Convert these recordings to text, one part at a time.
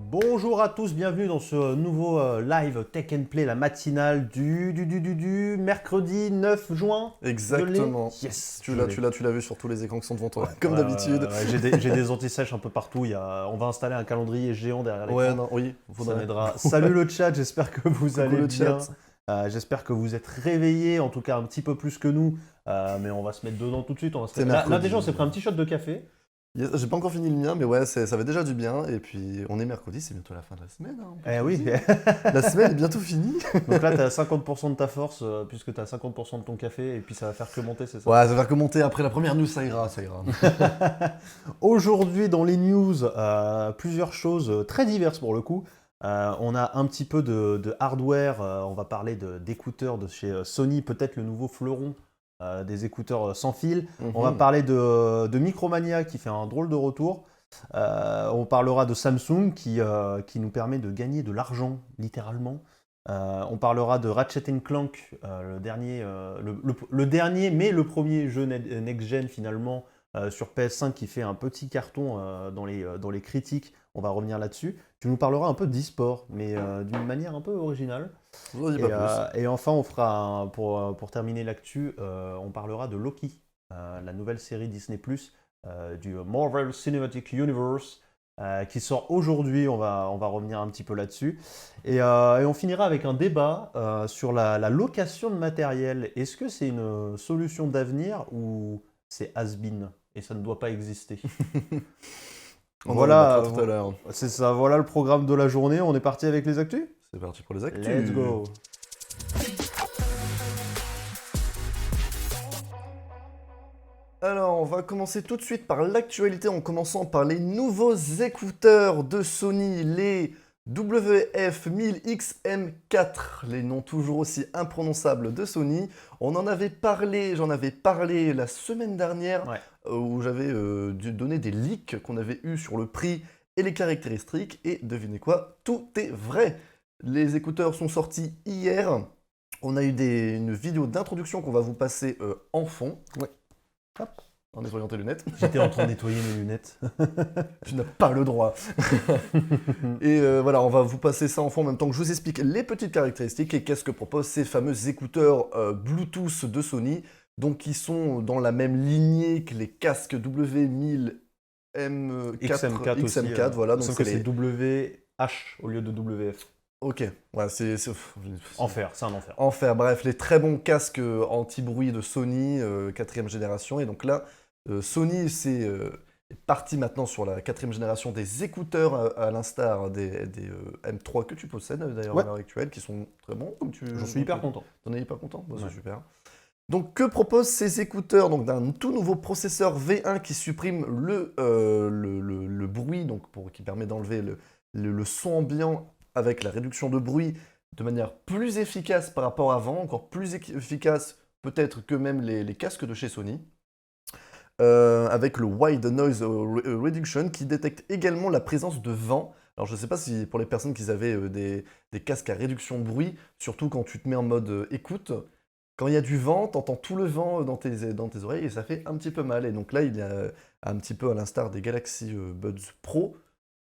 Bonjour à tous, bienvenue dans ce nouveau live Tech and Play, la matinale du mercredi 9 juin. Exactement. Yes, Tu l'as vu sur tous les écrans qui sont devant toi, comme d'habitude. J'ai des anti-sèches un peu partout. On va installer un calendrier géant derrière l'écran. Ouais, non, oui, ça m'aidera. Salut le chat, j'espère que vous allez le bien. chat. J'espère que vous êtes réveillés, en tout cas un petit peu plus que nous. Mais on va se mettre dedans tout de suite. Là déjà, on s'est pris un petit shot de café. Yes, j'ai pas encore fini le mien, mais ouais, ça va déjà du bien. Et puis, on est mercredi, c'est bientôt la fin de la semaine. Hein, Eh oui. La semaine est bientôt finie. Donc là, tu as 50% de ta force, puisque tu as 50% de ton café, et puis ça va faire que monter, c'est ça? Ouais, ça va faire que monter. Après la première news, ça ira. Aujourd'hui, dans les news, plusieurs choses très diverses pour le coup. On a un petit peu de hardware, on va parler d'écouteurs de chez Sony, peut-être le nouveau fleuron des écouteurs sans fil. On va parler de Micromania qui fait un drôle de retour. On parlera de Samsung qui nous permet de gagner de l'argent, littéralement. On parlera de Ratchet Clank, le dernier, mais le premier jeu next-gen finalement sur PS5 qui fait un petit carton dans les critiques. On va revenir là-dessus. Tu nous parleras un peu d'e-sport, mais d'une manière un peu originale. Et enfin, on fera, pour terminer l'actu, on parlera de Loki, la nouvelle série Disney+, du Marvel Cinematic Universe, qui sort aujourd'hui. On va revenir un petit peu là-dessus. Et on finira avec un débat sur la location de matériel. Est-ce que c'est une solution d'avenir ou c'est has-been et ça ne doit pas exister? Voilà, tout à l'heure. C'est ça, voilà le programme de la journée. On est parti avec les actus? C'est parti pour les actus. Let's go. Alors, on va commencer tout de suite par l'actualité en commençant par les nouveaux écouteurs de Sony, les WF-1000XM4, les noms toujours aussi imprononçables de Sony. J'en avais parlé la semaine dernière, Ouais. où j'avais donné des leaks qu'on avait eus sur le prix et les caractéristiques, et devinez quoi, tout est vrai. Les écouteurs sont sortis hier, on a eu une vidéo d'introduction qu'on va vous passer en fond. Ouais. Hop, en nettoyant tes lunettes. J'étais en train de nettoyer mes lunettes. Tu n'as pas le droit. Et voilà, on va vous passer ça en fond en même temps que je vous explique les petites caractéristiques et qu'est-ce que proposent ces fameux écouteurs Bluetooth de Sony, donc qui sont dans la même lignée que les casques W1000 M4, XM4 aussi. XM4, voilà. Donc sauf que c'est WH au lieu de WF. Ok, ouais, c'est Enfer, c'est un enfer. Enfer, bref, les très bons casques anti-bruit de Sony, 4ème génération. Et donc là, Sony est parti maintenant sur la 4ème génération des écouteurs, à l'instar des M3 que tu possèdes d'ailleurs à l'heure actuelle, qui sont très bons. J'en suis hyper content. T'en es hyper content? Bah, Ouais. C'est super. Donc que proposent ces écouteurs? Donc d'un tout nouveau processeur V1 qui supprime le bruit, donc qui permet d'enlever le son ambiant avec la réduction de bruit de manière plus efficace par rapport à avant, encore plus efficace peut-être que même les casques de chez Sony, avec le Wide Noise Reduction qui détecte également la présence de vent. Alors je ne sais pas si pour les personnes qui avaient des casques à réduction de bruit, surtout quand tu te mets en mode écoute, quand il y a du vent, tu entends tout le vent dans tes oreilles et ça fait un petit peu mal. Et donc là, il y a un petit peu à l'instar des Galaxy Buds Pro,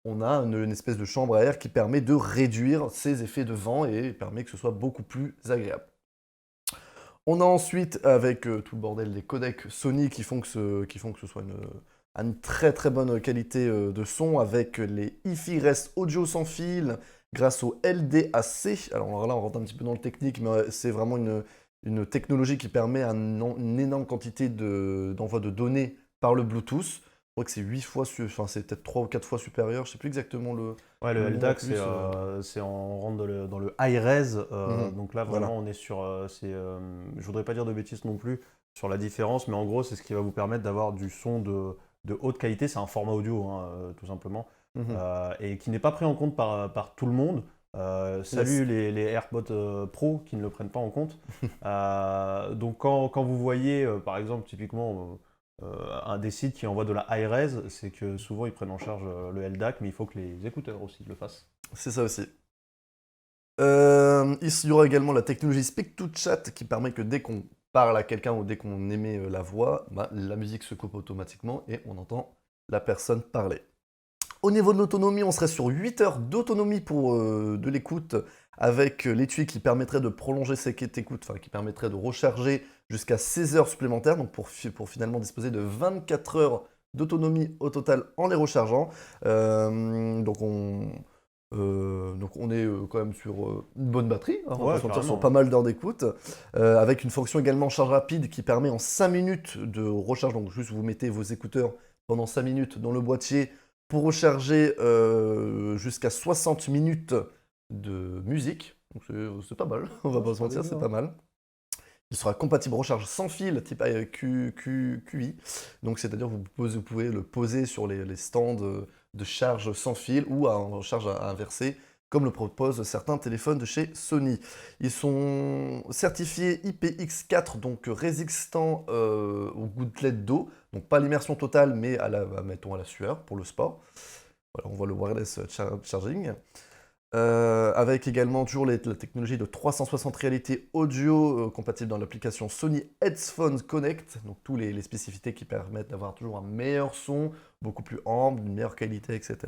on a une espèce de chambre à air qui permet de réduire ces effets de vent et permet que ce soit beaucoup plus agréable. On a ensuite, avec tout le bordel des codecs Sony qui font que ce soit une très très bonne qualité de son, avec les hi-fi Res audio sans fil grâce au LDAC. Alors là, on rentre un petit peu dans le technique, mais c'est vraiment une technologie qui permet une énorme quantité d'envoi de données par le Bluetooth. Je crois que c'est 8 fois, c'est peut-être 3 ou 4 fois supérieur, je sais plus exactement le... Ouais, le le LDAC, nom on rentre dans le high res. Donc là, vraiment, Voilà. on est sur. Je voudrais pas dire de bêtises non plus sur la différence, mais en gros, c'est ce qui va vous permettre d'avoir du son de haute qualité. C'est un format audio, hein, tout simplement, et qui n'est pas pris en compte par tout le monde. Salut les AirPods Pro qui ne le prennent pas en compte. Donc quand vous voyez, par exemple, typiquement un des sites qui envoie de la high-res, c'est que souvent ils prennent en charge le LDAC, mais il faut que les écouteurs aussi le fassent. C'est ça aussi. Il y aura également la technologie Speak to Chat qui permet que dès qu'on parle à quelqu'un ou dès qu'on émet la voix, la musique se coupe automatiquement et on entend la personne parler. Au niveau de l'autonomie, on serait sur 8 heures d'autonomie pour de l'écoute avec l'étui qui permettrait de prolonger cette écoute, enfin qui permettrait de recharger jusqu'à 16 heures supplémentaires, donc pour finalement disposer de 24 heures d'autonomie au total en les rechargeant. Donc on est quand même sur une bonne batterie, hein, on va pas se mentir, sur pas mal d'heures d'écoute, avec une fonction également charge rapide qui permet en 5 minutes de recharge, donc juste vous mettez vos écouteurs pendant 5 minutes dans le boîtier pour recharger jusqu'à 60 minutes de musique. Donc c'est pas mal, on va pas se mentir, c'est pas mal. Il sera compatible recharge sans fil type QI, donc c'est-à-dire vous pouvez le poser sur les stands de charge sans fil ou en charge à inverser, comme le proposent certains téléphones de chez Sony. Ils sont certifiés IPX4, donc résistants aux gouttelettes d'eau, donc pas l'immersion totale, mais mettons à la sueur pour le sport. Voilà, on voit le wireless charging. Avec également toujours la technologie de 360 réalité audio compatible dans l'application Sony Headphones Connect, donc tous les spécificités qui permettent d'avoir toujours un meilleur son, beaucoup plus ample, une meilleure qualité, etc.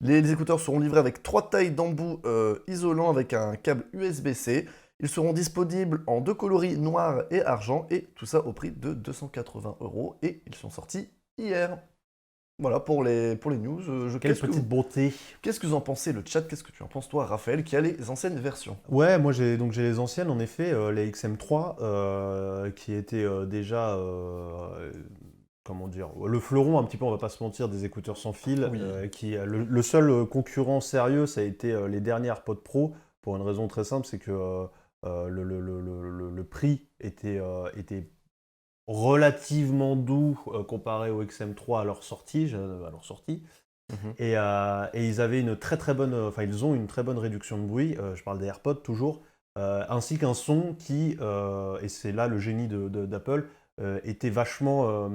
Les écouteurs seront livrés avec 3 tailles d'embout isolants avec un câble USB-C. Ils seront disponibles en 2 coloris noir et argent, et tout ça au prix de 280 €, et ils sont sortis hier. Voilà pour les news. Quelle petite beauté. Qu'est-ce que vous en pensez, le chat? Qu'est-ce que tu en penses, toi, Raphaël, qui a les anciennes versions? Ouais, moi j'ai les anciennes, en effet, les XM3, qui étaient déjà, comment dire, le fleuron un petit peu, on va pas se mentir, des écouteurs sans fil. Oui. Le seul concurrent sérieux, ça a été les derniers AirPods Pro, pour une raison très simple, c'est que le prix était relativement doux comparé au XM3 à leur sortie. Mhm. Et ils avaient une très très bonne, ils ont une très bonne réduction de bruit. Je parle des AirPods toujours, ainsi qu'un son qui, et c'est là le génie d'Apple, était vachement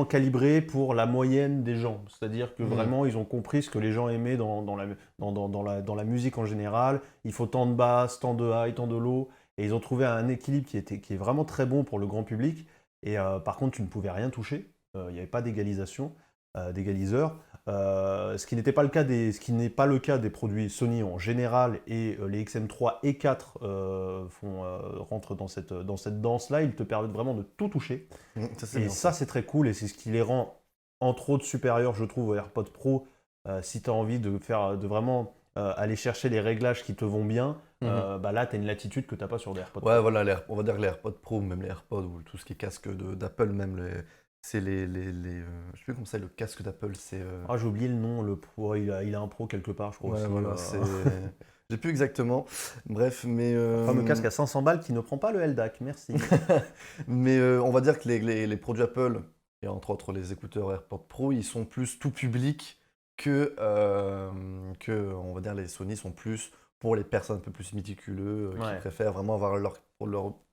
calibré pour la moyenne des gens. C'est-à-dire que vraiment ils ont compris ce que les gens aimaient dans la musique en général. Il faut tant de basse, tant de high, tant de low. Et ils ont trouvé un équilibre qui est vraiment très bon pour le grand public. Et par contre, tu ne pouvais rien toucher. Il n'y avait pas d'égalisation, d'égaliseur. Ce qui n'est pas le cas des produits Sony en général. Et les XM3 et 4 rentrent dans cette danse-là. Ils te permettent vraiment de tout toucher. Ça, c'est très cool. Et c'est ce qui les rend, entre autres, supérieurs, je trouve, aux AirPods Pro. Si tu as envie de vraiment aller chercher les réglages qui te vont bien, là, tu as une latitude que tu n'as pas sur des AirPods. Ouais, voilà, on va dire les AirPods Pro, même les AirPods, ou tout ce qui est casque d'Apple, même c'est je sais plus comment c'est, le casque d'Apple, c'est... Ah, j'ai oublié le nom, le Pro, il a un Pro quelque part, je crois. Ouais, aussi, voilà, c'est... J'ai plus exactement, bref, mais... Le fameux casque à 500 balles qui ne prend pas le LDAC, merci. Mais on va dire que les produits Apple, et entre autres les écouteurs AirPods Pro, ils sont plus tout public que on va dire, les Sony sont plus pour les personnes un peu plus méticuleux qui préfèrent vraiment avoir leur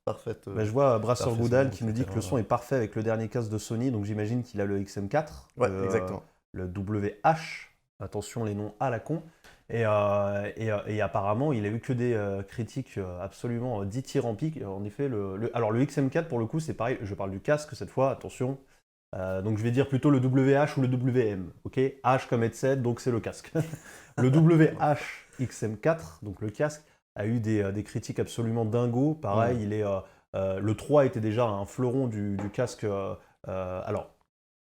parfaite... je vois Brasseur Goudal qui nous dit etc., que le son est parfait avec le dernier casque de Sony, donc j'imagine qu'il a le XM4. Ouais, exactement. Le WH, attention les noms à la con. Et apparemment, il a eu que des critiques absolument dithyrambiques. En effet, alors le XM4, pour le coup, c'est pareil, je parle du casque cette fois, attention. Donc je vais dire plutôt le WH ou le WM, ok? H comme headset, donc c'est le casque. Le WH XM4, donc le casque, a eu des critiques absolument dingos. Pareil, le 3 était déjà un fleuron du casque. Alors,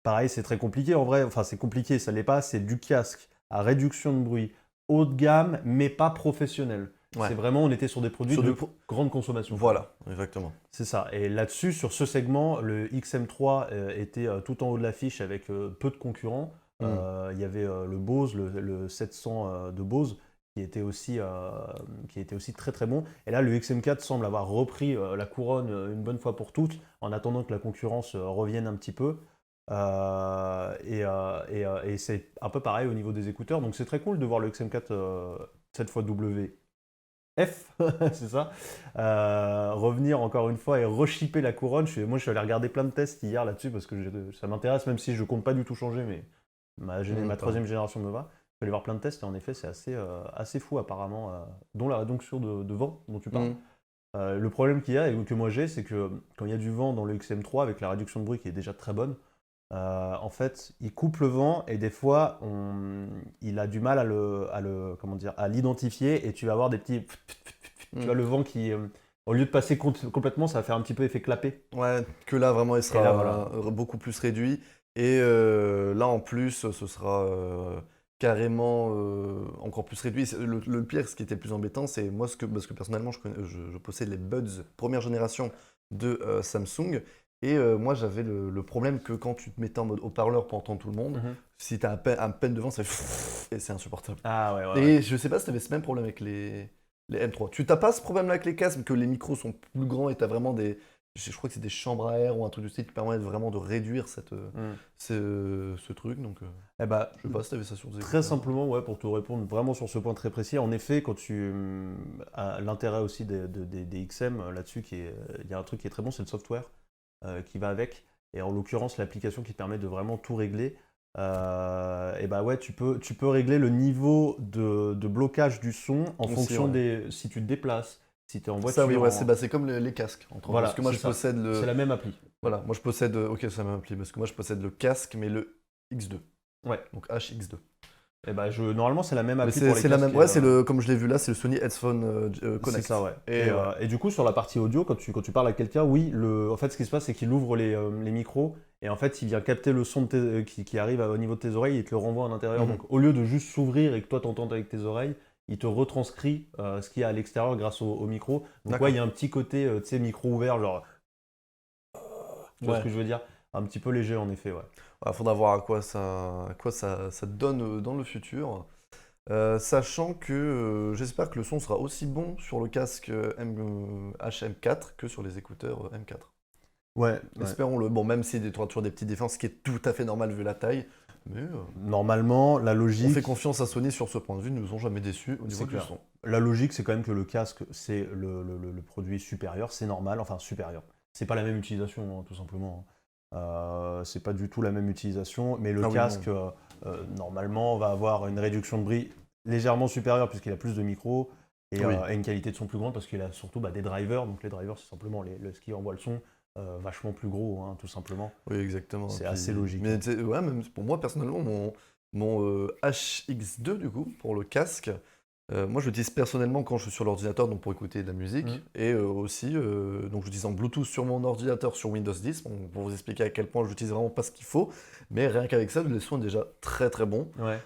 pareil, c'est très compliqué en vrai. Enfin, c'est compliqué, ça l'est pas. C'est du casque à réduction de bruit, haut de gamme, mais pas professionnel. Ouais. C'est vraiment, on était sur des produits de grande consommation. Voilà, exactement. C'est ça. Et là-dessus, sur ce segment, le XM3 était tout en haut de l'affiche avec peu de concurrents. Il y avait le Bose, le 700 de Bose, qui était aussi très très bon. Et là, le XM4 semble avoir repris la couronne une bonne fois pour toutes, en attendant que la concurrence revienne un petit peu. Et c'est un peu pareil au niveau des écouteurs. Donc c'est très cool de voir le XM4 cette fois WF, c'est ça, revenir encore une fois et reshipper la couronne. Moi, je suis allé regarder plein de tests hier là-dessus parce que ça m'intéresse, même si je compte pas du tout changer, mais ma troisième génération me va. suis allé voir plein de tests et en effet, c'est assez fou apparemment, dont la réduction de vent dont tu parles. Mm. Le problème qu'il y a et que moi j'ai, c'est que quand il y a du vent dans le XM3 avec la réduction de bruit qui est déjà très bonne, en fait, il coupe le vent et des fois, il a du mal comment dire, à l'identifier et tu vas avoir des petits, tu vois le vent qui, au lieu de passer complètement, ça va faire un petit peu effet clapet. Ouais, que là vraiment il Et sera là, voilà. beaucoup plus réduit. Et là en plus, ce sera carrément encore plus réduit. Le pire, ce qui était le plus embêtant, c'est moi, parce que personnellement, je possède les Buds première génération de Samsung. Et moi, j'avais le problème que quand tu te mettais en mode haut-parleur pour entendre tout le monde, Mhm. si tu as un peine devant, ça fait et c'est insupportable. Ah ouais, ouais, ouais. Et je sais pas si tu avais ce même problème avec les M3. Tu n'as pas ce problème-là avec les casques, que les micros sont plus grands et tu as vraiment des. Je crois que c'est des chambres à air ou un truc du style qui permettent vraiment de réduire Mm. ce truc. Donc, Eh bah, je sais pas si tu avais ça sur des très écouteurs. simplement, ouais, pour te répondre vraiment sur ce point très précis, en effet, quand l'intérêt aussi des XM là-dessus, il y a un truc qui est très bon, c'est le software qui va avec. Et en l'occurrence, l'application qui te permet de vraiment tout régler. Et bah ouais, tu peux régler le niveau de blocage du son en Aussi, fonction ouais. si tu te déplaces, si tu es en Ça, oui, voiture. ouais, c'est comme les casques. Parce Voilà, que moi, c'est je ça. possède C'est la même appli. Voilà, moi, je possède. Ok, ça m'a appelé. Parce que moi, je possède le casque, mais le X2. Ouais. Donc HX2. Et bah normalement, c'est la même Mais appli pour les c'est la casques. même. Ouais, comme je l'ai vu là, c'est le Sony Headphone C'est Connect. ça, ouais. Et ouais. Et du coup, sur la partie audio, quand tu parles à quelqu'un, oui, en fait, ce qui se passe, c'est qu'il ouvre les micros et en fait, il vient capter le son qui arrive au niveau de tes oreilles et il te le renvoie à l'intérieur. Mhm. Donc, au lieu de juste s'ouvrir et que toi, t'entendes avec tes oreilles, il te retranscrit ce qu'il y a à l'extérieur grâce au micro. Donc, ouais, D'accord. il y a un petit côté, tu sais, micro ouvert, genre, tu vois ce Ouais. que je veux dire? Un petit peu léger, en effet, ouais. Faudra voir à quoi ça donne dans le futur. Sachant que j'espère que le son sera aussi bon sur le casque HM4 que sur les écouteurs M4. Ouais, Espérons-le. Bon, même s'il y a toujours des petites différences, ce qui est tout à fait normal vu la taille. Mais normalement, la on logique. fait confiance à Sony sur ce point de vue, ils ne nous ont jamais déçus au niveau C'est du clair. son. La logique, c'est quand même que le casque, c'est le produit supérieur, c'est normal, enfin supérieur. C'est pas la même utilisation, hein, tout simplement. C'est pas du tout la même utilisation, mais le Ah oui, casque, non. normalement, va avoir une réduction de bruit légèrement supérieure puisqu'il a plus de micros Oui. et une qualité de son plus grande parce qu'il a surtout des drivers. Donc les drivers, c'est simplement ce qui envoie le son vachement plus gros, hein, tout simplement. Oui, exactement. C'est Puis- assez logique. Mais ouais, même pour moi, personnellement, mon HX2, du coup, pour le casque, moi, je l'utilise personnellement quand je suis sur l'ordinateur, donc pour écouter de la musique. Mhm. Et aussi, donc je l'utilise en Bluetooth sur mon ordinateur sur Windows 10, pour vous expliquer à quel point je l'utilise vraiment pas ce qu'il faut. Mais rien qu'avec ça, le son est déjà très très bon. Ouais.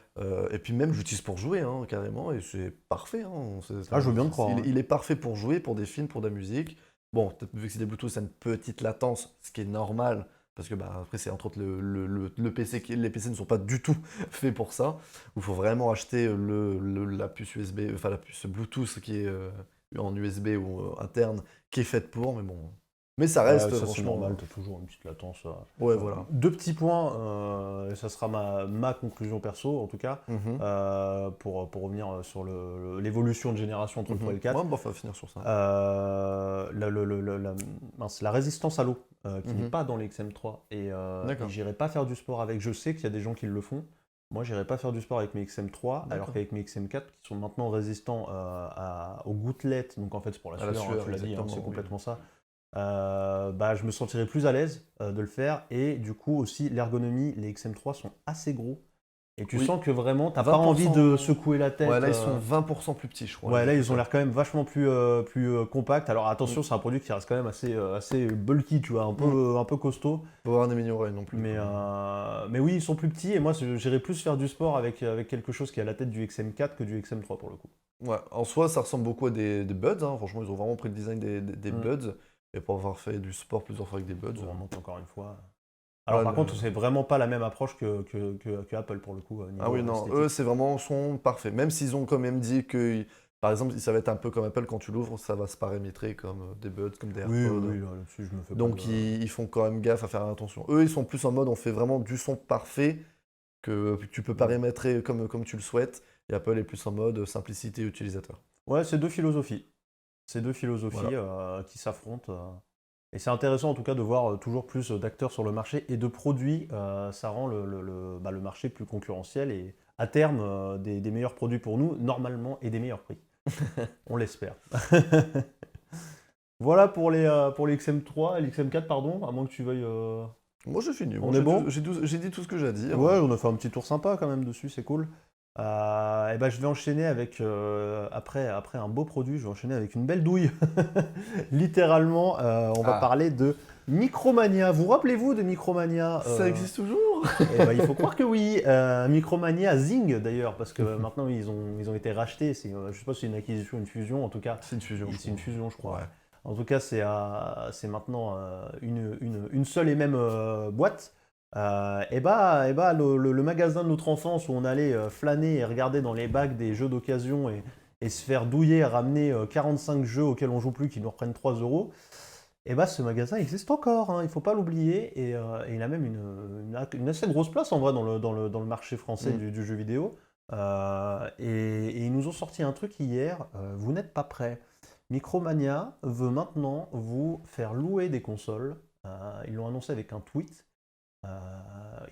Et puis même, j'utilise pour jouer, hein, carrément, et c'est parfait. Hein. Ah, je veux bien te croire, ouais. Il est parfait pour jouer, pour des films, pour de la musique. Bon, vu que c'est des Bluetooth, ça a une petite latence, ce qui est normal, parce que bah, après, c'est entre autres le PC, les PC ne sont pas du tout faits pour ça. Il faut vraiment acheter la puce USB, enfin la puce Bluetooth qui est en USB ou interne, qui est faite pour, mais bon. Mais ça Ouais, reste ça c'est franchement. normal, t'as toujours une petite latence. Ouais, voilà. Deux petits points, et ça sera ma conclusion perso en tout cas, Mhm. pour revenir sur l'évolution de génération entre le 3 et le 4. Ouais, bah, on va finir sur ça. La résistance à l'eau, qui n'est Mhm. pas dans les XM3, et D'accord. j'irai pas faire du sport avec. Je sais qu'il y a des gens qui le font. Moi, j'irai pas faire du sport avec mes XM3, alors D'accord. qu'avec mes XM4, qui sont maintenant résistants aux gouttelettes, donc en fait c'est pour la À la sueur, hein, sueur, tu l'as dit, hein, exactement, c'est oui. complètement ça. Bah, je me sentirais plus à l'aise de le faire et du coup aussi l'ergonomie, les XM3 sont assez gros et tu Oui. sens que vraiment t'as pas 20%. envie de secouer la tête. Ouais, là, ils sont 20% plus petits, je crois. Ouais, les là ils ont écouteurs. l'air quand même vachement plus compacts. Alors attention, c'est un produit qui reste quand même assez bulky, tu vois, un peu costaud. Faut avoir des oreilles non plus. Mais oui, ils sont plus petits et moi j'irais plus faire du sport avec quelque chose qui a la tête du XM4 que du XM3 pour le coup. Ouais, en soi, ça ressemble beaucoup à des Buds. Hein. Franchement, ils ont vraiment pris le design des Buds. Et pour avoir fait du sport plusieurs fois avec des Buds. Je remonte encore une fois. Alors Ouais, par contre, c'est vraiment pas la même approche que Apple pour le coup. Ah oui, non, eux, c'est vraiment son parfait. Même s'ils ont quand même dit que, par exemple, ça va être un peu comme Apple, quand tu l'ouvres, ça va se paramétrer comme des Buds, comme des Oui, AirPods. oui, là-dessus, je me fais Donc, pas de... ils font quand même gaffe à faire attention. Eux, ils sont plus en mode, on fait vraiment du son parfait que tu peux paramétrer comme tu le souhaites. Et Apple est plus en mode simplicité utilisateur. Ouais, c'est deux philosophies. C'est deux philosophies Voilà. qui s'affrontent. Et c'est intéressant en tout cas de voir toujours plus d'acteurs sur le marché et de produits. Ça rend le marché plus concurrentiel et à terme des meilleurs produits pour nous, normalement, et des meilleurs prix. On l'espère. Voilà pour les XM3 et l'XM4, pardon, à moins que tu veuilles... Moi, j'ai fini. On est bon? J'ai dit tout ce que j'ai à dire. Ouais, on a fait un petit tour sympa quand même dessus, c'est cool. Et ben, je vais enchaîner avec, après un beau produit, je vais enchaîner avec une belle douille. Littéralement, on va parler de Micromania. Vous rappelez-vous de Micromania? Ça existe toujours? Eh ben, il faut croire que oui. Micromania Zing d'ailleurs, parce que maintenant ils ont été rachetés. Je sais pas si c'est une acquisition, une fusion, en tout cas. C'est une fusion. C'est une fusion, je crois. Ouais. En tout cas, c'est maintenant une seule et même boîte. Le magasin de notre enfance où on allait flâner et regarder dans les bacs des jeux d'occasion et se faire douiller à ramener 45 jeux auxquels on joue plus qui nous reprennent 3 euros, ce magasin existe encore, hein, il ne faut pas l'oublier, et il a même une assez grosse place en vrai dans le marché français du jeu vidéo. Et ils nous ont sorti un truc hier, vous n'êtes pas prêts. Micromania veut maintenant vous faire louer des consoles. Ils l'ont annoncé avec un tweet.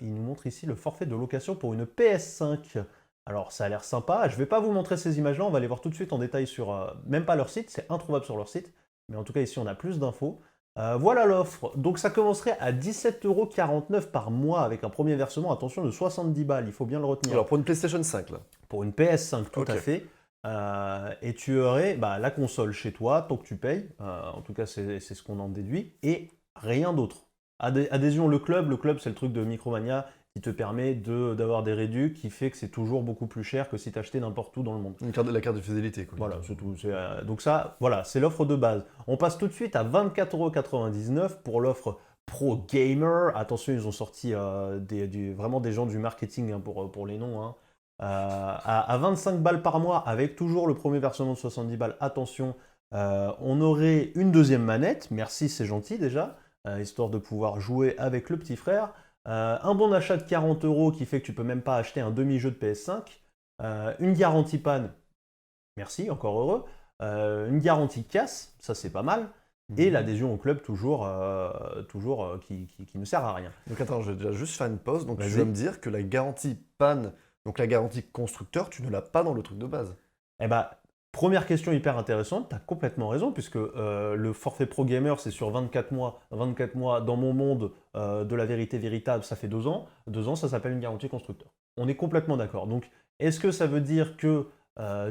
Il nous montre ici le forfait de location pour une PS5. Alors ça a l'air sympa. Je ne vais pas vous montrer ces images-là. On va les voir tout de suite en détail sur même pas leur site. C'est introuvable sur leur site. Mais en tout cas ici on a plus d'infos. Voilà l'offre. Donc ça commencerait à 17,49 € par mois avec un premier versement. Attention, de 70 balles. Il faut bien le retenir. Alors pour une PlayStation 5 là. Pour une PS5, tout à fait. Et tu aurais la console chez toi, tant que tu payes, en tout cas c'est ce qu'on en déduit, et rien d'autre. Adhésion le club c'est le truc de Micromania qui te permet d'avoir des réducs, qui fait que c'est toujours beaucoup plus cher que si tu achetais n'importe où dans le monde. La carte de fidélité, quoi. Voilà, c'est tout. Donc ça, voilà, c'est l'offre de base. On passe tout de suite à 24,99 € pour l'offre Pro Gamer. Attention, ils ont sorti vraiment des gens du marketing hein, pour les noms, hein. À 25 balles par mois, avec toujours le premier versement de 70 balles, attention, on aurait une deuxième manette, merci, c'est gentil déjà, histoire de pouvoir jouer avec le petit frère, un bon d'achat de 40 € qui fait que tu peux même pas acheter un demi-jeu de PS5, une garantie panne, merci, encore heureux, une garantie casse, ça c'est pas mal, et l'adhésion au club toujours qui ne sert à rien. Donc attends, je vais déjà juste faire une pause, donc tu vas me dire que la garantie panne, donc la garantie constructeur, tu ne l'as pas dans le truc de base. Eh ben, première question hyper intéressante, tu as complètement raison, puisque le forfait Pro Gamer, c'est sur 24 mois. 24 mois, dans mon monde de la vérité véritable, ça fait 2 ans. 2 ans, ça s'appelle une garantie constructeur. On est complètement d'accord. Donc, est-ce que ça veut dire que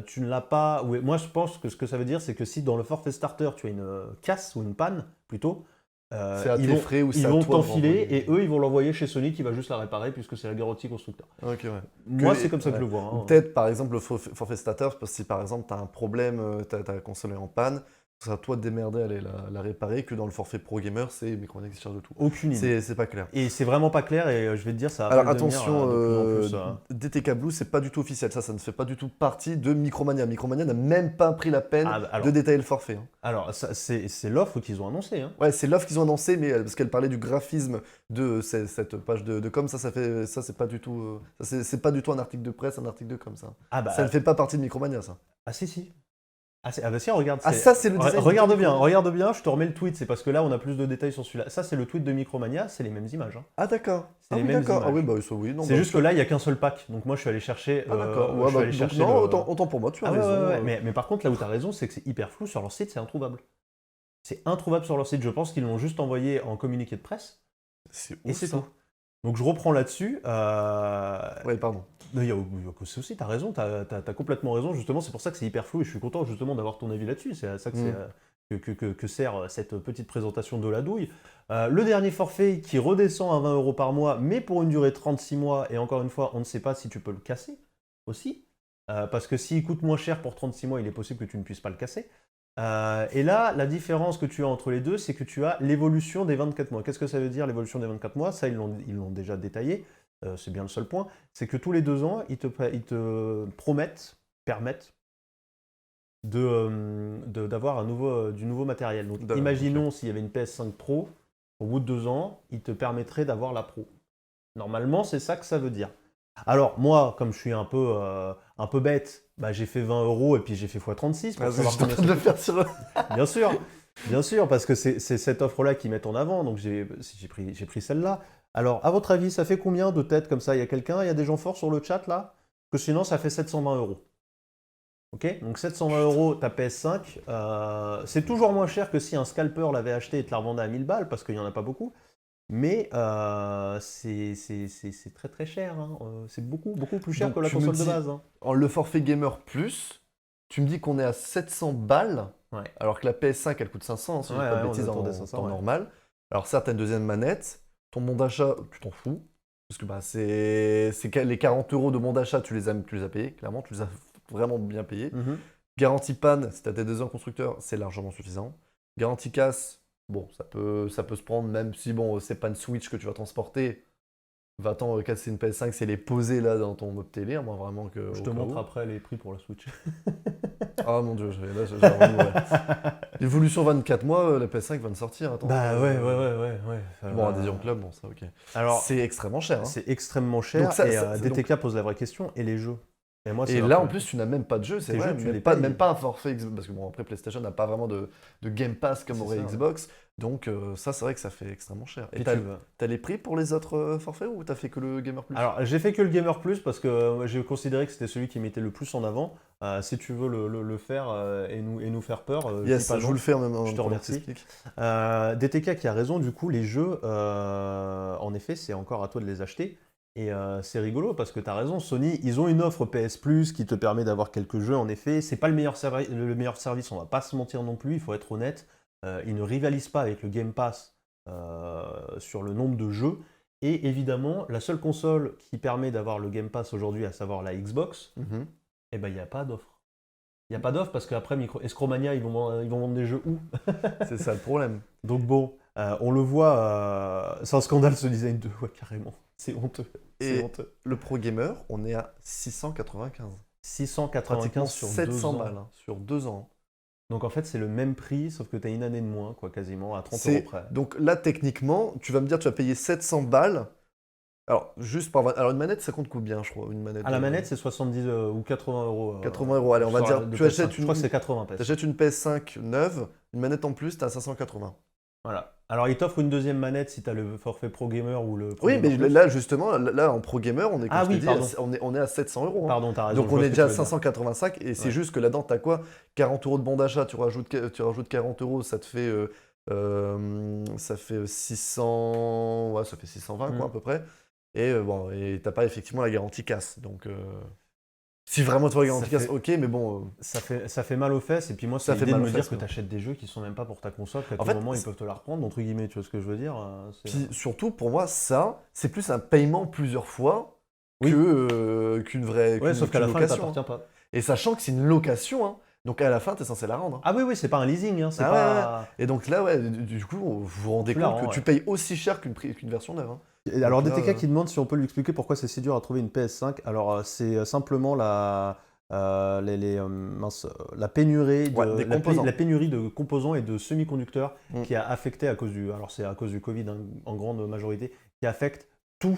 tu ne l'as pas... Oui, moi, je pense que ce que ça veut dire, c'est que si dans le forfait starter, tu as une casse ou une panne, plutôt, ils vont t'enfiler et eux ils vont l'envoyer chez Sony qui va juste la réparer puisque c'est la garantie constructeur. Ok, ouais. Moi c'est comme ça que je le vois. Hein. Peut-être par exemple le forfait starter, parce que si par exemple tu as un problème, ta console est en panne, c'est à toi de démerder à aller la réparer, que dans le forfait Pro Gamer c'est Micromania qui se charge de tout. Aucune idée. C'est pas clair. Et c'est vraiment pas clair et je vais te dire ça va Alors pas attention, devenir, de plus en plus, DTK Blue c'est pas du tout officiel, ça ne fait pas du tout partie de Micromania. Micromania n'a même pas pris la peine de détailler le forfait. Hein. Alors c'est l'offre qu'ils ont annoncée. Hein. Ouais, c'est l'offre qu'ils ont annoncée, mais parce qu'elle parlait du graphisme de cette page de com, ça c'est pas du tout, c'est pas du tout un article de presse, un article de com ça. Ça ne fait pas partie de Micromania ça. Ah si. Ah bah si, regarde. Ça c'est le design. Regarde bien, je te remets le tweet, c'est parce que là on a plus de détails sur celui-là. Ça c'est le tweet de Micromania, c'est les mêmes images. Hein. Ah d'accord. C'est les mêmes images. Ah oui, bah oui. C'est juste que là il n'y a qu'un seul pack, donc moi je suis allé chercher. Ah d'accord. Autant pour moi, tu as raison. Ouais. Mais par contre là où tu as raison, c'est que c'est hyper flou sur leur site, c'est introuvable. C'est introuvable sur leur site, je pense qu'ils l'ont juste envoyé en communiqué de presse. Et c'est tout. Donc je reprends là-dessus. Oui, pardon. Il y a aussi, tu as raison, tu as complètement raison, justement, c'est pour ça que c'est hyper flou et je suis content justement d'avoir ton avis là-dessus, c'est à ça que sert cette petite présentation de la douille. Le dernier forfait qui redescend à 20 € par mois, mais pour une durée de 36 mois, et encore une fois, on ne sait pas si tu peux le casser aussi, parce que s'il coûte moins cher pour 36 mois, il est possible que tu ne puisses pas le casser. Et là, la différence que tu as entre les deux, c'est que tu as l'évolution des 24 mois. Qu'est-ce que ça veut dire l'évolution des 24 mois? Ça, ils l'ont déjà détaillé. C'est bien le seul point, c'est que tous les 2 ans, ils te permettent d'avoir du nouveau matériel. Donc imaginons s'il y avait une PS5 Pro, au bout de 2 ans, ils te permettraient d'avoir la Pro. Normalement, c'est ça que ça veut dire. Alors moi, comme je suis un peu bête, j'ai fait 20 € et puis j'ai fait x36 pour savoir combien de le faire sur... Bien sûr, parce que c'est cette offre-là qu'ils mettent en avant, donc j'ai pris celle-là. Alors, à votre avis, ça fait combien de têtes comme ça? Il y a quelqu'un? Il y a des gens forts sur le chat, là? que sinon ça fait 720 euros. Ok, donc 720 euros ta PS5, c'est toujours moins cher que si un scalper l'avait acheté et te la revendait à 1000 balles parce qu'il n'y en a pas beaucoup. Mais c'est très très cher, hein. C'est beaucoup plus cher Donc, que la tu me console de dis- base, hein. Le forfait gamer plus, tu me dis qu'on est à 700 balles, Ouais. alors que la PS5 elle coûte 500, si je dis Ouais, pas de ouais, on est bêtises, autour en des 500, temps ouais. normal. Alors certes, t'as une deuxième manette, ton bon d'achat, tu t'en fous. Parce que bah, les 40 euros de bon d'achat, tu les as payés, clairement, tu les as vraiment bien payés. Mhm. Garantie panne, si t'as tes deux ans constructeurs, c'est largement suffisant. Garantie casse, bon, ça peut se prendre, même si bon, c'est pas une Switch que tu vas transporter. Va-t'en casser une PS5, c'est les poser là dans ton meuble télé, à moins vraiment que. Je au te cas montre où. après les prix pour la Switch. Ah mon dieu, là j'ai envie de mourir. L'évolution 24 mois, la PS5 va de sortir, attends. Bah ouais. Bon, Adhésion Club, bon ça ok. Alors, C'est extrêmement cher. Hein. c'est extrêmement cher Donc ça- et ça- donc- DTK pose la vraie question, et les jeux? Et moi, c'est Et leur là en truc. plus tu n'as même pas de jeu, c'est Tes vrai, jeux, tu même les pas, payes. même pas un forfait Xbox, parce que bon après PlayStation n'a pas vraiment de Game Pass comme C'est aurait ça, ouais. Xbox, donc ça c'est vrai que ça fait extrêmement cher. Et Puis t'as tu vas- t'as les prix pour les autres forfaits ou t'as fait que le Gamer Plus? Alors, j'ai fait que le Gamer Plus parce que j'ai considéré que c'était celui qui mettait le plus en avant. Si tu veux le faire et nous faire peur, je dis Yes, pas je non. vous le fais en même temps. Je te remercie. DTK qui a raison, du coup, les jeux, en effet, c'est encore à toi de les acheter. Et c'est rigolo parce que tu as raison, Sony, ils ont une offre PS Plus qui te permet d'avoir quelques jeux, en effet. C'est pas le meilleur service, on va pas se mentir non plus, il faut être honnête. Ils ne rivalisent pas avec le Game Pass sur le nombre de jeux. Et évidemment, la seule console qui permet d'avoir le Game Pass aujourd'hui, à savoir la Xbox, Mhm. eh ben, il n'y a pas d'offre. Il n'y a pas d'offre parce qu'après, Escromania, ils vont vendre des jeux où? C'est ça le problème. Donc bon, on le voit, c'est un scandale ce design 2, ouais, carrément. C'est honteux. C'est Et honteux. le Pro Gamer, on est à 695. 695 Pratiquement sur 700 2 ans. balles hein, sur 2 ans. Donc en fait, c'est le même prix, sauf que tu as une année de moins, quoi, quasiment, à 30 euros C'est près. donc là techniquement, tu vas me dire tu vas payer 700 balles. Alors juste pour alors une manette ça compte combien je crois une manette. À la manette, c'est 70 ou 80 euros. 80 euros. Allez, on va dire de tu PS5. achètes Je crois que c'est 80 PS. t'achètes une PS5 neuve, une manette en plus, t'as à 580. Voilà. Alors, il t'offre une deuxième manette si tu as le forfait Pro Gamer ou le Pro Oui, Gamer mais Plus. là justement, là en Pro Gamer, on est comme Ah je oui, t'ai dit, pardon. on est à 700 euros. Hein. Pardon, t'as raison. Donc je on vois est ce que déjà à tu veux dire. 585 et c'est Ouais. juste que là-dedans, t'as quoi? 40 euros de bon d'achat, tu rajoutes 40 euros, ça te fait, ça fait 600, ouais, ça fait 620 quoi, à peu près. Et bon, et t'as pas effectivement la garantie casse. Donc si vraiment tu veux la garantie Ça casse, fait- ok, mais bon, Ça fait mal aux fesses, et puis moi, Ça c'est fait l'idée de mal me aux dire fesses, que ouais. tu achètes des jeux qui sont même pas pour ta console, qu'à En tout fait, moment, ils c'est- peuvent te la reprendre, entre guillemets, tu vois ce que je veux dire? puis surtout pour moi, ça, c'est plus un paiement plusieurs fois Oui. qu'une vraie Ouais, qu'une- sauf qu'à la qu'une fin, ça location. t'appartient pas. Et sachant que c'est une location, hein, donc à la fin, tu es censé la rendre. Hein. Ah oui, c'est pas un leasing, hein, c'est Ah pas... Et donc là, ouais, du coup, vous vous rendez Tu la compte rends, que tu ouais. payes aussi cher qu'une version neuve. Hein. Et alors, Donc là, DTK qui demande si on peut lui expliquer pourquoi c'est si dur à trouver une PS5. Alors, c'est simplement la pénurie Ouais, des composants. la pénurie de composants et de semi-conducteurs Mm. qui a affecté alors c'est à cause du Covid, hein, en grande majorité, qui affecte tout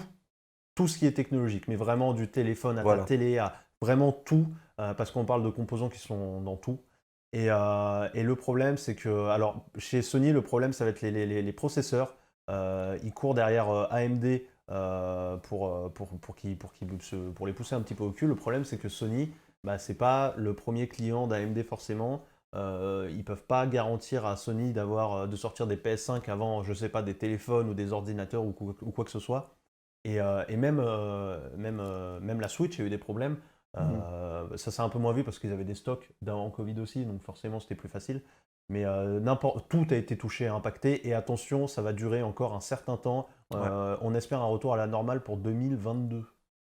ce qui est technologique, mais vraiment du téléphone à Voilà. ta télé, à vraiment tout, parce qu'on parle de composants qui sont dans tout. Et le problème, c'est que, alors, chez Sony, le problème, ça va être les processeurs. Ils courent derrière AMD pour les pousser un petit peu au cul. Le problème, c'est que Sony, bah, c'est pas le premier client d'AMD forcément. Ils peuvent pas garantir à Sony de sortir des PS5 avant, je sais pas, des téléphones ou des ordinateurs ou quoi que ce soit. Et même la Switch a eu des problèmes. Ça s'est un peu moins vu parce qu'ils avaient des stocks d'avant Covid aussi, donc forcément c'était plus facile. Mais tout a été touché, impacté, et attention, ça va durer encore un certain temps. On espère un retour à la normale pour 2022.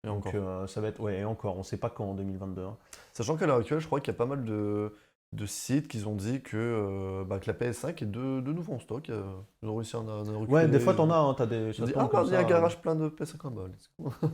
Et Donc encore. ça va être, ouais, et encore, on ne sait pas quand en 2022. Hein. Sachant qu'à l'heure actuelle, je crois qu'il y a pas mal de sites qui ont dit que la PS5 est de nouveau en stock. Ils ont réussi à en récupérer. Ouais, des fois t'en as, hein, t'as des. Ils ça ont dit, tombe comme il y a un ça, garage plein de PS5 en bas. let's go. ça-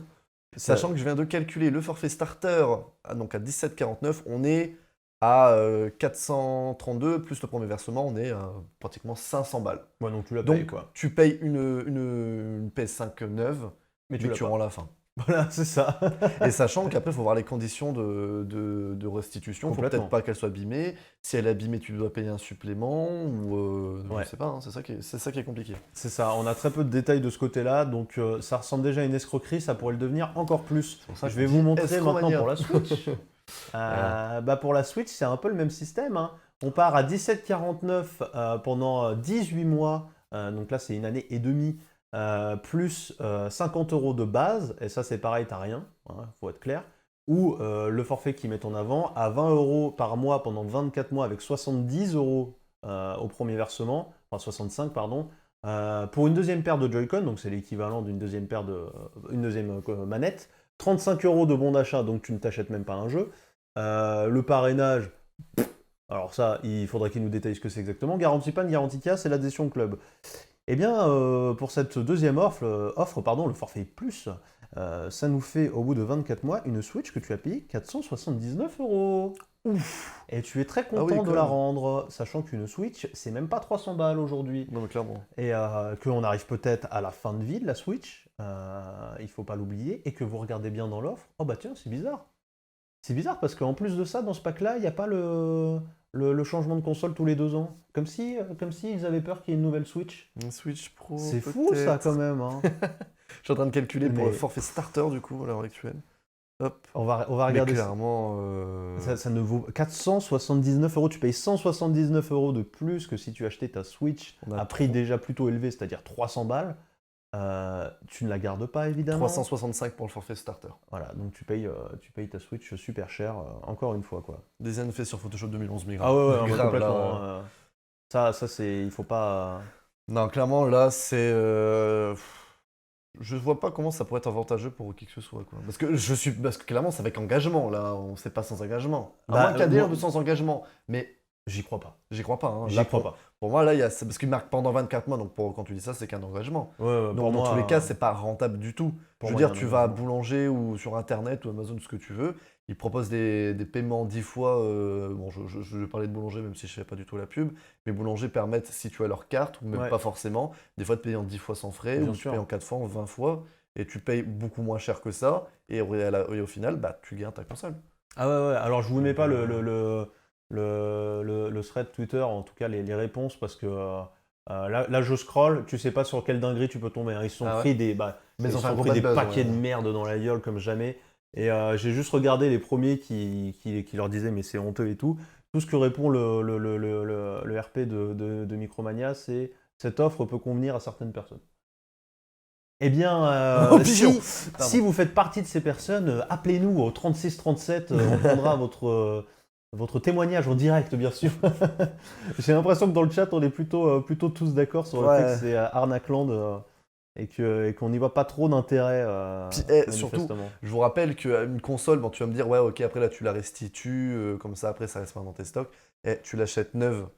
Sachant que je viens de calculer le forfait starter, donc à 17,49, on est à 432, plus le premier versement, on est à pratiquement 500 balles. Ouais, donc tu l'as payé, Donc quoi. tu payes une PS5 neuve, Mais mais l'as tu pas. rends la fin. Voilà, c'est ça. Et sachant qu'après, il faut voir les conditions de restitution. Il faut Complètement. peut-être pas qu'elle soit abîmée. Si elle est abîmée, tu dois payer un supplément. Ou, Ouais, Ouais. Je sais pas, hein, c'est ça qui est compliqué. C'est ça, on a très peu de détails de ce côté-là, donc ça ressemble déjà à une escroquerie, ça pourrait le devenir encore plus. C'est pour ça Je qu'on vais dit vous montrer Escromania. maintenant pour la Switch. Pour la Switch, c'est un peu le même système, hein. On part à 17,49 pendant 18 mois, donc là c'est une année et demie, plus 50 € de base, et ça c'est pareil, t'as rien, hein, faut être clair. Ou le forfait qu'ils mettent en avant à 20 € par mois pendant 24 mois avec 70 € au premier versement, enfin 65 pardon, pour une deuxième paire de Joy-Con, donc c'est l'équivalent d'une deuxième paire une deuxième manette, 35 € de bon d'achat, donc tu ne t'achètes même pas un jeu. Le parrainage, alors ça, il faudrait qu'il nous détaille ce que c'est exactement. Garantie PAN, garantie casse et l'adhésion au club. Eh bien, pour cette deuxième offre, le forfait plus, ça nous fait, au bout de 24 mois, une Switch que tu as payé 479 €. Ouf! Et tu es très content oui, de quand la même. rendre, sachant qu'une Switch, c'est même pas 300 balles aujourd'hui. Non, mais clairement. Et qu'on arrive peut-être à la fin de vie de la Switch, il faut pas l'oublier, et que vous regardez bien dans l'offre, oh bah tiens, c'est bizarre. C'est bizarre parce qu'en plus de ça, dans ce pack-là, il n'y a pas le changement de console tous les 2 ans. Comme si ils avaient peur qu'il y ait une nouvelle Switch. Une Switch Pro. C'est fou ça peut-être. quand même, hein. Je suis en train de calculer pour Mais- le forfait starter du coup à l'heure actuelle. Hop. On va Mais regarder ça. clairement. Ça ne vaut 479 €. Tu payes 179 € de plus que si tu achetais ta Switch On a à prix déjà plutôt élevé, c'est-à-dire 300 balles. Tu ne la gardes pas évidemment. 365 pour le forfait starter. Voilà, donc tu payes ta Switch super cher, encore une fois quoi. Design fait sur Photoshop 2011, mais Ah ouais, grave, complètement. là. Ça c'est, il faut pas. Non, clairement, là, c'est. Je vois pas comment ça pourrait être avantageux pour qui que ce soit, quoi. Parce que clairement, c'est avec engagement, là. On sait pas sans engagement. À Bah, moins qu'ADR moi- de sans engagement. Mais J'y crois pas. j'y crois pas. Hein. J'y Là, crois pas. Pour moi, là, c'est parce qu'il marque pendant 24 mois. Donc, quand tu dis ça, c'est qu'un engagement. Ouais, Donc, pour dans moi, tous les cas, c'est pas rentable du tout. pour Je veux moi, dire, il y a un tu vas à engagement. Boulanger ou sur Internet ou Amazon, ce que tu veux. Ils proposent des paiements 10 fois. Bon, je vais parler de Boulanger, même si je fais pas du tout la pub. Mais Boulanger permettent, si tu as leur carte, ou même Ouais. pas forcément, des fois de payer en 10 fois sans frais, Bien ou tu sûr. payes en 4 fois, en 20 fois. Et tu payes beaucoup moins cher que ça. Et au final, bah, tu gardes ta console. Ah ouais. Alors je vous mets pas le thread Twitter, en tout cas les réponses, parce que là je scroll, tu sais pas sur quelle dinguerie tu peux tomber, hein. Ils se sont Ah ouais. pris Mais ils ils se ont fait un sont gros pris des bad buzz, paquets ouais. de merde dans la gueule comme jamais. Et j'ai juste regardé les premiers qui leur disaient mais c'est honteux et tout. Tout ce que répond le RP de Micromania, c'est cette offre peut convenir à certaines personnes. Eh bien, Oh, pigeon. si vous faites partie de ces personnes, appelez-nous au 3637, on prendra votre témoignage en direct, bien sûr. J'ai l'impression que dans le chat, on est plutôt tous d'accord sur le fait que c'est Arnacland et qu'on n'y voit pas trop d'intérêt, Puis, surtout, manifestement. je vous rappelle qu'une console, bon, tu vas me dire, ouais, ok, après là, tu la restitues, comme ça, après, ça reste pas dans tes stocks. Et tu l'achètes neuve,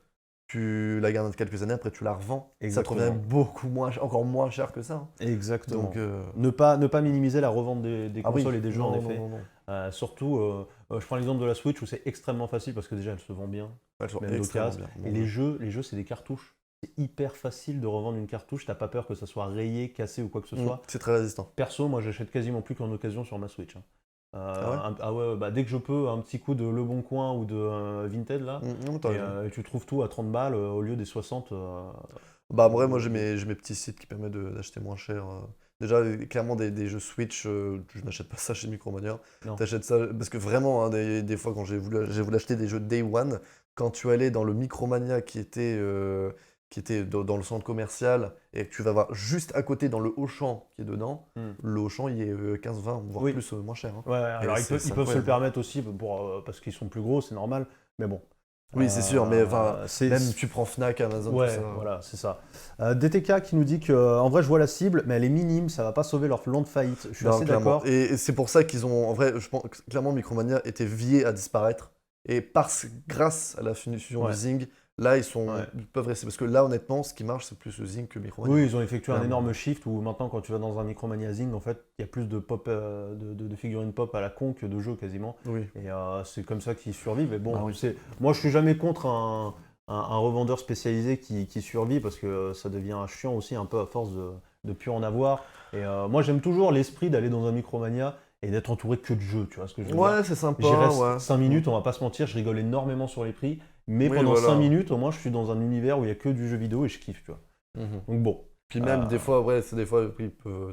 tu la gardes quelques années, après, tu la revends. Exactement. Ça te revient beaucoup moins, encore moins cher que ça. Hein. Exactement. Donc, Ne pas minimiser la revente des ah oui, consoles et des jeux, en non, effet. non. Surtout, je prends l'exemple de la Switch où c'est extrêmement facile parce que déjà, elle se vend bien. Elles sont Même extrêmement d'occasion. bien. Et les jeux, c'est des cartouches. C'est hyper facile de revendre une cartouche, t'as pas peur que ça soit rayé, cassé ou quoi que ce soit. C'est très résistant. Perso, moi j'achète quasiment plus qu'en occasion sur ma Switch. Hein. Ah ouais, bah, dès que je peux, un petit coup de Le Bon Coin ou de Vinted là, Non, t'as raison. et tu trouves tout à 30 balles au lieu des 60. Bah, en vrai, moi, j'ai mes petits sites qui permettent d'acheter moins cher. Déjà, clairement, des jeux Switch, je n'achète pas ça chez Micromania. Non. T'achètes ça, parce que vraiment, hein, des fois, quand j'ai voulu acheter des jeux Day One, quand tu allais dans le Micromania qui était dans le centre commercial, et que tu vas voir juste à côté dans le Auchan qui est dedans, le Auchan, il est 15-20, voire Oui. plus moins cher. Hein. Ouais, alors ils peuvent se le incroyable. permettre aussi parce qu'ils sont plus gros, c'est normal, mais bon. Oui, c'est sûr, mais enfin, c'est- même tu prends Fnac, Amazon, Ouais, tout ça. voilà, c'est ça. DTK qui nous dit que en vrai je vois la cible, mais elle est minime, ça va pas sauver leur lente faillite. Je suis Non, assez clairement. d'accord. Et c'est pour ça qu'ils ont, en vrai, je pense que clairement Micromania était vié à disparaître. Et grâce à la fusion Ouais. de Zing, là ils Ouais. peuvent rester. Parce que là, honnêtement, ce qui marche, c'est plus le Zing que Micromania. Oui, ils ont effectué un Clairement. énorme shift où maintenant quand tu vas dans un Micromania Zing, en fait, il y a plus de pop, de figurines pop à la con que de jeux quasiment. Oui. Et c'est comme ça qu'ils survivent. Et bon, Ah oui. moi je suis jamais contre un revendeur spécialisé qui survit parce que ça devient chiant aussi un peu à force de plus en avoir. Et moi j'aime toujours l'esprit d'aller dans un Micromania et d'être entouré que de jeux, tu vois ce que je veux dire. Ouais, c'est sympa. J'y reste ouais. 5 minutes, on va pas se mentir, je rigole énormément sur les prix. mais Oui, pendant voilà. 5 minutes, au moins, je suis dans un univers où il y a que du jeu vidéo et je kiffe, tu vois. Donc bon. Puis même, des fois, ouais, c'est des fois,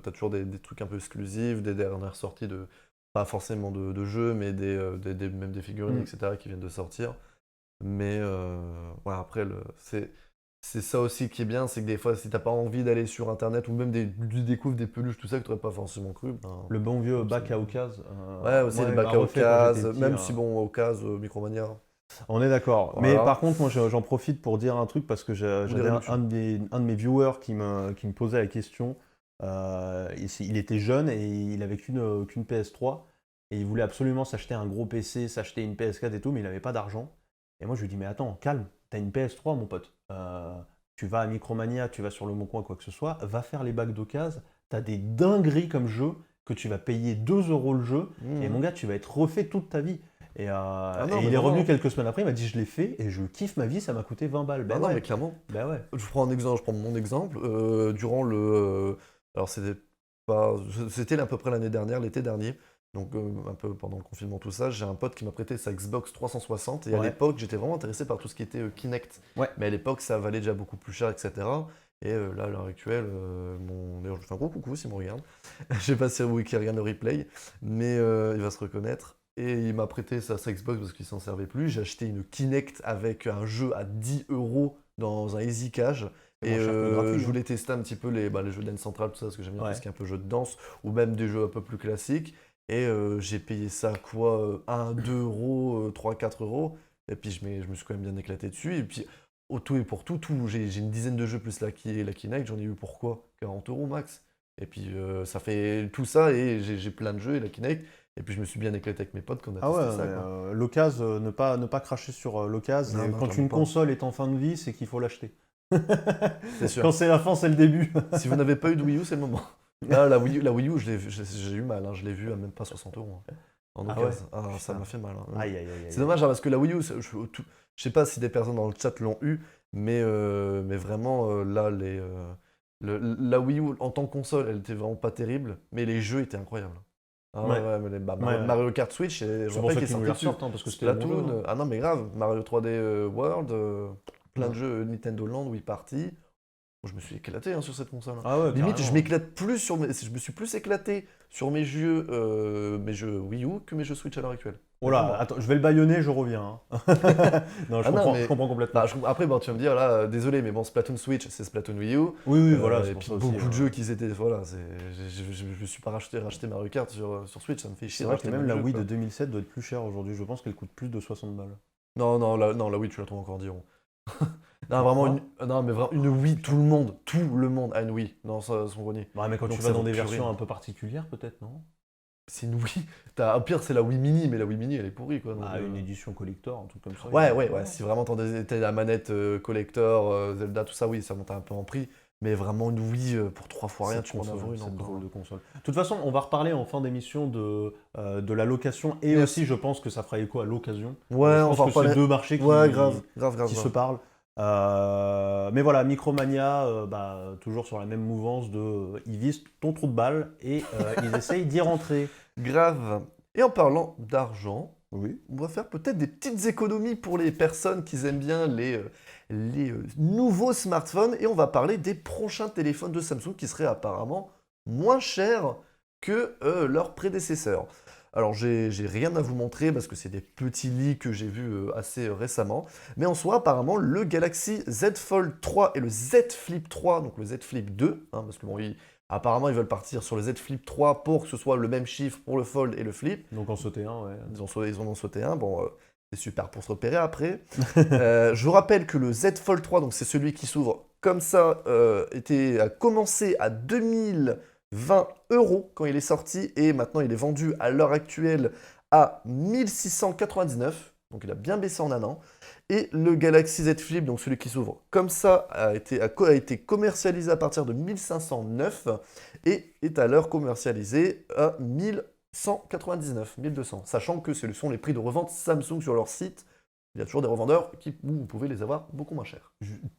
t'as toujours des trucs un peu exclusifs, des dernières sorties de, pas forcément de jeux, mais même des figurines, etc., qui viennent de sortir. Mais ouais, après, c'est ça aussi qui est bien, c'est que des fois, si t'as pas envie d'aller sur Internet, ou même tu découvres des peluches, tout ça, que t'aurais pas forcément cru, ben, Le bon vieux comme bac ça. à Ocase. Ouais, aussi Moi, les il m'a bacs à refait quand j'étais occasion, petit, même si bon, occasion, Micromania, On est d'accord. Mais voilà, par contre, moi, j'en profite pour dire un truc parce que ou des j'avais un réductions. de mes viewers qui me posait la question. Il était jeune et il avait qu'une PS3 et il voulait absolument s'acheter un gros PC, s'acheter une PS4 et tout, mais il n'avait pas d'argent. Et moi, je lui dis, mais attends, calme, t'as une PS3, mon pote. Tu vas à Micromania, tu vas sur le Bon Coin, quoi que ce soit, va faire les bacs d'occasion. T'as des dingueries comme jeu que tu vas payer 2 € le jeu. Et mon gars, tu vas être refait toute ta vie. Ah non, Et mais il est revenu vraiment. quelques semaines après, il m'a dit je l'ai fait et je kiffe ma vie, ça m'a coûté 20 balles. Ah Ben non, mais ouais, clairement. ben ouais. Je prends un exemple, je prends mon exemple. Durant alors c'était à peu près l'année dernière, l'été dernier. Donc un peu pendant le confinement, tout ça, j'ai un pote qui m'a prêté sa Xbox 360 et à Ouais. l'époque j'étais vraiment intéressé par tout ce qui était Kinect. Ouais. Mais à l'époque ça valait déjà beaucoup plus cher, etc. Et là à l'heure actuelle, d'ailleurs je lui fais un gros coucou s'il me regarde. Je sais pas si oui, qu'il regarde le replay, mais il va se reconnaître. Et il m'a prêté sa Xbox parce qu'il s'en servait plus. J'ai acheté une Kinect avec un jeu à 10 € dans un Easy Cash. C'est Et moins cher que le gratuit, je hein. voulais tester un petit peu les jeux Dance Central, tout ça, parce que j'aime bien tout Ouais. ce qui est un peu jeu de danse, ou même des jeux un peu plus classiques. Et j'ai payé ça quoi 1, 2 euros, 3, 4 euros. Et puis je me suis quand même bien éclaté dessus. Et puis au tout et pour tout, j'ai une dizaine de jeux plus la Kinect. J'en ai eu pour quoi 40 € max. Et puis ça fait tout ça et j'ai plein de jeux et la Kinect. Et puis je me suis bien éclaté avec mes potes quand on a Ah ouais, testé ça, quoi. l'occasion, ne pas cracher sur l'occasion. Non, Et non, quand clairement une pas. console est en fin de vie, c'est qu'il faut l'acheter. C'est sûr. Quand c'est la fin, c'est le début. Si vous n'avez pas eu de Wii U, c'est le moment. Ah, la Wii U, j'ai eu mal, hein. Je l'ai vu à même pas 60 € hein, en Ah ouais, occasion. Ah, ça putain. m'a fait mal, hein. Aïe, aïe, aïe, C'est aïe. dommage hein, parce que la Wii U, je sais pas si des personnes dans le chat l'ont eu, mais vraiment là, la Wii U en tant que console, elle était vraiment pas terrible, mais les jeux étaient incroyables. Ah ouais, Ouais. ouais, mais Ouais, ouais. Mario Kart Switch, je C'est pour rappelle ça qu'il est qu'ils nous sorti les dessus. ressortent, hein, parce que c'était le bon jeu, Splatoon, hein. ah non mais grave, Mario 3D World, plein de Ouais. jeux Nintendo Land, Wii Party. Je me suis éclaté hein, sur cette console. Ah ouais, Limite, je carrément. m'éclate plus je me suis plus éclaté sur mes jeux Wii U que mes jeux Switch à l'heure actuelle. Oh Vraiment. là, attends, je vais le bâillonner, je reviens, hein. Non, Ah non, mais je comprends complètement. bah, après, bon, tu vas me dire, là, désolé, mais bon, Splatoon Switch, c'est Splatoon Wii U. Oui, oui, voilà, c'est Et pour puis ça aussi. beaucoup de jeux qui étaient. Voilà, je me suis pas racheté Mario Kart sur Switch, ça me fait chier C'est de vrai que racheter même le la jeu, Wii quoi. de 2007 doit être plus chère aujourd'hui. Je pense qu'elle coûte plus de 60 balles. Non, non, la Wii, tu la trouves encore 10 €. Non, Tu vraiment, crois? non, mais vraiment, une Wii, tout le monde a une Wii dans son grenier. Ouais, mais quand Donc tu ça vas dans vaut des plus versions rien. un peu particulières, peut-être, non? C'est une Wii. Au pire, c'est la Wii Mini, mais la Wii Mini, elle est pourrie, quoi. Donc, Bah, une édition collector, un truc comme ça. ouais. Si vraiment t'as la manette collector, Zelda, tout ça, oui, ça monte un peu en prix. Mais vraiment une Wii pour 3 fois rien, Cette tu peux en avoir une cette encore. drôle de console. De toute façon, on va reparler en fin d'émission de la location et Yes. aussi, je pense que ça fera écho à l'occasion. Ouais, Je on pense va que c'est reparler. deux marchés Ouais, grave. qui se parlent. Mais voilà, Micromania, toujours sur la même mouvance ils visent ton trou de balle et ils essayent d'y rentrer. Grave. Et en parlant d'argent, Oui. on va faire peut-être des petites économies pour les personnes qui aiment bien les nouveaux smartphones. Et on va parler des prochains téléphones de Samsung qui seraient apparemment moins chers que leurs prédécesseurs. Alors j'ai rien à vous montrer parce que c'est des petits leaks que j'ai vus assez récemment. Mais en soi, apparemment, le Galaxy Z Fold 3 et le Z Flip 3, donc le Z Flip 2, hein, parce que bon, apparemment ils veulent partir sur le Z Flip 3 pour que ce soit le même chiffre pour le Fold et le Flip. Donc en sauter un, ouais. Ils en ont sauté un, bon, c'est super pour se repérer après. Je vous rappelle que le Z Fold 3, donc c'est celui qui s'ouvre comme ça, a commencé à 2020 € quand il est sorti et maintenant il est vendu à l'heure actuelle à 1699, donc il a bien baissé en un an. Et le Galaxy Z Flip, donc celui qui s'ouvre comme ça, a été commercialisé à partir de 1509 et est à l'heure commercialisé à 1199, 1200. Sachant que ce sont les prix de revente Samsung sur leur site. Il y a toujours des revendeurs où vous pouvez les avoir beaucoup moins chers.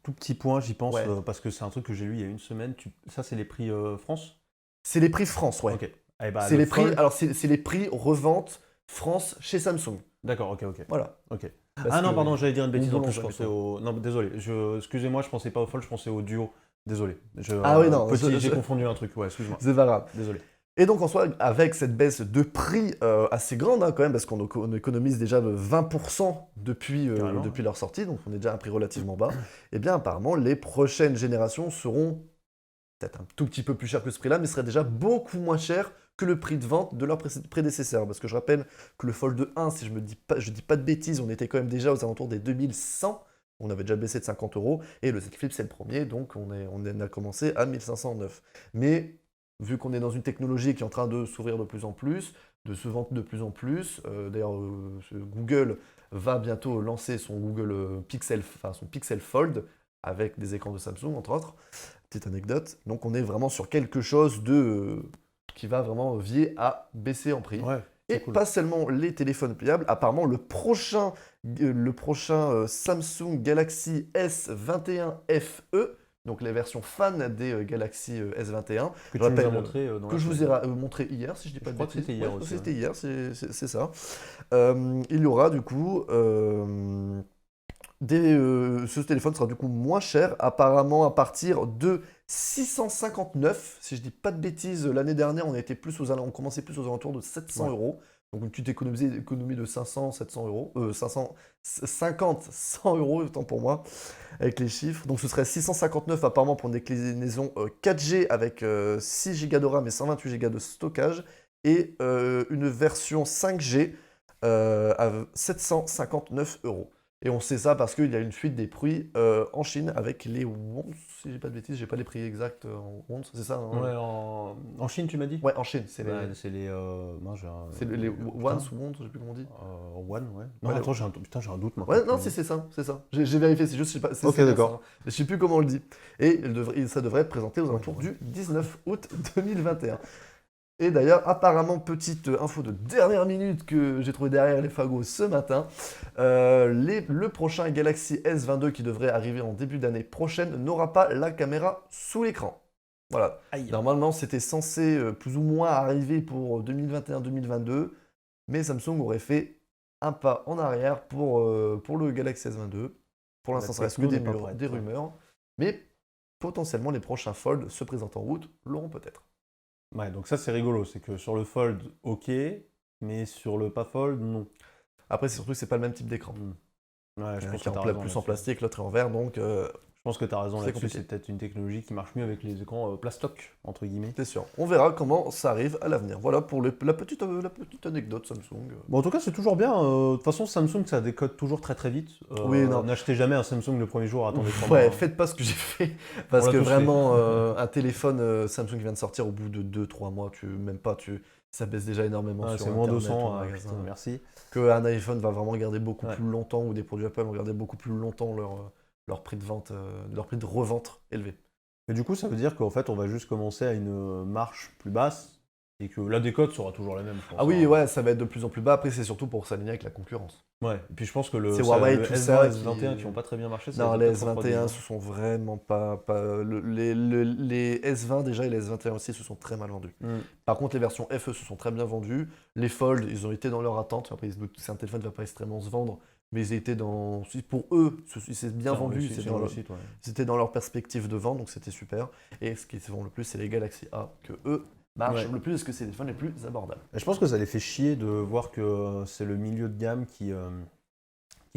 Tout petit point, j'y pense, Ouais. parce que c'est un truc que j'ai lu il y a une semaine. Ça, c'est les prix France? C'est les prix France, ouais. Ok. Eh bah, C'est le les prix, Fold- alors c'est les prix revente France chez Samsung. D'accord, ok. Voilà. Ok. Parce Ah non, que pardon, j'allais dire une bêtise. on En plus, ne je jamais pensais pas. au. Non, désolé. Excusez-moi, je pensais pas au Fold, je pensais au Duo. Désolé. Ah oui, non, J'ai confondu un truc. Ouais, excuse-moi. c'est pas grave. Désolé. Et donc en soi, avec cette baisse de prix assez grande quand même, parce on économise déjà de 20% Carrément, depuis ouais. leur sortie, donc on est déjà à un prix relativement bas, et bien apparemment les prochaines générations seront peut-être un tout petit peu plus chères que ce prix-là, mais seraient déjà beaucoup moins chères que le prix de vente de leurs prédécesseurs. Parce que je rappelle que le Fold 1, si je dis pas de bêtises, on était quand même déjà aux alentours des 2100, on avait déjà baissé de 50 euros, et le Z Flip c'est le premier, donc on a commencé à 1509. Mais vu qu'on est dans une technologie qui est en train de s'ouvrir de plus en plus, de se vendre de plus en plus, d'ailleurs Google va bientôt lancer son Google Pixel, enfin son Pixel Fold, avec des écrans de Samsung entre autres, petite anecdote. Donc on est vraiment sur quelque chose qui va vraiment vier à baisser en prix. Ouais, Et c'est cool. pas seulement les téléphones pliables, apparemment le prochain Samsung Galaxy S21 FE, donc les versions fans des Galaxy S21. Que Je tu nous as rappelle montré dans que la je vous ai semaine. montré hier, si je dis pas Je de crois que bêtises. c'était hier Ouais, aussi, c'était ouais. hier, c'est ça. Il y aura du coup ce téléphone sera du coup moins cher, apparemment à partir de 659. Si je dis pas de bêtises, l'année dernière, on commençait plus aux alentours de 700 Ouais. euros. Donc une petite économie de 500, 700 euros. 50, 100 euros, autant pour moi, avec les chiffres. Donc ce serait 659 apparemment pour une déclinaison 4G avec 6 Go de RAM et 128 Go de stockage. Et une version 5G à 759 euros. Et on sait ça parce qu'il y a une fuite des prix en Chine avec les wons, si j'ai pas de bêtises, j'ai pas les prix exacts en wons, c'est ça hein Ouais, en Chine, tu m'as dit? Ouais, en Chine, c'est Bah, les, c'est les. Mince, c'est les putain. wons ou wons, je sais plus comment on dit. One, ouais. Non, Ouais, attends, putain, j'ai un doute maintenant. ouais, non, c'est ça, c'est ça. J'ai vérifié, c'est juste, je sais pas, Ok, c'est bien ça, d'accord. hein. Je sais plus comment on le dit. Et ça devrait être présenté aux Ouais, alentours ouais. du 19 août 2021. Et d'ailleurs, apparemment, petite info de dernière minute que j'ai trouvé derrière les fagots ce matin, le prochain Galaxy S22 qui devrait arriver en début d'année prochaine n'aura pas la caméra sous l'écran. Voilà. Aïe. Normalement, c'était censé plus ou moins arriver pour 2021-2022, mais Samsung aurait fait un pas en arrière pour le Galaxy S22. Pour l'instant, ça reste que techno n'est pas prête, des ouais. rumeurs, mais potentiellement les prochains Fold se présentent en route l'auront peut-être. Ouais, donc ça, c'est rigolo. C'est que sur le Fold, ok, mais sur le pas Fold, non. Après, c'est surtout que c'est pas le même type d'écran. Ouais, je pense Qui que est t'as raison. plus en là-dessus. plastique, l'autre est en verre, donc Je pense que t'as raison C'est là-dessus. compliqué. C'est peut-être une technologie qui marche mieux avec les écrans plastoc, entre guillemets. c'est sûr. On verra comment ça arrive à l'avenir. Voilà pour la petite anecdote Samsung. Bon, en tout cas, c'est toujours bien. De toute façon, Samsung, ça décode toujours très très vite. Oui, non. N'achetez jamais un Samsung le premier jour, attendez 3 mois. Ouais, hein. faites pas ce que j'ai fait. Parce On que l'a tous vraiment, un téléphone Samsung qui vient de sortir au bout de 2-3 mois, ça baisse déjà énormément Ouais, sur c'est moins Internet, 200, en magasin. putain, merci. Qu'un iPhone va vraiment garder beaucoup Ouais. plus longtemps, ou des produits Apple vont garder beaucoup plus longtemps leur prix de vente, leur prix de revente élevé. Et du coup, ça veut dire qu'en fait, on va juste commencer à une marche plus basse et que la décote sera toujours la même, je pense. Ah oui, hein. ouais, ça va être de plus en plus bas. Après, c'est surtout pour s'aligner avec la concurrence. Ouais, et puis je pense que C'est Huawei, le tout S20 ça et S21 qui qui- n'ont pas très bien marché, ça Non, a été les peut-être refroidi, S21 hein. se sont vraiment pas. Les S20 déjà et les S21 aussi se sont très mal vendus. Mm. Par contre, les versions FE se sont très bien vendues. Les Fold, ils ont été dans leur attente. Après, c'est un téléphone qui va pas extrêmement se vendre, mais ils étaient dans. Pour eux, c'est bien vendu. C'est C'était une réussite, ouais. C'était dans leur perspective de vente, donc c'était super. Et ce qui se vend le plus, c'est les Galaxy A, que eux marchent Ouais. le plus parce que c'est les téléphones les plus abordables. Et je pense que ça les fait chier de voir que c'est le milieu de gamme qui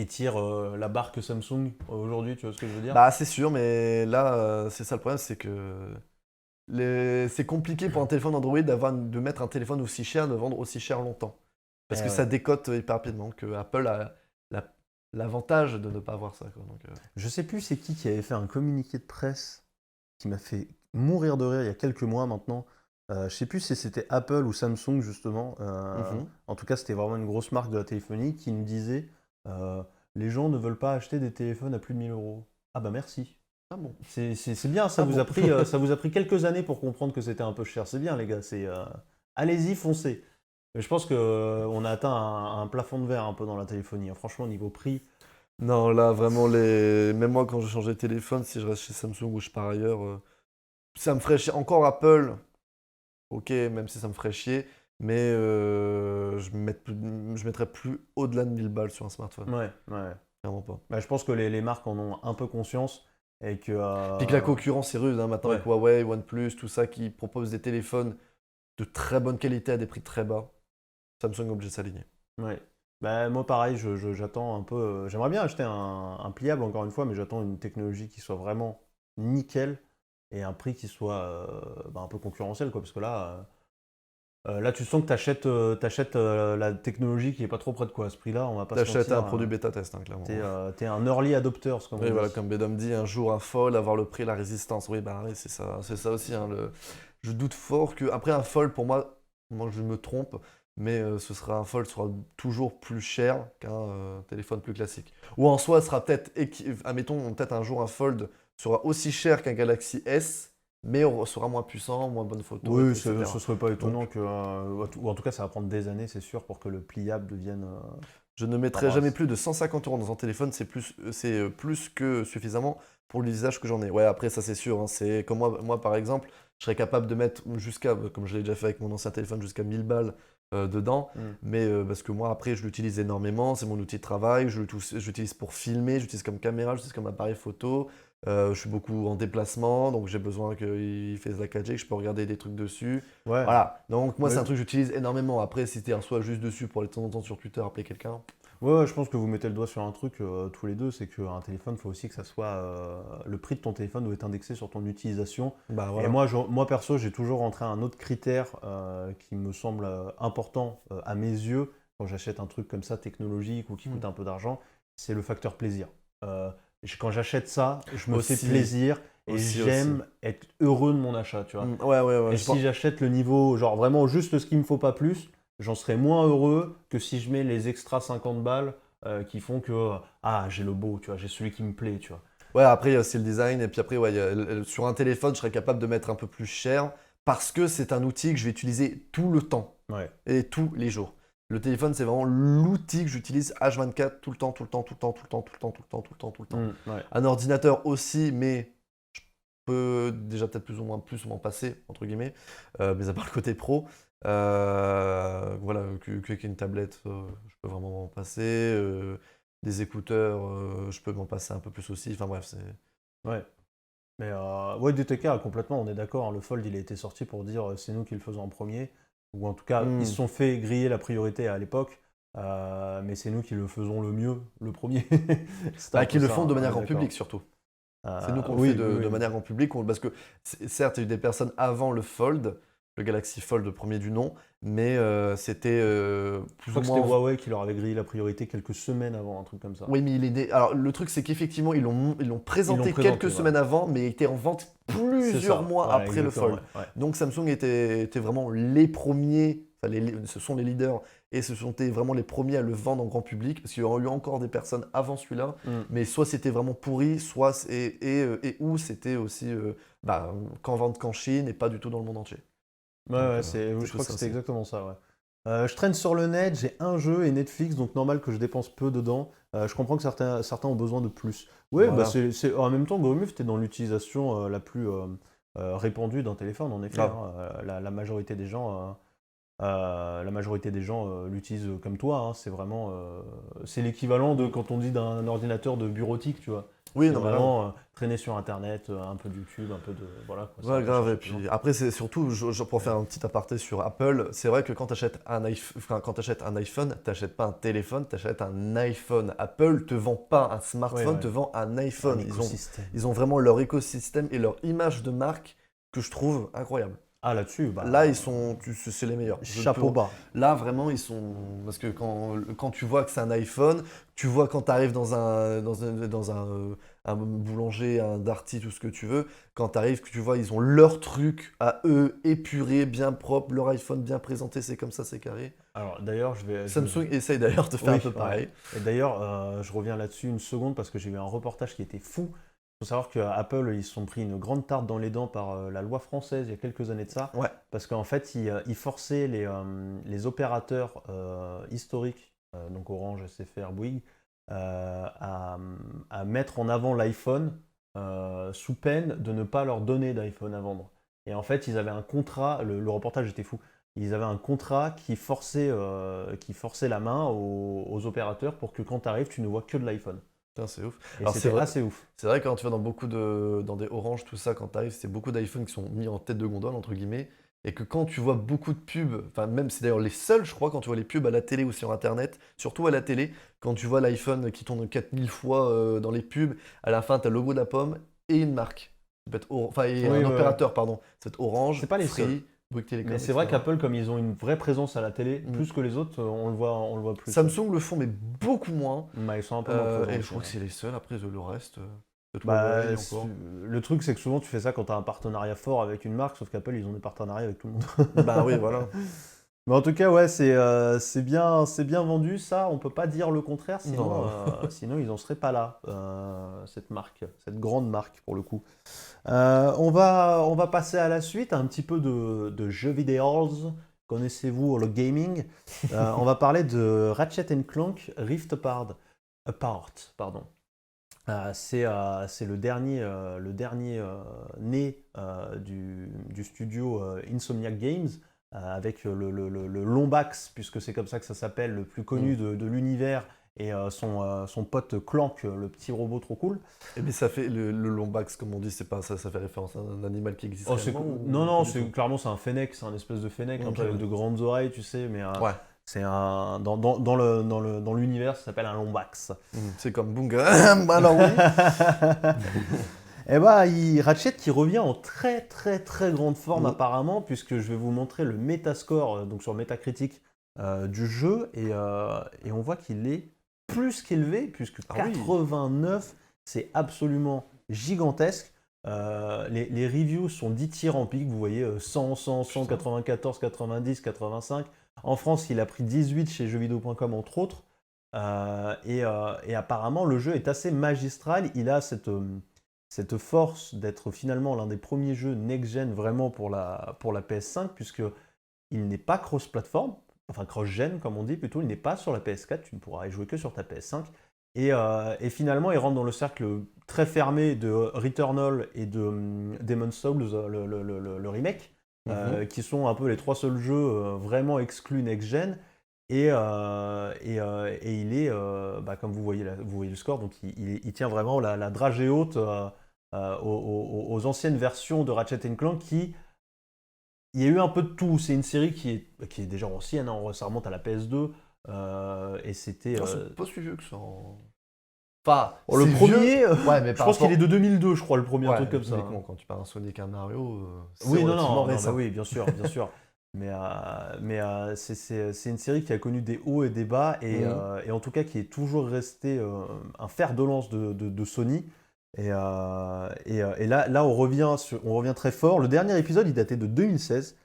tire la barque Samsung aujourd'hui, tu vois ce que je veux dire? Bah, c'est sûr, mais là, c'est ça le problème, c'est que c'est compliqué pour un téléphone Android de mettre un téléphone aussi cher, de vendre aussi cher longtemps. Parce Eh que ouais. ça décote hyper rapidement, que Apple a l'avantage de ne pas avoir ça, quoi. Donc, Je sais plus c'est qui avait fait un communiqué de presse qui m'a fait mourir de rire il y a quelques mois maintenant. Je sais plus si c'était Apple ou Samsung justement. En tout cas, c'était vraiment une grosse marque de la téléphonie qui nous disait les gens ne veulent pas acheter des téléphones à plus de 1000 euros. Ah bah merci. Ah bon. C'est bien, ça Ah vous bon. a pris, ça vous a pris quelques années pour comprendre que c'était un peu cher. C'est bien les gars, allez-y, foncez. Mais je pense qu'on a atteint un plafond de verre un peu dans la téléphonie, hein. Franchement, niveau prix. Non, là, vraiment, même moi, quand je change de téléphone, si je reste chez Samsung ou je pars ailleurs, ça me ferait chier. Encore Apple, ok, même si ça me ferait chier. mais je mettrais plus au-delà de 1000 balles sur un smartphone. Ouais, ouais. Clairement pas. Bah, je pense que les marques en ont un peu conscience et que. Puis que la concurrence est rude, hein, maintenant Ouais. avec Huawei, OnePlus, tout ça, qui proposent des téléphones de très bonne qualité à des prix très bas. Samsung est obligé de s'aligner. Ouais. Bah, moi, pareil, j'attends un peu. J'aimerais bien acheter un pliable, encore une fois, mais j'attends une technologie qui soit vraiment nickel et un prix qui soit un peu concurrentiel, quoi. Parce que là, tu sens que tu achètes la technologie qui est pas trop près de quoi. À ce prix-là, on va pas se T'achètes mentir. un produit bêta test, hein, clairement. T'es un early adopter, comme on Oui, dit. voilà, comme Bedom dit, un jour un fold, avoir le prix, la résistance. Oui, bah oui, c'est ça aussi. Hein, je doute fort que après un fold, pour moi je me trompe, mais un fold sera toujours plus cher qu'un téléphone plus classique. Ou en soi, sera peut-être, admettons, peut-être un jour un fold sera aussi cher qu'un Galaxy S, mais sera moins puissant, moins bonne photo, Oui, etc. ce serait pas étonnant que. Ou en tout cas, ça va prendre des années, c'est sûr, pour que le pliable devienne. Je ne mettrai Embrasse. jamais plus de 150 € dans un téléphone, c'est plus que suffisamment pour l'usage que j'en ai. Ouais, après, ça c'est sûr, hein, c'est comme moi, par exemple, je serais capable de mettre jusqu'à, comme je l'ai déjà fait avec mon ancien téléphone, jusqu'à 1000 balles dedans, Mm. mais parce que moi, après, je l'utilise énormément, c'est mon outil de travail, je l'utilise pour filmer, j'utilise comme caméra, j'utilise comme appareil photo, je suis beaucoup en déplacement, donc j'ai besoin qu'il fasse la 4G, que je peux regarder des trucs dessus. Ouais. Voilà, donc moi, Ouais. c'est un truc que j'utilise énormément. Après, si t'es soit juste dessus pour aller de temps en temps sur Twitter, appeler quelqu'un. Ouais, je pense que vous mettez le doigt sur un truc tous les deux, c'est qu'un téléphone, il faut aussi que ça soit. Le prix de ton téléphone doit être indexé sur ton utilisation. Bah Et voilà. moi perso, j'ai toujours rentré un autre critère qui me semble important à mes yeux quand j'achète un truc comme ça technologique ou qui coûte un peu d'argent, c'est le facteur plaisir. Quand j'achète ça, je me fais Aussi. plaisir et Aussi. j'aime être heureux de mon achat, tu vois. Ouais. Et si j'achète le niveau, genre vraiment juste ce qu'il me faut pas plus, j'en serais moins heureux que si je mets les extra 50 balles qui font que j'ai le beau, tu vois, j'ai celui qui me plaît, tu vois. Ouais, après, il y a aussi le design. Et puis après, ouais, sur un téléphone, je serais capable de mettre un peu plus cher parce que c'est un outil que je vais utiliser tout le temps Ouais. et tous les jours. Le téléphone, c'est vraiment l'outil que j'utilise H24 tout le temps, tout le temps, tout le temps, tout le temps, tout le temps, tout le temps, tout le temps, tout le temps. Ouais. Un ordinateur aussi, mais je peux déjà peut-être plus ou moins passer, entre guillemets, mais à part le côté pro. Voilà, qu'avec une tablette, je peux vraiment m'en passer. Des écouteurs, je peux m'en passer un peu plus aussi. Enfin bref, c'est. Ouais. Mais ouais, DTK, complètement, on est d'accord, hein, le Fold, il a été sorti pour dire c'est nous qui le faisons en premier. Ou en tout cas, ils se sont fait griller la priorité à l'époque, mais c'est nous qui le faisons le mieux, le premier. C'était un Qui peu le ça, font de hein, manière on est grand d'accord. public surtout. C'est nous qu'on Oui, le fait oui, de oui. manière grand public, parce que certes, il y a eu des personnes avant le Fold, le Galaxy Fold premier du nom, mais c'était Je plus crois ou que c'était moins. Huawei qui leur avait grillé la priorité quelques semaines avant, un truc comme ça. Oui, mais il est né. Alors le truc, c'est qu'effectivement, ils l'ont présenté quelques présenté, semaines avant, mais il était en vente C'est plusieurs ça, mois ouais, après le exactement, Fold. ouais. Donc Samsung était vraiment les premiers, enfin, ce sont les leaders, et ce sont vraiment les premiers à le vendre en grand public, parce qu'il y aura eu encore des personnes avant celui-là, mais soit c'était vraiment pourri, soit ou c'était aussi qu'en vente qu'en Chine et pas du tout dans le monde entier. Ouais, Donc, ouais, c'est je tout crois que ça c'était aussi. exactement ça, ouais. Je traîne sur le net, j'ai un jeu et Netflix, donc normal que je dépense peu dedans. Je comprends que certains ont besoin de plus. Oui, Voilà. en même temps, Bromuf, tu es dans l'utilisation la plus répandue d'un téléphone, en effet. Ah. Hein. La majorité des gens l'utilisent comme toi. Hein. C'est vraiment c'est l'équivalent de quand on dit d'un ordinateur de bureautique, tu vois. Oui, C'est non, mais grave. vraiment traîner sur Internet, un peu de YouTube, un peu de... Voilà, quoi, ça Ouais, va grave. chercher Et plus loin. puis après, c'est surtout, pour faire un petit aparté sur Apple, c'est vrai que quand tu achètes un iPhone, tu n'achètes pas un téléphone, tu achètes un iPhone. Apple te vend pas un smartphone, Ouais. te vend un iPhone. Un écosystème. Ils ont vraiment leur écosystème et leur image de marque que je trouve incroyable. Ah, là-dessus, Là, c'est les meilleurs. chapeau bas. Là, vraiment, ils sont. Parce que quand tu vois que c'est un iPhone, tu vois quand tu arrives dans un boulanger, un Darty, tout ce que tu veux, quand tu arrives, que tu vois, ils ont leur truc à eux, épuré, bien propre, leur iPhone bien présenté, c'est comme ça, c'est carré. Alors d'ailleurs, Samsung essaye d'ailleurs de faire Oui, un peu ouais. pareil. Et d'ailleurs, je reviens là-dessus une seconde parce que j'ai vu un reportage qui était fou. Il faut savoir qu'Apple, ils se sont pris une grande tarte dans les dents par la loi française il y a quelques années de ça. Ouais. Parce qu'en fait, ils forçaient les opérateurs historiques, donc Orange, SFR, Bouygues, à mettre en avant l'iPhone sous peine de ne pas leur donner d'iPhone à vendre. Et en fait, ils avaient un contrat, le reportage était fou. ils avaient un contrat qui forçait la main aux opérateurs pour que quand tu arrives, tu ne vois que de l'iPhone. Putain, c'est ouf. Et Alors, c'est c'était vrai, assez ouf. c'est vrai que quand tu vas dans des Orange, tout ça, quand tu arrives, c'est beaucoup d'iPhones qui sont mis en tête de gondole, entre guillemets. Et que quand tu vois beaucoup de pubs, enfin, même c'est d'ailleurs les seuls, je crois, quand tu vois les pubs à la télé ou sur Internet, surtout à la télé, quand tu vois l'iPhone qui tourne 4000 fois dans les pubs, à la fin, tu as le logo de la pomme et une marque. Ça peut être enfin, et Oui, un ouais, ouais. opérateur, pardon. Ça peut être Orange, C'est pas les seuls. Free, Bouygues Télécom, Mais c'est vrai etc. qu'Apple, comme ils ont une vraie présence à la télé, Mm. plus que les autres, on le voit plus. Samsung le font, mais beaucoup moins. Ils sont un peu moins présents Et je aussi, crois que ouais. c'est les seuls. Après, le reste, peut-être Bah, Huawei encore. le truc, c'est que souvent, tu fais ça quand tu as un partenariat fort avec une marque, sauf qu'Apple, ils ont des partenariats avec tout le monde. Bah oui, voilà. Mais en tout cas, ouais, c'est bien vendu, ça, on peut pas dire le contraire, sinon, Non. sinon ils en seraient pas là, cette marque, cette grande marque pour le coup. On va passer à la suite, un petit peu de jeux vidéo. Connaissez-vous le gaming? On va parler de Ratchet Clank Rift Apart, pardon. C'est le dernier né du studio Insomniac Games, avec le Lombax, puisque c'est comme ça que ça s'appelle, le plus connu de l'univers, et son pote Clank, le petit robot trop cool. Et mais ça fait le Lombax, comme on dit, c'est pas ça, ça fait référence à un animal qui existe Oh, réellement non, pas du tout clairement c'est un fennec, c'est un espèce de fennec, un Ok, peu avec ouais. de grandes oreilles, tu sais, mais Ouais. c'est dans l'univers, ça s'appelle un Lombax. C'est comme Bunga. Alors oui. Et bah, Ratchet qui revient en très très très grande forme Mm. apparemment, puisque je vais vous montrer le Metascore, donc sur Metacritic, du jeu, et on voit qu'il est plus qu'élevé, puisque Ah oui. 89, c'est absolument gigantesque. Les reviews sont dithyrambiques, vous voyez, 100, 100, 100, 94, 90, 85. En France, il a pris 18 chez jeuxvideo.com entre autres. Et apparemment, le jeu est assez magistral. Il a cette force d'être finalement l'un des premiers jeux next-gen vraiment pour la PS5, puisqu'il n'est pas cross-platform, enfin cross-gen comme on dit plutôt, il n'est pas sur la PS4, tu ne pourras y jouer que sur ta PS5. Et finalement, il rentre dans le cercle très fermé de Returnal et de Demon's Souls, le remake, qui sont un peu les trois seuls jeux vraiment exclus next-gen. Et il est, comme vous voyez le score, donc il tient vraiment la dragée haute aux anciennes versions de Ratchet Clank il y a eu un peu de tout. C'est une série qui est déjà ancienne, hein, ça remonte à la PS2, et c'était... Non, c'est pas si vieux que ça. Enfin, le c'est premier, vieux. Ouais, mais je par pense qu'il rapport- est de 2002, je crois, le premier, un Ouais, truc comme ça. uniquement quand tu parles un Sonic, un Mario, c'est Oui, non, relativement non, récent. oui, bien sûr, bien sûr. Mais c'est une série qui a connu des hauts et des bas, et en tout cas qui est toujours restée un fer de lance de Sony. Et là, on revient très fort. Le dernier épisode, il datait de 2016.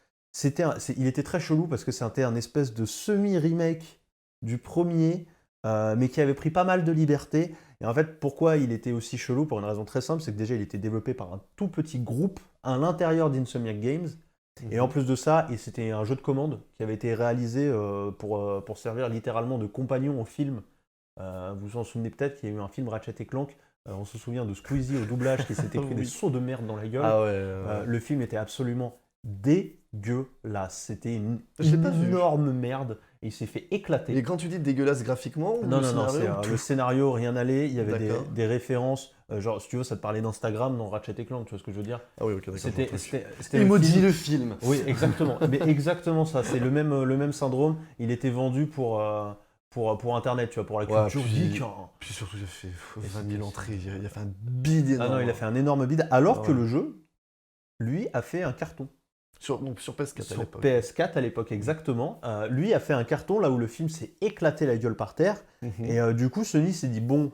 Il était très chelou parce que c'était un espèce de semi-remake du premier, mais qui avait pris pas mal de liberté. Et en fait, pourquoi il était aussi chelou? Pour une raison très simple, c'est que déjà, il était développé par un tout petit groupe à l'intérieur d'Insomniac Games. Et en plus de ça, c'était un jeu de commande qui avait été réalisé pour servir littéralement de compagnon au film. Vous vous en souvenez peut-être qu'il y a eu un film Ratchet et Clank. On se souvient de Squeezie au doublage qui s'était pris des sauts de merde dans la gueule. Ah ouais. Le film était absolument dégueulasse. C'était une Je l'ai pas vu. énorme merde. Et il s'est fait éclater. Et quand tu dis dégueulasse graphiquement, ou Non, le non, non, scénario, ou le tout scénario, rien n'allait. Il y avait D'accord. des références. Genre, si tu veux, ça te parlait d'Instagram dans Ratchet et Clank, tu vois ce que je veux dire? Ah oui, ok, d'accord. C'était Il le maudit film. le film. Oui, exactement. Mais exactement ça. C'est le même syndrome. Il était vendu pour Internet, tu vois, pour la Ouais, culture puis- geek. Puis surtout, il a fait Et 20 000 c'était- entrées. Il a fait un bid énorme. Ah non, il a fait un énorme bid. Alors Ah que ouais. le jeu, lui, a fait un carton. Donc sur PS4 à Sur l'époque. PS4 à l'époque, exactement. Lui a fait un carton là où le film s'est éclaté la gueule par terre. Mhm. Et du coup, Sony s'est dit, bon,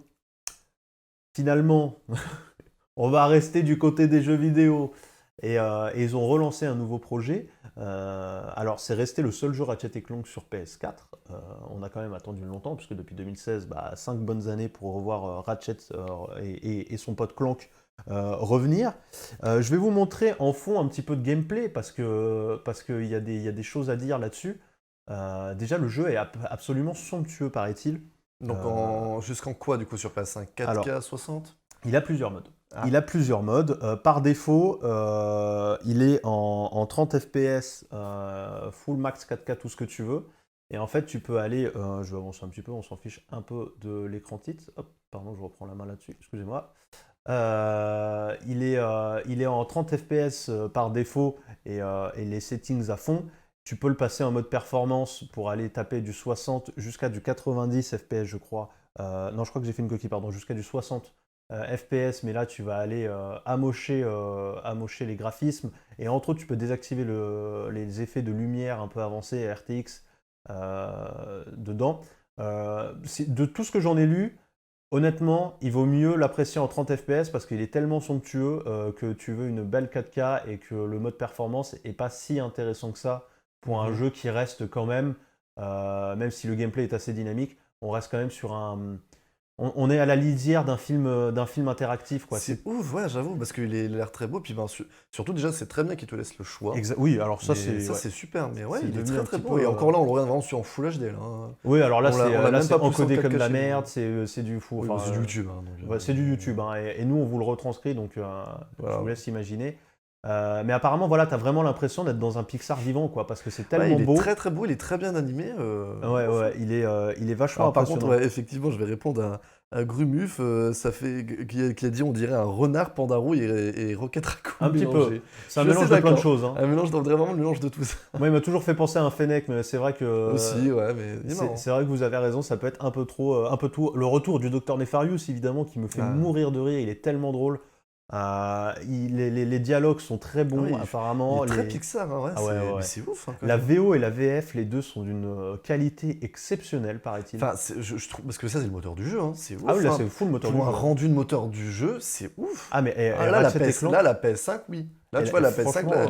finalement, on va rester du côté des jeux vidéo. Et ils ont relancé un nouveau projet. Alors, c'est resté le seul jeu Ratchet Clank sur PS4. On a quand même attendu longtemps, puisque depuis 2016, 5 bonnes années pour revoir Ratchet et son pote Clank revenir. Je vais vous montrer en fond un petit peu de gameplay, parce qu'il y a des choses à dire là-dessus. Déjà, le jeu est absolument somptueux, paraît-il. Donc jusqu'en quoi du coup sur PS5? 4K alors, 60? Il a plusieurs modes. Il a plusieurs modes. Par défaut, il est en 30 FPS, full max 4K, tout ce que tu veux. Et en fait, tu peux aller, je vais avancer un petit peu, on s'en fiche un peu de l'écran titre. Hop, pardon, je reprends la main là-dessus, excusez-moi. Il est en 30 FPS par défaut et les settings à fond. Tu peux le passer en mode performance pour aller taper du 60 jusqu'à du 90 FPS, je crois. Non, je crois que j'ai fait une coquille, pardon, jusqu'à du 60 FPS, mais là tu vas aller amocher les graphismes. Et entre autres, tu peux désactiver les effets de lumière un peu avancés, RTX dedans. De tout ce que j'en ai lu, honnêtement, il vaut mieux l'apprécier en 30 FPS parce qu'il est tellement somptueux que tu veux une belle 4K et que le mode performance n'est pas si intéressant que ça pour un jeu qui reste quand même si le gameplay est assez dynamique, on reste quand même sur un... On est à la lisière d'un film interactif, quoi. C'est ouf, ouais, j'avoue, parce qu'il a l'air très beau. Puis surtout, déjà, c'est très bien qu'il te laisse le choix. Oui, alors ça, Mais c'est... ouais. c'est super. Mais ouais, C'est il est devenu très un très petit beau. peu, Et encore là, on le regarde vraiment sur en Full HD. Là, hein. Oui, alors là, On l'a même c'est pas poussé en encodé comme de 4K la chez nous. merde, c'est du fou. Oui, Enfin, c'est du YouTube. Hein, donc, ouais, c'est du YouTube, hein, et nous, on vous le retranscrit, donc je Voilà. vous laisse imaginer. Mais apparemment, voilà, t'as vraiment l'impression d'être dans un Pixar vivant, quoi, parce que c'est Ouais, tellement il est beau. très très beau, il est très bien animé. Ouais, Ouf. ouais, il est vachement Alors, par impressionnant. contre, ouais, effectivement, je vais répondre à Grumuf, ça fait qui a dit on dirait un renard, Pandarou et Rocket Raccoon Un petit peu. mélangé. C'est un Je suis mélange assez de plein de d'accord. choses, hein. Un mélange, vraiment le mélange de tout ça. Moi, il m'a toujours fait penser à un Fennec, mais c'est vrai que... Aussi, ouais, mais il est marrant. C'est vrai que vous avez raison, ça peut être un peu trop, un peu tout. Le retour du Docteur Nefarious, évidemment, qui me fait Ah. mourir de rire, il est tellement drôle. Les dialogues sont très Ah bons, oui, apparemment. il est très Pixar, hein, ouais, Ah ouais, ouais, mais ouais. c'est ouf. Hein, quand La même. VO et la VF, les deux sont d'une qualité exceptionnelle, paraît-il. Enfin, je trouve, parce que ça, c'est le moteur du jeu, hein, c'est ouf. Ah oui, là, hein. c'est full moteur du Pour un jeu. rendu de moteur du jeu, c'est ouf. Ah, mais Ah, là, Ratchet et Clank, là, la PS5, oui. Là, Et tu là, vois, la PS5, franchement, là,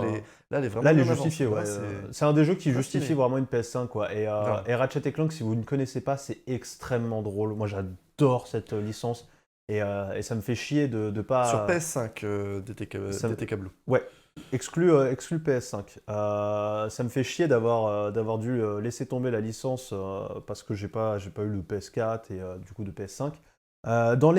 elle est vraiment là, elle est bien justifiée, avancée. ouais. Là, C'est un des jeux qui très justifie stylé. vraiment une PS5, quoi. Grave. Et Ratchet et Clank, si vous ne connaissez pas, c'est extrêmement drôle. Moi, j'adore cette licence. Et ça me fait chier de pas... Sur PS5, ça me- DTK Blue. Ouais, exclu PS5. Ça me fait chier d'avoir dû laisser tomber la licence parce que j'ai pas eu le PS4 et du coup de PS5. Dans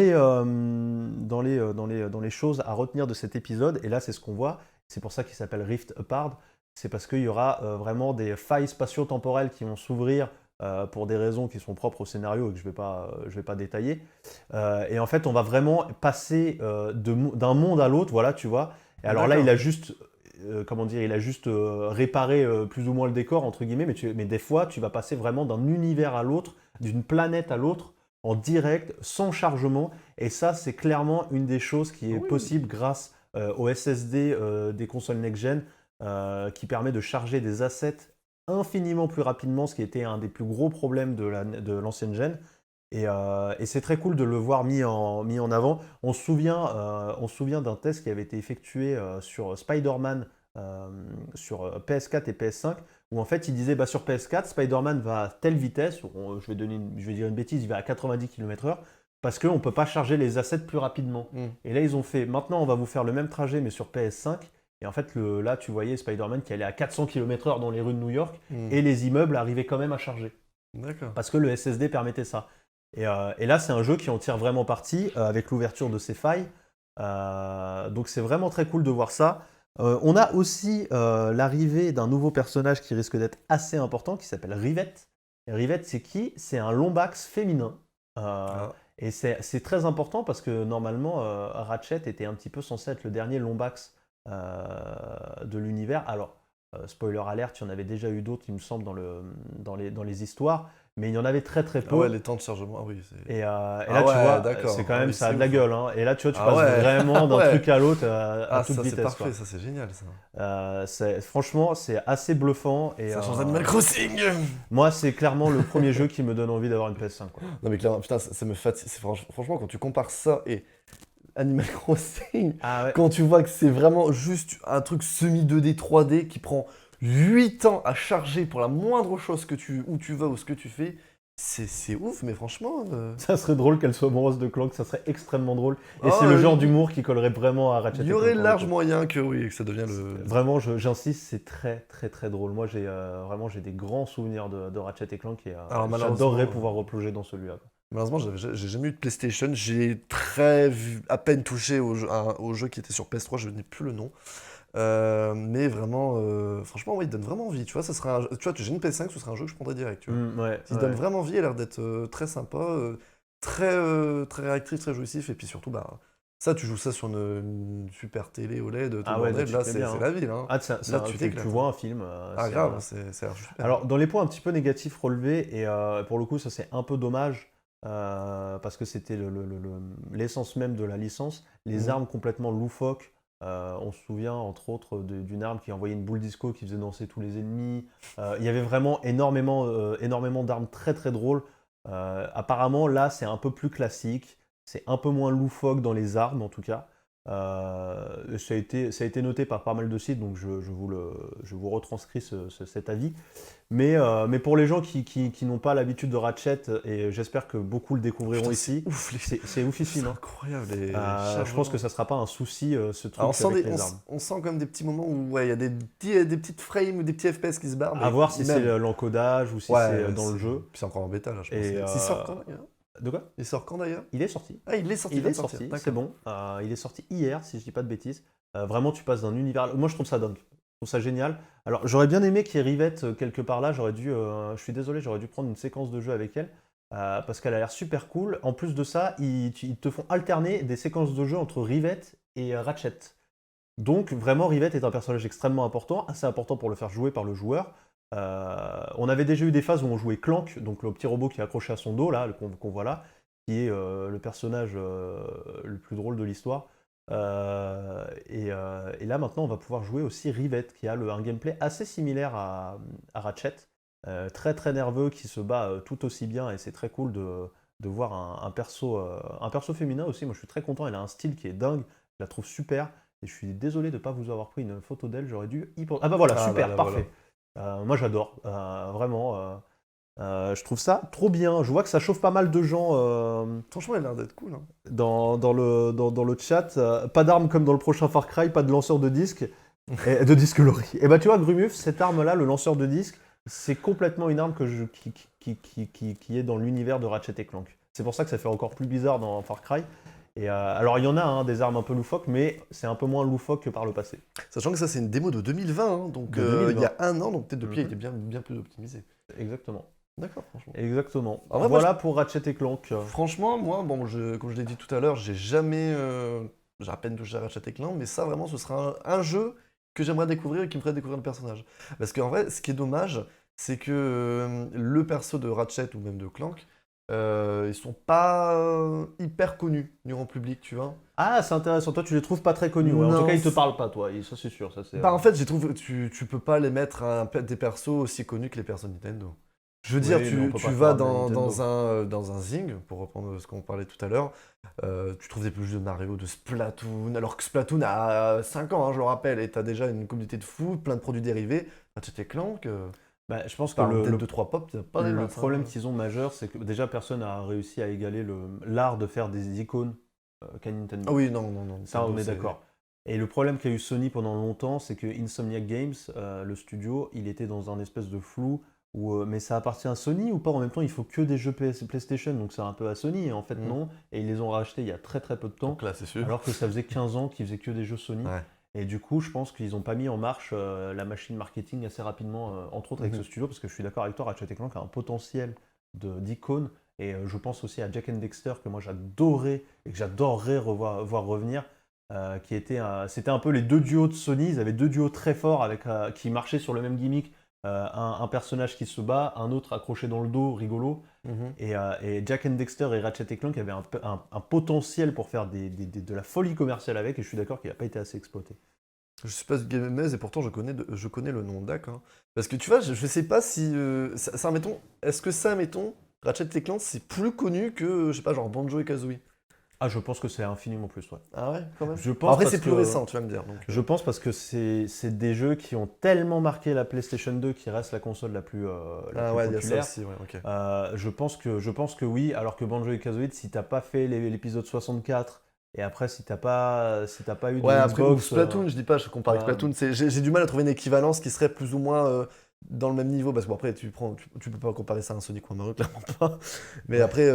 les choses à retenir de cet épisode, et là c'est ce qu'on voit, c'est pour ça qu'il s'appelle Rift Apart, c'est parce qu'il y aura vraiment des failles spatio-temporelles qui vont s'ouvrir pour des raisons qui sont propres au scénario et que je vais pas détailler. Et en fait, on va vraiment passer d'un monde à l'autre, voilà, tu vois. Et alors là, D'accord. il a juste, réparé plus ou moins le décor, entre guillemets, mais des fois, tu vas passer vraiment d'un univers à l'autre, d'une planète à l'autre, en direct, sans chargement. Et ça, c'est clairement une des choses qui est Oui. possible grâce au SSD des consoles next-gen, qui permet de charger des assets infiniment plus rapidement, ce qui était un des plus gros problèmes de l'ancienne gen. Et c'est très cool de le voir mis en avant. On se souvient d'un test qui avait été effectué sur Spider-Man sur PS4 et PS5, où en fait il disait bah, sur PS4, Spider-Man va à telle vitesse, je vais dire une bêtise, il va à 90 km/h, parce qu'on ne peut pas charger les assets plus rapidement. Et là ils ont fait, maintenant on va vous faire le même trajet mais sur PS5, et en fait là tu voyais Spider-Man qui allait à 400 km/h dans les rues de New York, et les immeubles arrivaient quand même à charger. D'accord. Parce que le SSD permettait ça. Et là, c'est un jeu qui en tire vraiment parti avec l'ouverture de ses failles. Donc c'est vraiment très cool de voir ça. On a aussi l'arrivée d'un nouveau personnage qui risque d'être assez important, qui s'appelle Rivette. Et Rivette, c'est qui? C'est un Lombax féminin. Et c'est très important parce que normalement, Ratchet était un petit peu censé être le dernier Lombax de l'univers. Alors, spoiler alert, il y en avait déjà eu d'autres, il me semble, dans les histoires. Mais il y en avait très très peu. Ah ouais, les temps de chargement, ah oui. Et là, Ah tu ouais, vois, d'accord. c'est quand Ah même, oui, ça a c'est de la ouf. gueule. Hein. Et là, tu vois, tu Ah passes ouais. vraiment d'un Ouais. truc à l'autre à toute ça c'est vitesse. parfait, Quoi. ça c'est génial ça. Franchement, c'est assez bluffant. Et, Ça change d'Animal Crossing. moi, c'est clairement le premier jeu qui me donne envie d'avoir une PS5. Quoi. Non mais clairement, putain, ça me fatigue. Franchement, quand tu compares ça et Animal Crossing, Ah ouais. quand tu vois que c'est vraiment juste un truc semi-2D, 3D qui prend 8 ans à charger pour la moindre chose où tu vas ou ce que tu fais, c'est ouf, mais franchement... Ça serait drôle qu'elle soit amoureuse de Clank, ça serait extrêmement drôle. Et Ah, c'est le genre d'humour qui collerait vraiment à Ratchet. Il y aurait large moyen que oui, que ça devienne le... Vraiment, j'insiste, c'est très très très drôle. Moi, j'ai des grands souvenirs de Ratchet et Clank et Alors, malheureusement, j'adorerais pouvoir replonger dans celui-là. Malheureusement, j'ai jamais eu de PlayStation. J'ai à peine touché au jeu qui était sur PS3, je n'ai plus le nom. Mais vraiment, franchement, ouais, il donne vraiment envie. Tu vois, ça sera tu vois, j'ai une PS5, ce serait un jeu que je prendrais direct. Tu vois. Ouais, Il donne ouais. vraiment envie, il a l'air d'être très sympa, très réactif, très jouissif. Et puis surtout, bah, ça, tu joues ça sur une super télé OLED, tout le Ah ouais, là, bordel. tu Là, te mets bien. c'est Hein. la ville. Hein. Ah, Là, tu tu t'éclates. vois Hein. un film. Ah, grave, c'est super. Alors, dans les points un petit peu négatifs relevés, et pour le coup, ça c'est un peu dommage, parce que c'était l'essence même de la licence, les Mhm. armes complètement loufoques. On se souvient entre autres d'une arme qui envoyait une boule disco qui faisait danser tous les ennemis. Il y avait vraiment énormément d'armes très très drôles. Apparemment, là, c'est un peu plus classique, c'est un peu moins loufoque dans les armes en tout cas. Ça a été noté par pas mal de sites, donc je vous retranscris cet avis. Mais pour les gens qui n'ont pas l'habitude de Ratchet, et j'espère que beaucoup le découvriront Putain, ici, c'est ouf, c'est c'est oufissime. Hein. incroyable. Les Je pense que ça sera pas un souci, ce truc Alors, on sent, avec les armes. on sent quand même des petits moments où ouais, il y a des petites frames ou des petits FPS qui se barrent. À Mais voir si c'est même, l'encodage ou si ouais, c'est dans le jeu. Puis c'est encore en bêta là, je pense. Et, Il sort quand d'ailleurs de quoi? Il sort quand d'ailleurs Il est sorti. Ah, il est sorti, Il vient est de sortir. sorti, D'accord. c'est bon. Il est sorti hier, si je dis pas de bêtises. Vraiment, tu passes d'un univers. Moi, je trouve ça dingue. Je trouve ça génial. Alors, j'aurais bien aimé qu'il y ait Rivette quelque part là. Je suis désolé, j'aurais dû prendre une séquence de jeu avec elle. Parce qu'elle a l'air super cool. En plus de ça, ils te font alterner des séquences de jeu entre Rivette et Ratchet. Donc, vraiment, Rivette est un personnage extrêmement important, assez important pour le faire jouer par le joueur. On avait déjà eu des phases où on jouait Clank, donc le petit robot qui est accroché à son dos, là, qu'on voit là, qui est le personnage le plus drôle de l'histoire. Et là, maintenant, on va pouvoir jouer aussi Rivette, qui a un gameplay assez similaire à Ratchet. Très très nerveux, qui se bat tout aussi bien, et c'est très cool de voir un perso féminin aussi. Moi, je suis très content, elle a un style qui est dingue, je la trouve super. Et je suis désolé de ne pas vous avoir pris une photo d'elle, j'aurais dû y penser. Ah bah voilà, Ah, super, bah, là, parfait. Moi j'adore, vraiment. Je trouve ça trop bien. Je vois que ça chauffe pas mal de gens Franchement, il a l'air d'être cool. Hein. dans le chat. Pas d'armes comme dans le prochain Far Cry, pas de lanceur de disque, de disque Lori. Et bah tu vois, Grumuf, cette arme-là, le lanceur de disque, c'est complètement une arme qui est dans l'univers de Ratchet et Clank. C'est pour ça que ça fait encore plus bizarre dans Far Cry. Et alors, il y en a hein, des armes un peu loufoques, mais c'est un peu moins loufoque que par le passé. Sachant que ça, c'est une démo de 2020, hein, donc De 2020. il y a un an, donc peut-être depuis, il était bien plus optimisé. Exactement. D'accord, franchement. Exactement. En vrai, Voilà pour Ratchet et Clank. Franchement, moi, bon, comme je l'ai dit tout à l'heure, j'ai à peine touché à Ratchet et Clank, mais ça, vraiment, ce sera un jeu que j'aimerais découvrir et qui me ferait découvrir le personnage. Parce qu'en vrai, ce qui est dommage, c'est que le perso de Ratchet ou même de Clank, ils sont pas hyper connus du grand public, tu vois. Ah, c'est intéressant. Toi, tu les trouves pas très connus. Ouais. En Non, tout cas, ils te parlent pas, toi. Et ça, c'est sûr. Ça, c'est, Bah, en fait, j'ai trouvé, tu peux pas les mettre des persos aussi connus que les persos Nintendo. Je veux dire, Oui, mais on peut tu pas vas faire de Nintendo. dans un Zing, pour reprendre ce qu'on parlait tout à l'heure, tu trouves des peluches de Mario, de Splatoon, alors que Splatoon a 5 ans, hein, je le rappelle, et t'as déjà une communauté de fous, plein de produits dérivés. Ratchet et Clank, Bah, je pense que par peut-être 2-3 pop, t'as pas des le masses, hein. problème qu'ils ont majeur, c'est que déjà, personne n'a réussi à égaler l'art de faire des icônes qu'a Nintendo. Ah oui, non. Ça, on Nintendo, est d'accord. Et le problème qu'a eu Sony pendant longtemps, c'est que Insomniac Games, le studio, il était dans un espèce de flou où, mais ça appartient à Sony ou pas? En même temps, il faut que des jeux PlayStation, donc c'est un peu à Sony, et en fait non. Et ils les ont rachetés il y a très très peu de temps, Donc là, c'est sûr. alors que ça faisait 15 ans qu'ils faisaient que des jeux Sony. Ouais. Et du coup, je pense qu'ils n'ont pas mis en marche la machine marketing assez rapidement, entre autres avec ce studio, parce que je suis d'accord avec toi, Ratchet Clank a un potentiel d'icône. Et je pense aussi à Jak and Dexter, que moi j'adorais et que j'adorerais voir revenir. C'était un peu les deux duos de Sony. Ils avaient deux duos très forts qui marchaient sur le même gimmick. Un personnage qui se bat, un autre accroché dans le dos, rigolo. Mhm. Et Jak and Dexter et Ratchet Clank avaient un potentiel pour faire de la folie commerciale avec, et je suis d'accord qu'il n'a pas été assez exploité. Je suis pas gameuse et pourtant je connais le nom, d'accord. Parce que tu vois, je sais pas si. Mettons, est-ce que ça, mettons, Ratchet et Clank, c'est plus connu que, je sais pas, genre Banjo et Kazooie? Ah, je pense que c'est infiniment plus, ouais. Ah ouais, quand même. Je pense Après, parce c'est plus que- récent, tu vas me dire. Donc, Je pense parce que c'est des jeux qui ont tellement marqué la PlayStation 2, qui reste la console la plus Ah ouais, il y a ça populaire. aussi, ouais, ok. Je pense que oui, alors que Banjo et Kazooie, si t'as pas fait l'épisode 64, et après si t'as pas eu de Ouais, après, ou Xbox, Splatoon, je dis pas, je compare avec euh, Splatoon, j'ai du mal à trouver une équivalence qui serait plus ou moins dans le même niveau, parce que bon, après, tu peux pas comparer ça à un Sonic ou un Mario, clairement pas. Mais après,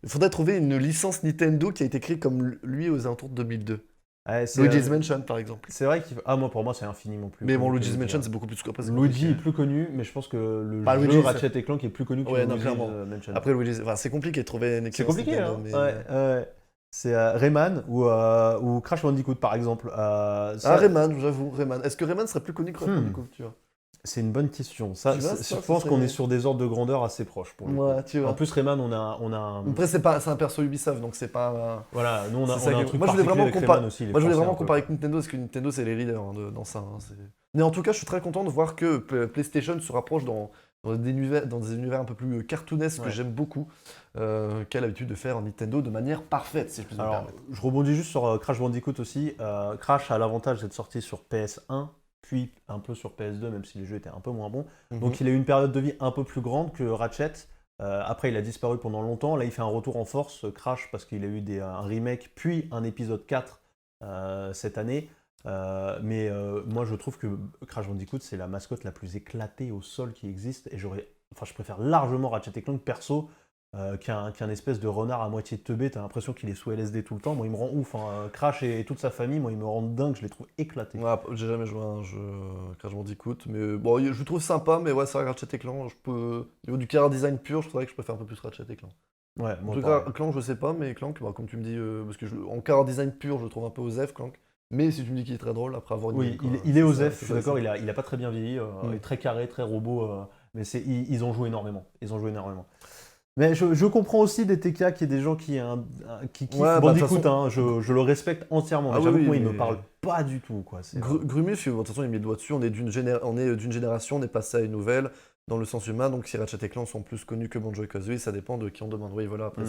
il faudrait trouver une licence Nintendo qui a été créée comme lui aux alentours de 2002. Ouais, Luigi's Mansion, par exemple. c'est vrai qu'il moi pour moi c'est infiniment plus Mais bon, connu que Luigi's Luigi, Mansion, hein. c'est beaucoup plus... Après, c'est Luigi compliqué. est plus connu, mais je pense que le Bah, jeu Luigi, Ratchet et Clank est plus connu que Ouais, non, Luigi's clairement. Mansion. Après, Luigi's... Enfin, c'est compliqué de trouver une C'est licence compliqué, Nintendo, hein. mais... Ouais. C'est Rayman ou Crash Bandicoot par exemple. Ah, Ça, Rayman, j'avoue, Rayman. Est-ce que Rayman serait plus connu que Crash Bandicoot, tu vois? c'est une bonne question. Ça, Tu vois, je ça pense qu'on serait- est sur des ordres de grandeur assez proches pour le coup. Ouais, tu vois. En plus, Rayman, on a un. Après, c'est un perso Ubisoft, donc c'est pas... Voilà, nous on a, C'est ça on a un qui- truc Moi, je voulais particulier vraiment avec comparer- Rayman aussi. les Moi, je voulais Français, vraiment un peu, comparer quoi. avec Nintendo, parce que Nintendo, c'est les leaders dans ça. Hein, mais en tout cas, je suis très content de voir que PlayStation se rapproche dans des univers un peu plus cartoonesques que Ouais. j'aime beaucoup, qu'a l'habitude de faire Nintendo de manière parfaite, si je puis me Alors, permettre. je rebondis juste sur Crash Bandicoot aussi. Crash a l'avantage d'être sorti sur PS1, puis un peu sur PS2, même si les jeux étaient un peu moins bons. Donc il a eu une période de vie un peu plus grande que Ratchet. Après, il a disparu pendant longtemps. Là, il fait un retour en force, Crash, parce qu'il a eu un remake, puis un épisode 4 cette année. Moi, je trouve que Crash Bandicoot, c'est la mascotte la plus éclatée au sol qui existe. Et je préfère largement Ratchet et Clank perso, qu'un espèce de renard à moitié teubé. T'as l'impression qu'il est sous LSD tout le temps. Moi, il me rend ouf, hein. Crash et toute sa famille, moi, ils me rendent dingue. Je les trouve éclatés. Ouais, j'ai jamais joué à un jeu Crash Bandicoot, mais bon, je le trouve sympa, mais ouais, c'est vrai, Ratchet et Clank, au niveau du chara design pur, je trouverais que je préfère un peu plus Ratchet et Clank. Ouais, En moi, tout pareil. cas, Clank, je sais pas, mais Clank, bah, comme tu me dis, parce que en chara design pur, je le trouve un peu osef, Clank. Mais si tu me dis qu'il est très drôle, après avoir une Oui, game, quoi, il est c'est ça, osef, c'est je suis ça, d'accord, c'est- il a pas très bien vieilli, il est très carré, très robot, mais ils ont joué énormément. Ils ont joué énormément. Mais je comprends aussi des TK qui est des gens qui kiffent Ouais, bah, de toute Bandicoot, façon- hein, je le respecte entièrement, mais Ah oui, j'avoue oui, que moi il me mais- parle pas du tout, quoi. Grumus, de toute façon, il met le doigt dessus. On est d'une génération, on est passé à une nouvelle, dans le sens humain. Donc, si Ratchet et Clank sont plus connus que Banjo et Kazooie, ça dépend de qui on demande. Oui, voilà. Après,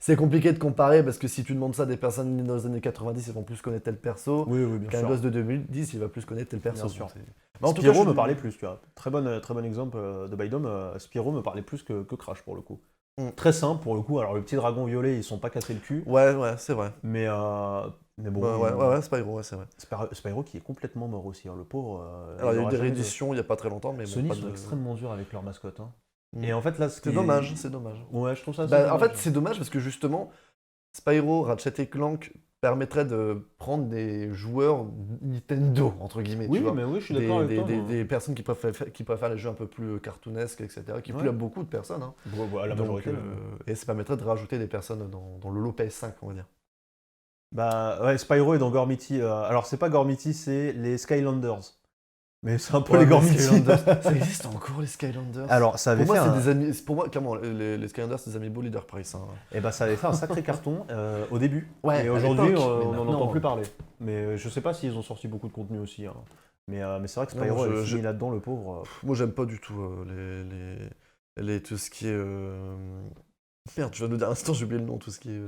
c'est compliqué de comparer parce que si tu demandes ça à des personnes nées dans les années 90, ils vont plus connaître tel perso. Oui, bien Qu'un sûr. gosse de 2010, il va plus connaître tel perso. Bien sûr. Donc, Mais en tout Spyro cas, me parlait plus, tu vois. Très bon exemple de Bydom, Spyro me parlait plus que Crash pour le coup. Très simple pour le coup, alors le petit dragon violet, ils sont pas cassés le cul, Ouais, c'est vrai. mais bon, Ouais, Spyro, ouais, c'est vrai. Spyro qui est complètement mort aussi, hein, le pauvre. Alors, il y a eu aura des jamais de- rééditions il y a pas très longtemps, mais bon, Sony pas sont de- extrêmement durs avec leur mascotte. Hein. Mm. Et en fait, là, C'est dommage, c'est dommage. Ouais, je trouve ça assez Bah, en dommage. fait, c'est dommage parce que justement, Spyro, Ratchet et Clank permettraient de prendre des joueurs Nintendo, entre guillemets. Oui, tu vois. mais oui, je suis d'accord avec toi. Des personnes qui préfèrent les jeux un peu plus cartoonesques, etc., qui Ouais. plaisent à beaucoup de personnes. Hein. La Donc, majorité. et ça permettrait de rajouter des personnes dans le lot PS5, on va dire. Bah ouais, Spyro est dans Gormity. Alors, c'est pas Gormity, c'est les Skylanders. Mais c'est un peu Ouais, les mais Gormity. Skylanders, ça existe encore les Skylanders. Alors, ça avait pour moi, fait c'est un... des amis. Pour moi, clairement, les Skylanders, c'est des amiibo Leader Price. Hein. Eh ben, ça avait fait un sacré carton au début. Ouais, et à aujourd'hui, l'époque, on mais n'en maintenant- entend plus parler. Mais je sais pas s'ils ont sorti beaucoup de contenu aussi. Hein. Mais c'est vrai que Non, Spyro je- est je- fini là-dedans, le pauvre. Moi, j'aime pas du tout tout ce qui est. Merde, je viens de dire à l'instant, j'ai oublié le nom, tout ce qui est.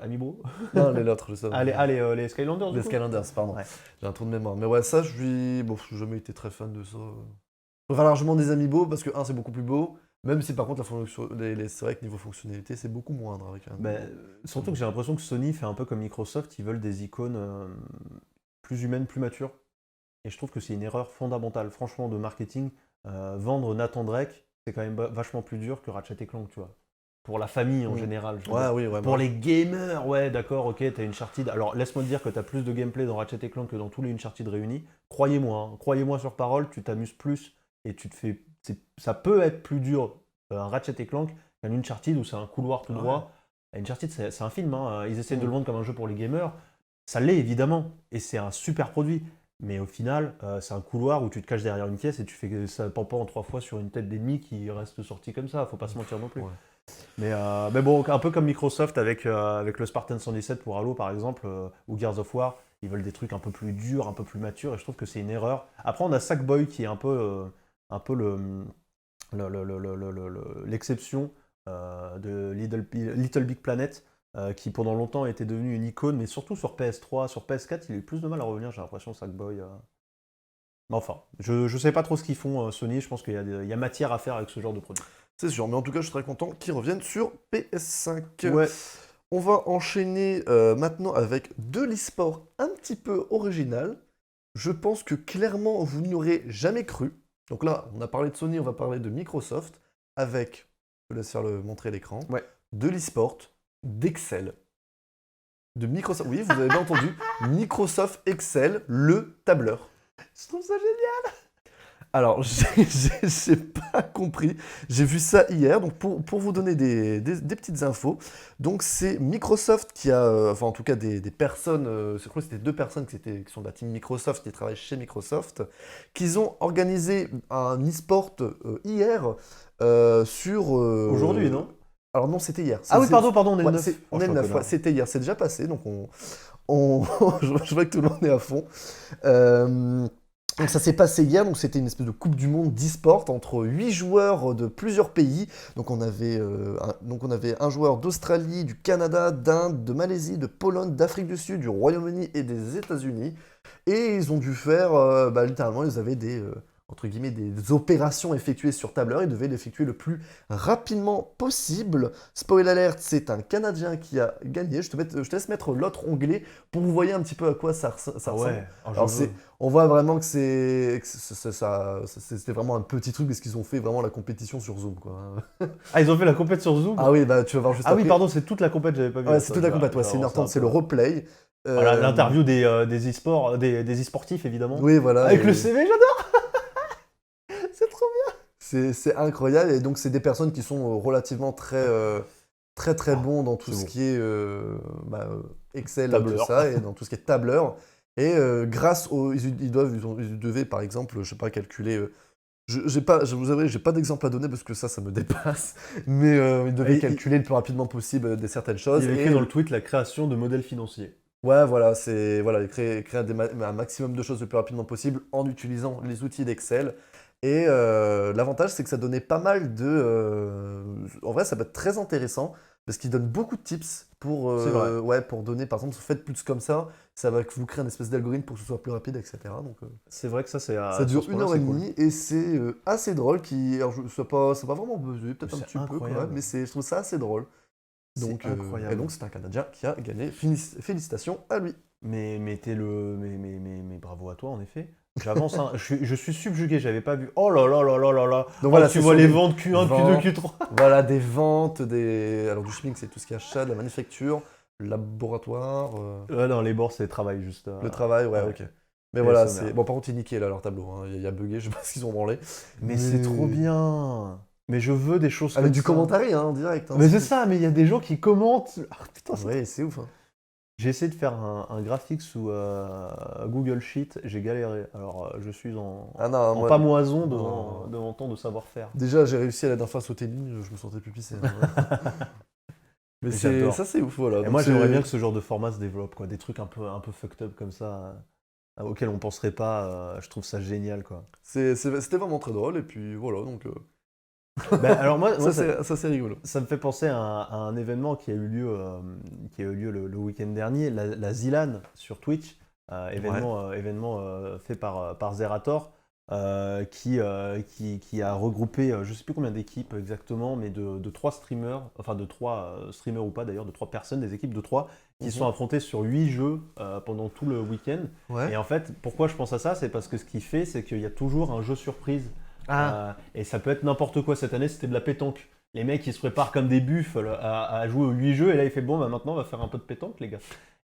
Amiibo. Non, les autres, je sais. Les Skylanders. Les du coup. Skylanders, pardon. Ouais. J'ai un trou de mémoire. Mais ouais, ça, bon, j'ai jamais été très fan de ça. Je préfère largement des amiibo parce que, c'est beaucoup plus beau. Même si par contre, c'est vrai que niveau fonctionnalité, c'est beaucoup moindre avec un. Ben, surtout que j'ai l'impression que Sony fait un peu comme Microsoft, ils veulent des icônes plus humaines, plus matures. Et je trouve que c'est une erreur fondamentale, franchement, de marketing. Vendre Nathan Drake, c'est quand même vachement plus dur que Ratchet et Clank, tu vois. Pour la famille en général. Je veux dire. Ouais, oui, ouais. Pour les gamers, ouais, d'accord, ok, t'as Uncharted. Alors laisse-moi te dire que t'as plus de gameplay dans Ratchet et Clank que dans tous les Uncharted réunis. Croyez-moi, croyez-moi sur parole, tu t'amuses plus et tu te fais. Ça peut être plus dur un Ratchet et Clank qu'un Uncharted où c'est un couloir tout droit. Uncharted, c'est un film, hein. Ils essaient de le vendre comme un jeu pour les gamers. Ça l'est évidemment, et c'est un super produit. Mais au final, c'est un couloir où tu te caches derrière une pièce et tu fais ça pend pas en 3 fois sur une tête d'ennemi qui reste sortie comme ça. Faut pas se mentir non plus. Ouais. Mais bon, un peu comme Microsoft avec le Spartan 117 pour Halo par exemple, ou Gears of War, ils veulent des trucs un peu plus durs, un peu plus matures, et je trouve que c'est une erreur. Après, on a Sackboy qui est un peu l'exception de Little Big Planet, qui pendant longtemps était devenu une icône, mais surtout sur PS3, sur PS4, il a eu plus de mal à revenir, j'ai l'impression, Sackboy. Mais enfin, je sais pas trop ce qu'ils font Sony, je pense qu'il y a matière à faire avec ce genre de produit. C'est sûr, mais en tout cas, je suis très content qu'ils reviennent sur PS5. Ouais. On va enchaîner maintenant avec de l'e-sport un petit peu original. Je pense que clairement, vous n'aurez jamais cru. Donc là, on a parlé de Sony, on va parler de Microsoft avec, je te laisse montrer l'écran, Ouais. de l'e-sport, d'Excel, de Microsoft. Oui, vous avez bien entendu, Microsoft Excel, le tableur. Je trouve ça génial. Alors, j'ai pas compris. J'ai vu ça hier. Donc, pour vous donner des petites infos, donc c'est Microsoft qui a, enfin en tout cas des personnes, je crois que c'était 2 personnes qui sont de la team Microsoft, qui travaillent chez Microsoft, qui ont organisé un e-sport hier sur. Aujourd'hui, non? Alors non, c'était hier. Ah oui, pardon, on est le Ouais, 9. on est le 9, ouais, c'était hier. C'est déjà passé, donc je vois que tout le monde est à fond. Donc ça s'est passé hier, donc c'était une espèce de Coupe du Monde d'e-sport entre 8 joueurs de plusieurs pays. Donc on avait un joueur d'Australie, du Canada, d'Inde, de Malaisie, de Pologne, d'Afrique du Sud, du Royaume-Uni et des États-Unis. Et ils ont dû faire, littéralement, ils avaient entre guillemets, des opérations effectuées sur tableur. Ils devaient l'effectuer le plus rapidement possible. Spoiler alert, c'est un Canadien qui a gagné. Je te laisse mettre l'autre onglet pour vous voyez un petit peu à quoi ça ressemble. Ouais. Alors on voit vraiment que c'était vraiment un petit truc parce qu'ils ont fait vraiment la compétition sur Zoom, quoi. Ah, ils ont fait la compète sur Zoom? Ah oui, bah tu vas voir juste Ah après. oui, pardon, c'est toute la compète, j'avais pas vu. Ouais, c'est toute la compète, ouais, c'est 1h30, c'est le replay. Voilà, l'interview des e-sports, des e-sportifs, évidemment. Oui, voilà. Avec le CV, j'adore. C'est trop bien. C'est incroyable, et donc c'est des personnes qui sont relativement très bons dans tout ce qui est Excel, tout ça, et dans tout ce qui est tableur. Et grâce au... Ils devaient, par exemple, je sais pas, calculer... je vous avoue, j'ai pas d'exemple à donner parce que ça me dépasse. Mais ils devaient calculer le plus rapidement possible certaines choses. Il y avait écrit dans le tweet la création de modèles financiers. Ouais, voilà, créer un maximum de choses le plus rapidement possible en utilisant les outils d'Excel. Et l'avantage, c'est que ça donnait pas mal de... En vrai, ça peut être très intéressant parce qu'il donne beaucoup de tips pour donner, par exemple, faites plus comme ça va vous créer une espèce d'algorithme pour que ce soit plus rapide, etc. Donc, c'est vrai que ça, c'est... ça dure 1h30 et c'est assez drôle. Alors, ça va vraiment buzzer, peut-être un petit peu quand même, mais je trouve ça assez drôle. Donc, incroyable. Et donc, c'est un Canadien qui a gagné. Félicitations à lui. Mais bravo à toi, en effet. J'avance, hein. je suis subjugué, j'avais pas vu. Oh là là là là là là. Donc voilà, tu vois les ventes Q1, Q2, Q3. Voilà, des ventes, alors du shipping, c'est tout ce qui est achat, de la manufacture, le laboratoire. Non, les bords, c'est le travail, juste. Le travail, ouais, ok. Mais voilà, c'est... Bon, par contre, il est nickel, là, leur tableau. Hein. Il y a bugué, je sais pas ce qu'ils ont branlé. Mais c'est trop bien. Mais je veux des choses avec comme du ça. commentaire, hein, en direct. Hein, mais c'est ça, mais il y a des gens qui commentent. Ah, putain, ouais, c'est ouf. Hein. J'ai essayé de faire un graphique sous Google Sheet, j'ai galéré. Alors, je suis en pamoison devant tant de savoir-faire. Déjà, j'ai réussi à la dernière fois à sauter une ligne, je me sentais plus pissé. Mais ça, c'est ouf, voilà. Et moi, j'aimerais bien que ce genre de format se développe, quoi. Des trucs un peu fucked up comme ça, auxquels on penserait pas. Je trouve ça génial, quoi. C'était vraiment très drôle, et puis voilà, donc... alors moi, ça c'est rigolo. Ça me fait penser à un événement qui a eu lieu, le week-end dernier, la Zilan sur Twitch, événement fait par Zerator, qui a regroupé, je sais plus combien d'équipes exactement, mais de 3 streamers, enfin de 3 streamers ou pas d'ailleurs, de 3 personnes, des équipes de 3, qui sont affrontées sur 8 jeux pendant tout le week-end. Ouais. Et en fait, pourquoi je pense à ça, c'est parce que ce qu'il fait, c'est qu'il y a toujours un jeu surprise. Et ça peut être n'importe quoi. Cette année, c'était de la pétanque. Les mecs, ils se préparent comme des buffles à jouer aux 8 jeux. Et là, il fait bon, maintenant, on va faire un peu de pétanque, les gars.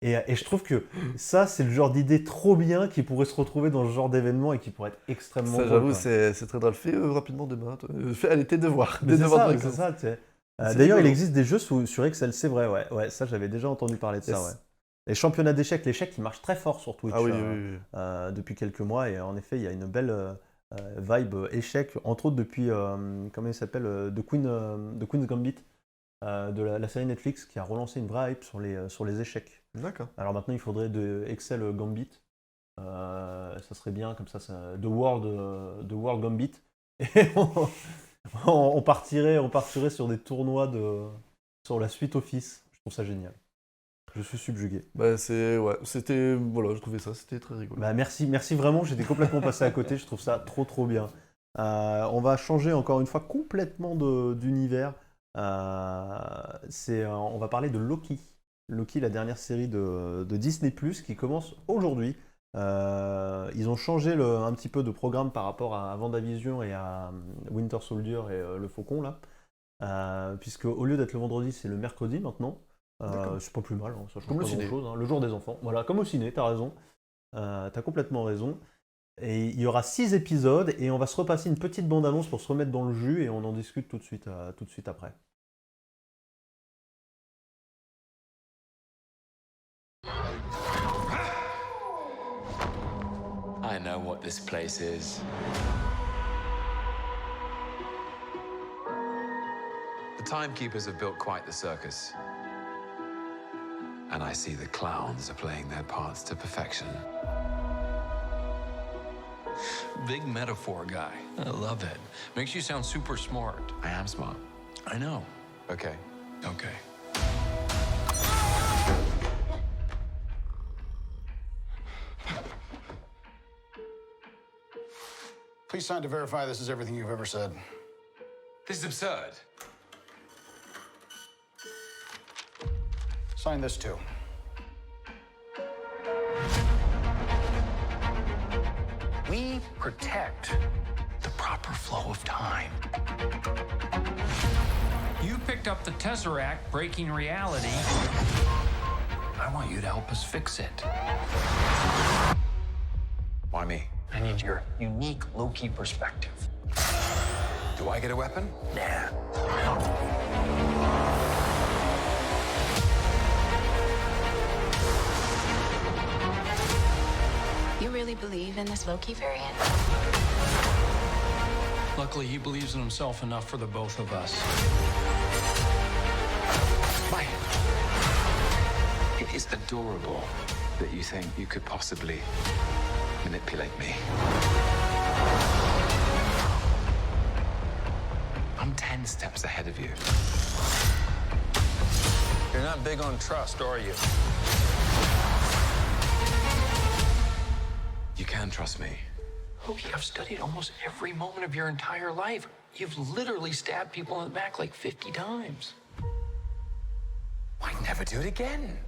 Et je trouve que ça, c'est le genre d'idée trop bien qui pourrait se retrouver dans ce genre d'événement et qui pourrait être extrêmement drôle. J'avoue, c'est très drôle. Fais rapidement demain. Allez, tes devoirs. C'est ça. D'ailleurs, il existe des jeux sur Excel, c'est vrai. Ouais, ça, j'avais déjà entendu parler de ça. Ouais. Les championnats d'échecs, qui marchent très fort sur Twitch depuis quelques mois. Et en effet, il y a une belle... vibe échec, entre autres depuis, comment il s'appelle, The Queen's Gambit, de la série Netflix, qui a relancé une vraie hype sur les échecs. D'accord. Alors maintenant, il faudrait de Excel Gambit, ça serait bien, comme ça The World Gambit, et on partirait sur des tournois sur la suite Office. Je trouve ça génial. Je suis subjugué. Je trouvais ça, c'était très rigolo. Merci vraiment, j'étais complètement passé à côté, je trouve ça trop bien. On va changer encore une fois complètement d'univers. On va parler de Loki. Loki, la dernière série de Disney+, qui commence aujourd'hui. Ils ont changé un petit peu de programme par rapport à WandaVision et à Winter Soldier et le Faucon, là. Puisque au lieu d'être le vendredi, c'est le mercredi maintenant. C'est pas plus mal, hein, ça change Comme le pas ciné. grand-chose. Hein. Le jour des enfants. Voilà, comme au ciné, t'as raison. T'as complètement raison. Et il y aura 6 épisodes et on va se repasser une petite bande-annonce pour se remettre dans le jus et on en discute tout de suite après. I know what this place is. The Timekeepers have built quite the circus. And I see the clowns are playing their parts to perfection. Big metaphor guy. I love it. Makes you sound super smart. I am smart. I know. Okay. Okay. Please sign to verify this is everything you've ever said. This is absurd. Sign this too. We protect the proper flow of time. You picked up the Tesseract breaking reality. I want you to help us fix it. Why me? I need your unique Loki perspective. Do I get a weapon? Nah. You really believe in this Loki variant? Luckily, he believes in himself enough for the both of us. Why? It is adorable that you think you could possibly manipulate me. I'm 10 steps ahead of you. You're not big on trust, are you? You can trust me. Loki, I've studied almost every moment of your entire life. You've literally stabbed people in the back like 50 times. Why never do it again?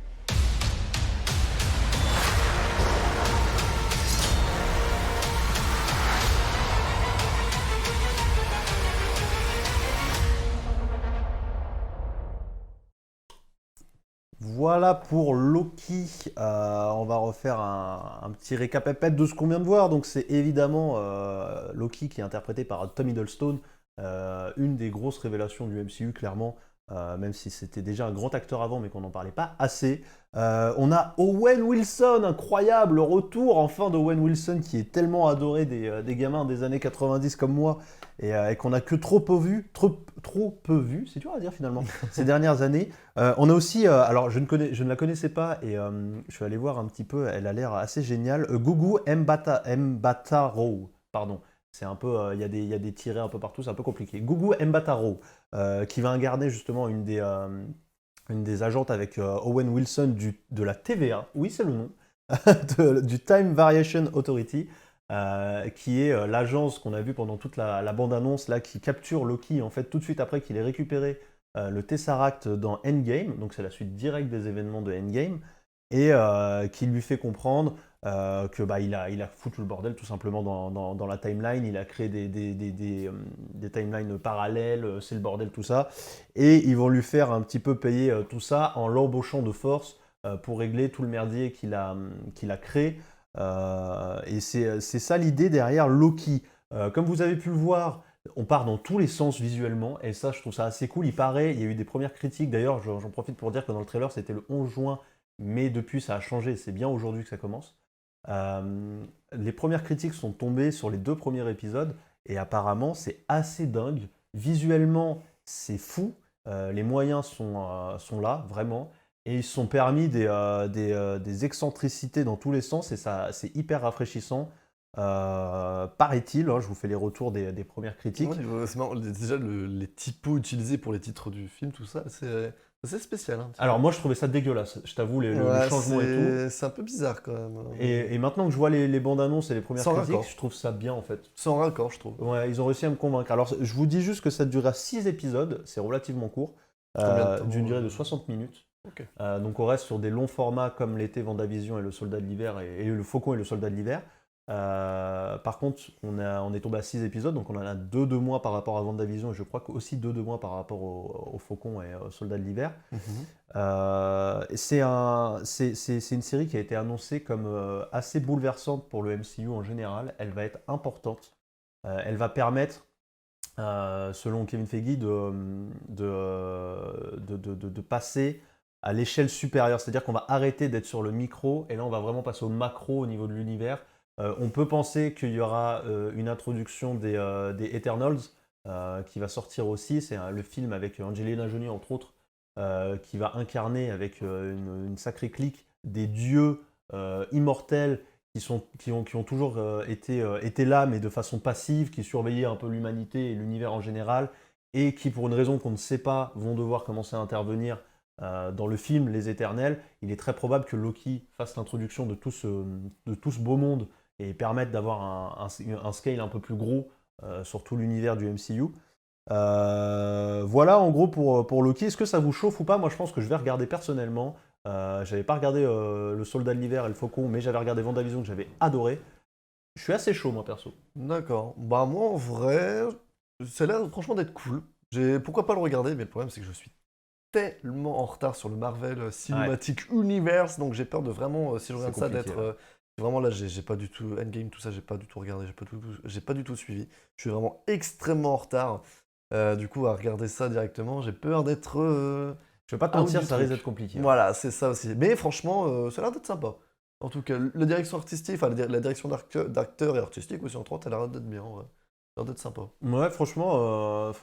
Voilà pour Loki. On va refaire un petit récapépète de ce qu'on vient de voir. Donc c'est évidemment Loki qui est interprété par Tom Hiddleston, une des grosses révélations du MCU clairement, même si c'était déjà un grand acteur avant mais qu'on n'en parlait pas assez. On a Owen Wilson, incroyable, le retour enfin d'Owen Wilson qui est tellement adoré des gamins des années 90 comme moi et qu'on a que trop peu vu, c'est dur à dire finalement, ces dernières années. On a aussi, alors je ne la connaissais pas et je suis allé voir un petit peu, elle a l'air assez géniale, Gugu Mbatha-Raw, pardon. C'est un peu, il y a des tirets un peu partout, c'est un peu compliqué. Gugu Mbatha-Raw, qui va incarner justement une des agentes avec Owen Wilson de la TVA, oui c'est le nom, du Time Variation Authority, qui est l'agence qu'on a vue pendant toute la bande-annonce, là, qui capture Loki en fait tout de suite après qu'il ait récupéré le Tesseract dans Endgame, donc c'est la suite directe des événements de Endgame, et qui lui fait comprendre que il a foutu le bordel tout simplement dans la timeline, il a créé des timelines parallèles, c'est le bordel tout ça, et ils vont lui faire un petit peu payer tout ça en l'embauchant de force pour régler tout le merdier qu'il a créé, et c'est ça l'idée derrière Loki. Comme vous avez pu le voir, on part dans tous les sens visuellement, et ça je trouve ça assez cool. Il y a eu des premières critiques, d'ailleurs j'en profite pour dire que dans le trailer c'était le 11 juin, mais depuis ça a changé, c'est bien aujourd'hui que ça commence. Les premières critiques sont tombées sur les 2 premiers épisodes, et apparemment c'est assez dingue. Visuellement c'est fou, les moyens sont là, vraiment, et ils se sont permis des excentricités dans tous les sens, et ça c'est hyper rafraîchissant. Paraît-il, hein, je vous fais les retours des premières critiques. Ouais, c'est marrant, déjà les typos utilisés pour les titres du film, tout ça, c'est spécial. Hein, Alors moi je trouvais ça dégueulasse, je t'avoue, le changement et tout. C'est un peu bizarre quand même. Et maintenant que je vois les bandes annonces et les premières Sans critiques, raccord. je trouve ça bien en fait. Sans raccord, je trouve. Ouais, ils ont réussi à me convaincre. Alors je vous dis juste que ça durera 6 épisodes, c'est relativement court, Combien de temps d'une durée de 60 minutes. Ok. Donc on reste sur des longs formats comme l'était Vendavision et le Soldat de l'hiver et le Faucon et le Soldat de l'hiver. Par contre, on est tombé à 6 épisodes, donc on en a 2 de moins par rapport à Vendavision et je crois aussi 2 de moins par rapport au Faucon et au Soldat de l'hiver. C'est une série qui a été annoncée comme assez bouleversante pour le MCU en général. Elle va être importante. Elle va permettre, selon Kevin Feige, de passer à l'échelle supérieure. C'est-à-dire qu'on va arrêter d'être sur le micro et là on va vraiment passer au macro au niveau de l'univers. On peut penser qu'il y aura une introduction des Eternals qui va sortir aussi. C'est le film avec Angelina Jolie entre autres qui va incarner avec une sacrée clique des dieux immortels qui ont toujours été là, mais de façon passive, qui surveillaient un peu l'humanité et l'univers en général, et qui, pour une raison qu'on ne sait pas, vont devoir commencer à intervenir dans le film Les Éternels. Il est très probable que Loki fasse l'introduction de tout ce beau monde et permette d'avoir un scale un peu plus gros sur tout l'univers du MCU. Voilà en gros pour Loki. Est-ce que ça vous chauffe ou pas? Moi je pense que je vais regarder personnellement. J'avais pas regardé le Soldat de l'hiver et le Faucon, mais j'avais regardé Vendavision que j'avais adoré. Je suis assez chaud moi perso. D'accord. Bah moi en vrai, ça a l'air franchement d'être cool. Pourquoi pas le regarder, mais le problème c'est que je suis tellement en retard sur le Marvel Cinematic Universe, donc j'ai peur de vraiment, si je regarde ça, d'être... vraiment là, j'ai pas du tout... Endgame, tout ça, j'ai pas du tout regardé, j'ai pas du tout suivi. Je suis vraiment extrêmement en retard. Du coup, à regarder ça directement, j'ai peur d'être... Je vais pas te mentir, ça risque d'être compliqué. Voilà, c'est ça aussi. Mais franchement, ça a l'air d'être sympa. En tout cas, la direction artistique, enfin la direction d'acteur et artistique aussi, entre autres, elle a l'air d'être bien, en vrai. Ça a l'air d'être sympa. Ouais, franchement, je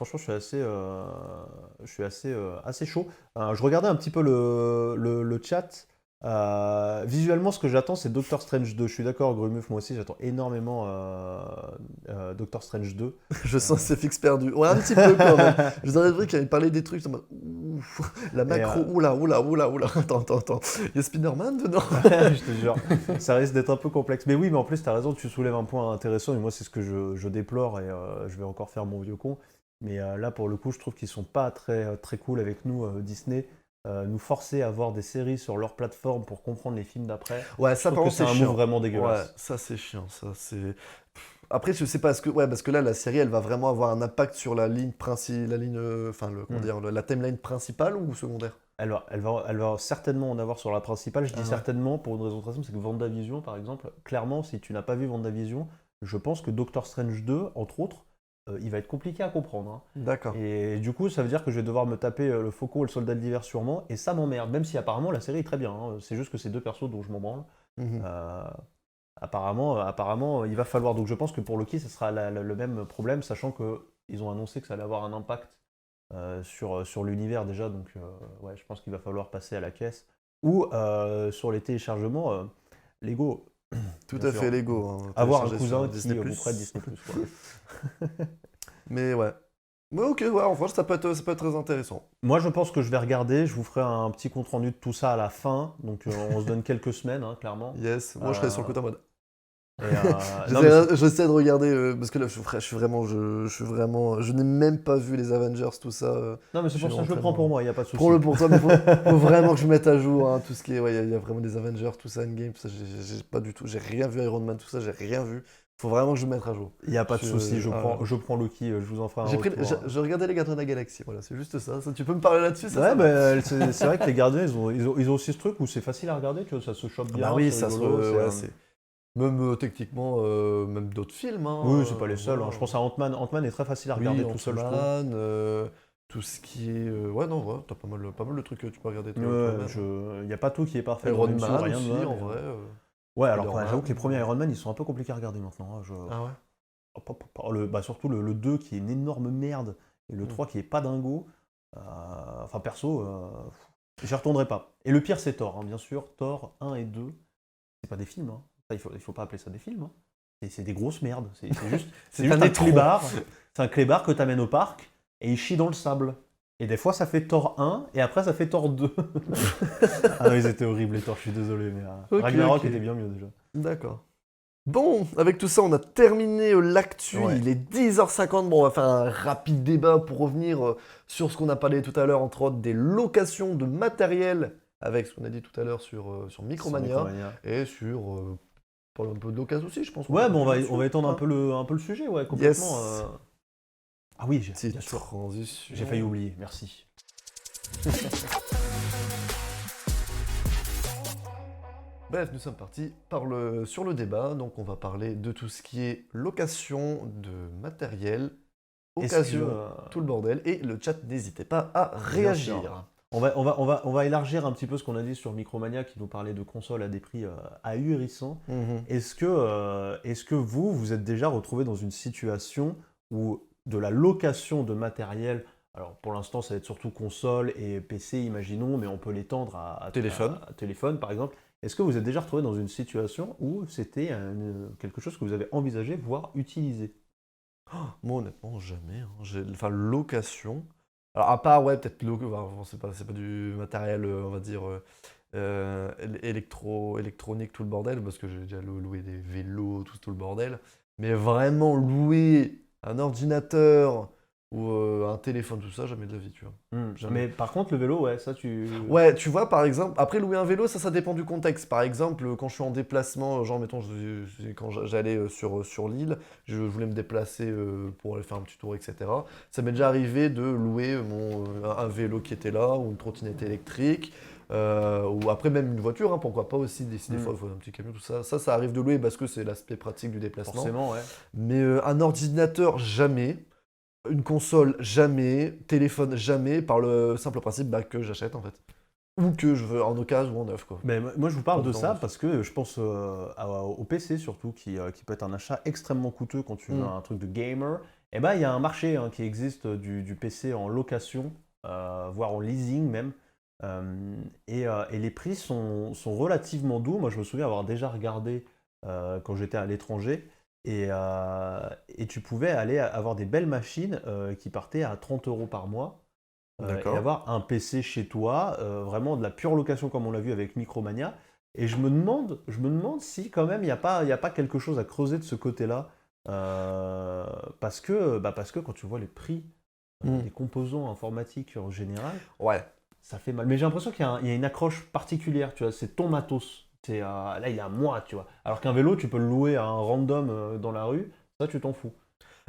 suis assez chaud. Je regardais un petit peu le chat. Visuellement, ce que j'attends, c'est Doctor Strange 2. Je suis d'accord, Grumuf, moi aussi, j'attends énormément Doctor Strange 2. Je sens ces fixes perdus. Ouais, un petit peu quand même. Je vous avais dit qu'il avait parlé des trucs. Ouf, la macro, oula. Attends. Il y a Spider-Man dedans. Je te jure, ça risque d'être un peu complexe. Mais oui, mais en plus, tu as raison, tu soulèves un point intéressant. Et moi, c'est ce que je déplore et je vais encore faire mon vieux con. Mais là, pour le coup, je trouve qu'ils sont pas très, très cool avec nous, Disney. Nous forcer à voir des séries sur leur plateforme pour comprendre les films d'après. Ouais, ça par contre c'est un move vraiment dégueulasse. Ouais, ça c'est chiant, ça c'est... Après je sais pas, parce que là la série elle va vraiment avoir un impact sur la ligne la timeline principale ou secondaire? Elle va certainement en avoir sur la principale. Je dis certainement pour une raison très simple, c'est que Vendavision par exemple, clairement si tu n'as pas vu Vendavision, je pense que Doctor Strange 2, entre autres, il va être compliqué à comprendre. Hein. D'accord. Et du coup, ça veut dire que je vais devoir me taper le Faucon et le Soldat de l'hiver sûrement, et ça m'emmerde, même si apparemment la série est très bien. Hein. C'est juste que c'est deux persos dont je m'en branle. Apparemment, il va falloir. Donc je pense que pour Loki, ce sera le même problème, sachant qu'ils ont annoncé que ça allait avoir un impact sur l'univers déjà. Donc ouais, je pense qu'il va falloir passer à la caisse. Ou sur les téléchargements, Lego. Tout à fait Lego. Hein, avoir un cousin qui Disney+. vous prête Disney+. Mais ouais. Mais ok, ouais, en fait, ça peut être très intéressant. Moi, je pense que je vais regarder. Je vous ferai un petit compte rendu de tout ça à la fin. Donc, on se donne quelques semaines, hein, clairement. Yes, moi je serai sur le côté en mode. J'essaie de regarder parce que là je n'ai même pas vu les Avengers, tout ça. Non, mais c'est pour ça que je le prends pour moi, il n'y a pas de souci. Prends-le pour toi, mais faut vraiment que je me mette à jour, hein, tout ce qui est. Ouais, il y a vraiment des Avengers, tout ça, Endgame, tout ça, j'ai pas du tout. J'ai rien vu Iron Man, tout ça, j'ai rien vu. Faut vraiment que je me mette à jour. Il n'y a pas de souci, je prends Loki, je vous en ferai un retour. Je regardais les Gardiens de la Galaxie, voilà, c'est juste ça. Tu peux me parler là-dessus, ça? Ouais, mais c'est vrai que les Gardiens, ils ont aussi ce truc où c'est facile à regarder, tu vois, ça se chope bien. Bah oui, ça c'est. Même techniquement, même d'autres films. Hein, oui, c'est pas les seuls. Hein. Je pense à Ant-Man. Ant-Man est très facile à regarder tout seul, je trouve. Tout ce qui est... ouais, non, ouais, t'as pas mal de trucs que tu peux regarder. Il n'y a pas tout qui est parfait. Iron Man aussi, en vrai. Ouais, alors j'avoue que les premiers Iron Man, ils sont un peu compliqués à regarder maintenant. Hein. Ah ouais? Surtout le 2 qui est une énorme merde, et le 3 qui est pas dingo. Enfin, perso, j'y retournerai pas. Et le pire, c'est Thor, hein, bien sûr. Thor 1 et 2, c'est pas des films, hein. Il faut pas appeler ça des films. Hein. C'est des grosses merdes. C'est juste un clébard. C'est un clébard que t'amènes au parc et il chie dans le sable. Et des fois ça fait Thor 1 et après ça fait Thor 2. Ah non, ils étaient horribles les Thor, je suis désolé. Mais Ragnarok était bien mieux déjà. D'accord. Bon, avec tout ça, on a terminé l'actu. Ouais. Il est 10h50. Bon, on va faire un rapide débat pour revenir sur ce qu'on a parlé tout à l'heure, entre autres des locations de matériel, avec ce qu'on a dit tout à l'heure sur Micromania, Micromania. et sur parler un peu de l'occasion aussi, je pense. Ouais, bon, peut on va étendre hein. un peu le sujet, ouais, complètement. Yes. Ah oui, Petite bien sûr. transition. J'ai failli oublier, merci. Bref, nous sommes partis sur le débat. Donc, on va parler de tout ce qui est location de matériel, Est-ce occasion, que, tout le bordel. Et le chat, n'hésitez pas à Bien réagir. sûr. On va élargir un petit peu ce qu'on a dit sur Micromania qui nous parlait de consoles à des prix ahurissants. Mhm. Est-ce que vous êtes déjà retrouvé dans une situation où de la location de matériel, alors pour l'instant ça va être surtout console et PC imaginons, mais on peut l'étendre à Téléphone. à téléphone par exemple. Est-ce que vous êtes déjà retrouvé dans une situation où c'était quelque chose que vous avez envisagé, voire utilisé? Moi, honnêtement, jamais. Enfin, location. Alors, à part, ouais, peut-être c'est pas du matériel, on va dire, électronique, tout le bordel, parce que j'ai déjà loué des vélos, tout le bordel. Mais vraiment louer un ordinateur ou un téléphone, tout ça, jamais de la vie, tu vois. Jamais. Mais par contre le vélo, ouais, ça tu... Ouais, tu vois, par exemple, après louer un vélo, ça dépend du contexte. Par exemple, quand je suis en déplacement, genre, mettons, quand j'allais sur l'île, je voulais me déplacer pour aller faire un petit tour, etc. Ça m'est déjà arrivé de louer un vélo qui était là, ou une trottinette électrique, ou après même une voiture, hein, pourquoi pas aussi, des fois, il faut un petit camion, tout ça. Ça arrive de louer parce que c'est l'aspect pratique du déplacement. Forcément, ouais. Mais un ordinateur, jamais. Une console, jamais. Téléphone, jamais. Par le simple principe que j'achète, en fait. Ou que je veux en occasion ou en neuf, quoi. Mais moi je vous parle de Pas ça besoin. parce que je pense au PC surtout qui peut être un achat extrêmement coûteux quand tu veux un truc de gamer. Et ben il y a un marché qui existe du PC en location, voire en leasing même. Et les prix sont relativement doux. Moi je me souviens avoir déjà regardé quand j'étais à l'étranger. Et tu pouvais aller avoir des belles machines qui partaient à 30 € par mois. Et D'accord. avoir un PC chez toi, vraiment de la pure location comme on l'a vu avec Micromania. Et je me demande si quand même il n'y a pas quelque chose à creuser de ce côté-là. Parce que quand tu vois les prix des composants informatiques en général, Ouais. ça fait mal. Mais j'ai l'impression qu'il y a une accroche particulière, tu vois, c'est ton matos. Là, il est à moi, tu vois. Alors qu'un vélo, tu peux le louer à un random dans la rue, ça, tu t'en fous.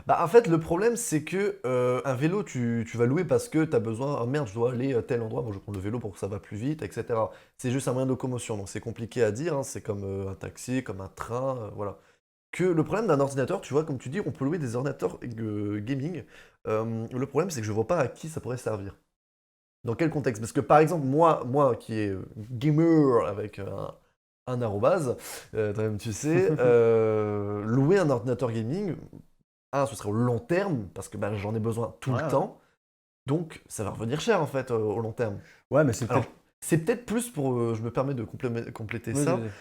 Bah, en fait, le problème, c'est que un vélo, tu vas louer parce que tu as besoin. Ah merde, je dois aller à tel endroit. Moi, je prends le vélo pour que ça va plus vite, etc. C'est juste un moyen de locomotion. Donc, c'est compliqué à dire. Hein. C'est comme un taxi, comme un train. Voilà. Que le problème d'un ordinateur, tu vois, comme tu dis, on peut louer des ordinateurs gaming. Le problème, c'est que je vois pas à qui ça pourrait servir. Dans quel contexte? Parce que, par exemple, moi qui est gamer avec un arrobase, toi-même tu sais, louer un ordinateur gaming, ce serait au long terme, parce que j'en ai besoin tout Ouais, le ouais. temps, donc ça va revenir cher en fait au long terme. Ouais, mais c'est Alors, peut-être... c'est peut-être plus pour, je me permets de compléter Vas-y, ça, vas-y.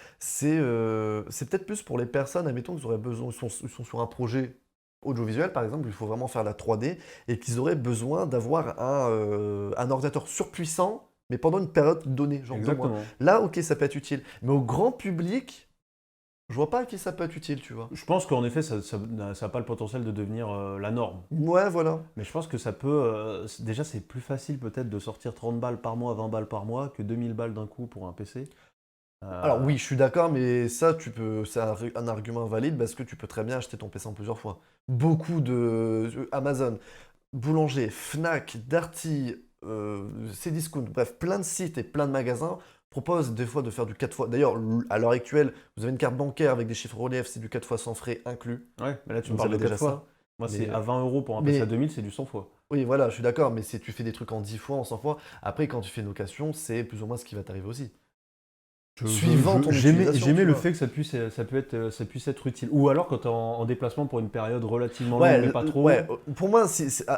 c'est peut-être plus pour les personnes, admettons qu'ils auraient besoin, ils sont sur un projet audiovisuel par exemple, il faut vraiment faire la 3D, et qu'ils auraient besoin d'avoir un ordinateur surpuissant, mais pendant une période donnée, genre 2 mois. Exactement. Là, ok, ça peut être utile, mais au grand public, je vois pas à qui ça peut être utile, tu vois. Je pense qu'en effet, ça n'a pas le potentiel de devenir la norme. Ouais, voilà. Mais je pense que ça peut... déjà, c'est plus facile peut-être de sortir 30 balles par mois, 20 balles par mois, que 2000 balles d'un coup pour un PC. Alors oui, je suis d'accord, mais ça, c'est un argument valide parce que tu peux très bien acheter ton PC en plusieurs fois. Beaucoup de Amazon, Boulanger, Fnac, Darty, Cdiscount, bref, plein de sites et plein de magasins proposent des fois de faire du 4 fois. D'ailleurs, à l'heure actuelle, vous avez une carte bancaire avec des chiffres reliefs, c'est du 4 fois sans frais inclus. Ouais, mais là, tu me Vous parles de avez 4 déjà fois. ça. Moi, Mais- c'est à 20 € pour un PC mais- à 2000, c'est du 100 fois. Oui, voilà, je suis d'accord, mais tu fais des trucs en 10 fois, en 100 fois. Après, quand tu fais une location, c'est plus ou moins ce qui va t'arriver aussi. Suivant ton utilisation, J'aimais tu le vois. fait que ça puisse être utile. Ou alors quand tu es en déplacement pour une période relativement Ouais, longue, mais pas trop. ouais, pour moi,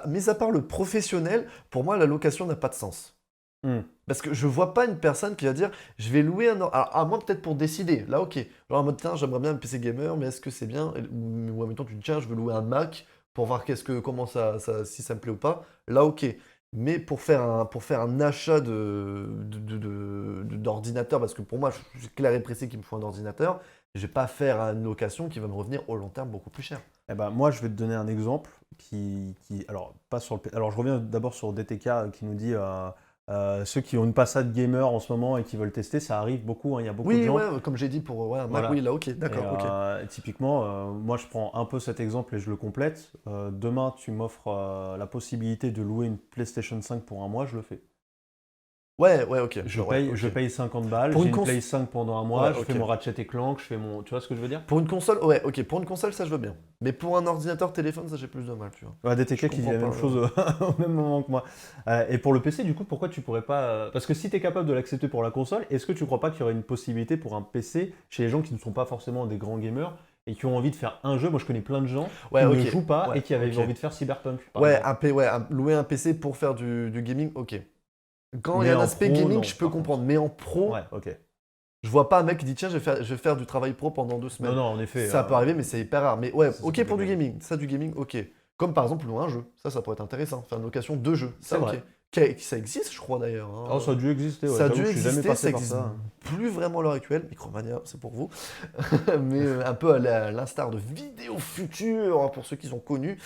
mis à part le professionnel, pour moi, la location n'a pas de sens. Hmm. Parce que je vois pas une personne qui va dire je vais louer un. Alors, à moi, peut-être pour décider. Là, ok. Genre en mode tiens, j'aimerais bien un PC gamer, mais est-ce que c'est bien? Ou en même temps, tu dis tiens, je veux louer un Mac pour voir comment si ça me plaît ou pas. Là, ok. Mais pour faire un achat d'ordinateur, parce que pour moi, je suis clair et précis qu'il me faut un ordinateur, Je vais pas faire une location qui va me revenir au long terme beaucoup plus cher. Eh ben, moi, je vais te donner un exemple alors, pas sur alors, je reviens d'abord sur DTK qui nous dit ceux qui ont une passade gamer en ce moment et qui veulent tester, ça arrive beaucoup, hein, il y a beaucoup de Oui, gens. ouais, comme j'ai dit pour un Mac, Voilà. oui, là, ok, Et, d'accord, ok. typiquement, moi, je prends un peu cet exemple et je le complète. Demain, tu m'offres la possibilité de louer une PlayStation 5 pour un mois, je le fais. Ouais, ok. Je ouais, paye, ok. je paye 50 balles, Pour j'ai une une cons- Play 5 pendant un mois, Ouais, je ok. fais mon Ratchet et Clank, je fais mon... Tu vois ce que je veux dire? Pour une console, ouais, ok. Pour une console, ça, je veux bien. Mais pour un ordinateur, téléphone, ça, j'ai plus de mal, tu vois. Ouais, DTK Je qui dit la comprends même pas, chose au même moment que moi. Et pour le PC, du coup, pourquoi tu pourrais pas... Parce que si tu es capable de l'accepter pour la console, est-ce que tu crois pas qu'il y aurait une possibilité pour un PC chez les gens qui ne sont pas forcément des grands gamers et qui ont envie de faire un jeu? Moi, je connais plein de gens Ouais, qui ok. ne jouent pas Ouais, et qui avaient ok. envie de faire Cyberpunk, par Ouais, exemple. louer un PC pour faire du gaming, ok. Quand il y Mais a un en aspect pro, gaming, non, je peux par comprendre. Mais en pro, Ouais, ok. je vois pas un mec qui dit tiens, je vais faire du travail pro pendant 2 semaines. Non, en effet. Ça peut arriver, mais c'est hyper rare. Mais ouais, c'est ok pour du compliqué. gaming. Ça, du gaming, ok. Comme par exemple louer un jeu. Ça pourrait être intéressant. Faire une location de jeux. Ça, C'est ok. vrai. Ça existe, je crois d'ailleurs. Hein. Oh, ça a dû exister, ouais. Ça a J'avoue dû que je suis jamais exister, passé ça par existe ça. plus vraiment à l'heure actuelle. Micromania, c'est pour vous. Mais un peu à l'instar de Vidéo Future, hein, pour ceux qui sont connus,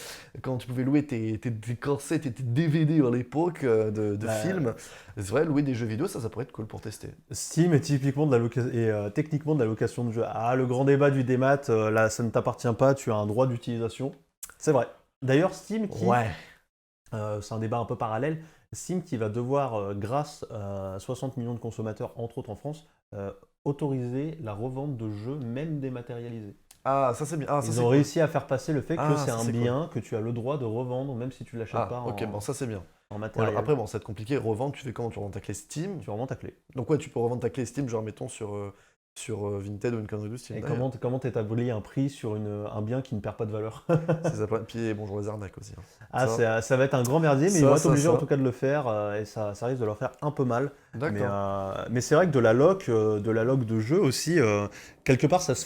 quand tu pouvais louer tes cassettes et tes DVD à l'époque de Bah, films. C'est vrai, louer des jeux vidéo, ça pourrait être cool pour tester. Steam est typiquement de la techniquement de la location de jeu. Ah, le grand débat du démat, là, ça ne t'appartient pas, tu as un droit d'utilisation. C'est vrai. D'ailleurs, Steam qui... Ouais. c'est un débat un peu parallèle. Steam qui va devoir, grâce à 60 millions de consommateurs, entre autres en France, autoriser la revente de jeux même dématérialisés. Ah, ça c'est bien. Ah, ça, Ils c'est ont cool. réussi à faire passer le fait que Ah, c'est ça, un c'est cool. bien que tu as le droit de revendre même si tu ne l'achètes Ah, pas ok, bon, ça c'est bien. en Ouais, matériel. alors après, bon, ça va être compliqué. Revendre, tu fais comment? Tu revends ta clé Steam. Tu revends ta clé. Donc, ouais, tu peux revendre ta clé Steam, genre, mettons, sur Vinted ou une connerie de Steam. Et d'ailleurs. comment t'établis un prix sur un bien qui ne perd pas de valeur? C'est ça. Puis, bonjour les arnaques aussi. Hein. Ah, Ça. ça va être un grand merdier, mais Ça, ils vont être ça, obligés en ça. tout cas de le faire, et ça risque de leur faire un peu mal. D'accord. Mais c'est vrai que de la loc de jeux aussi, quelque part ça se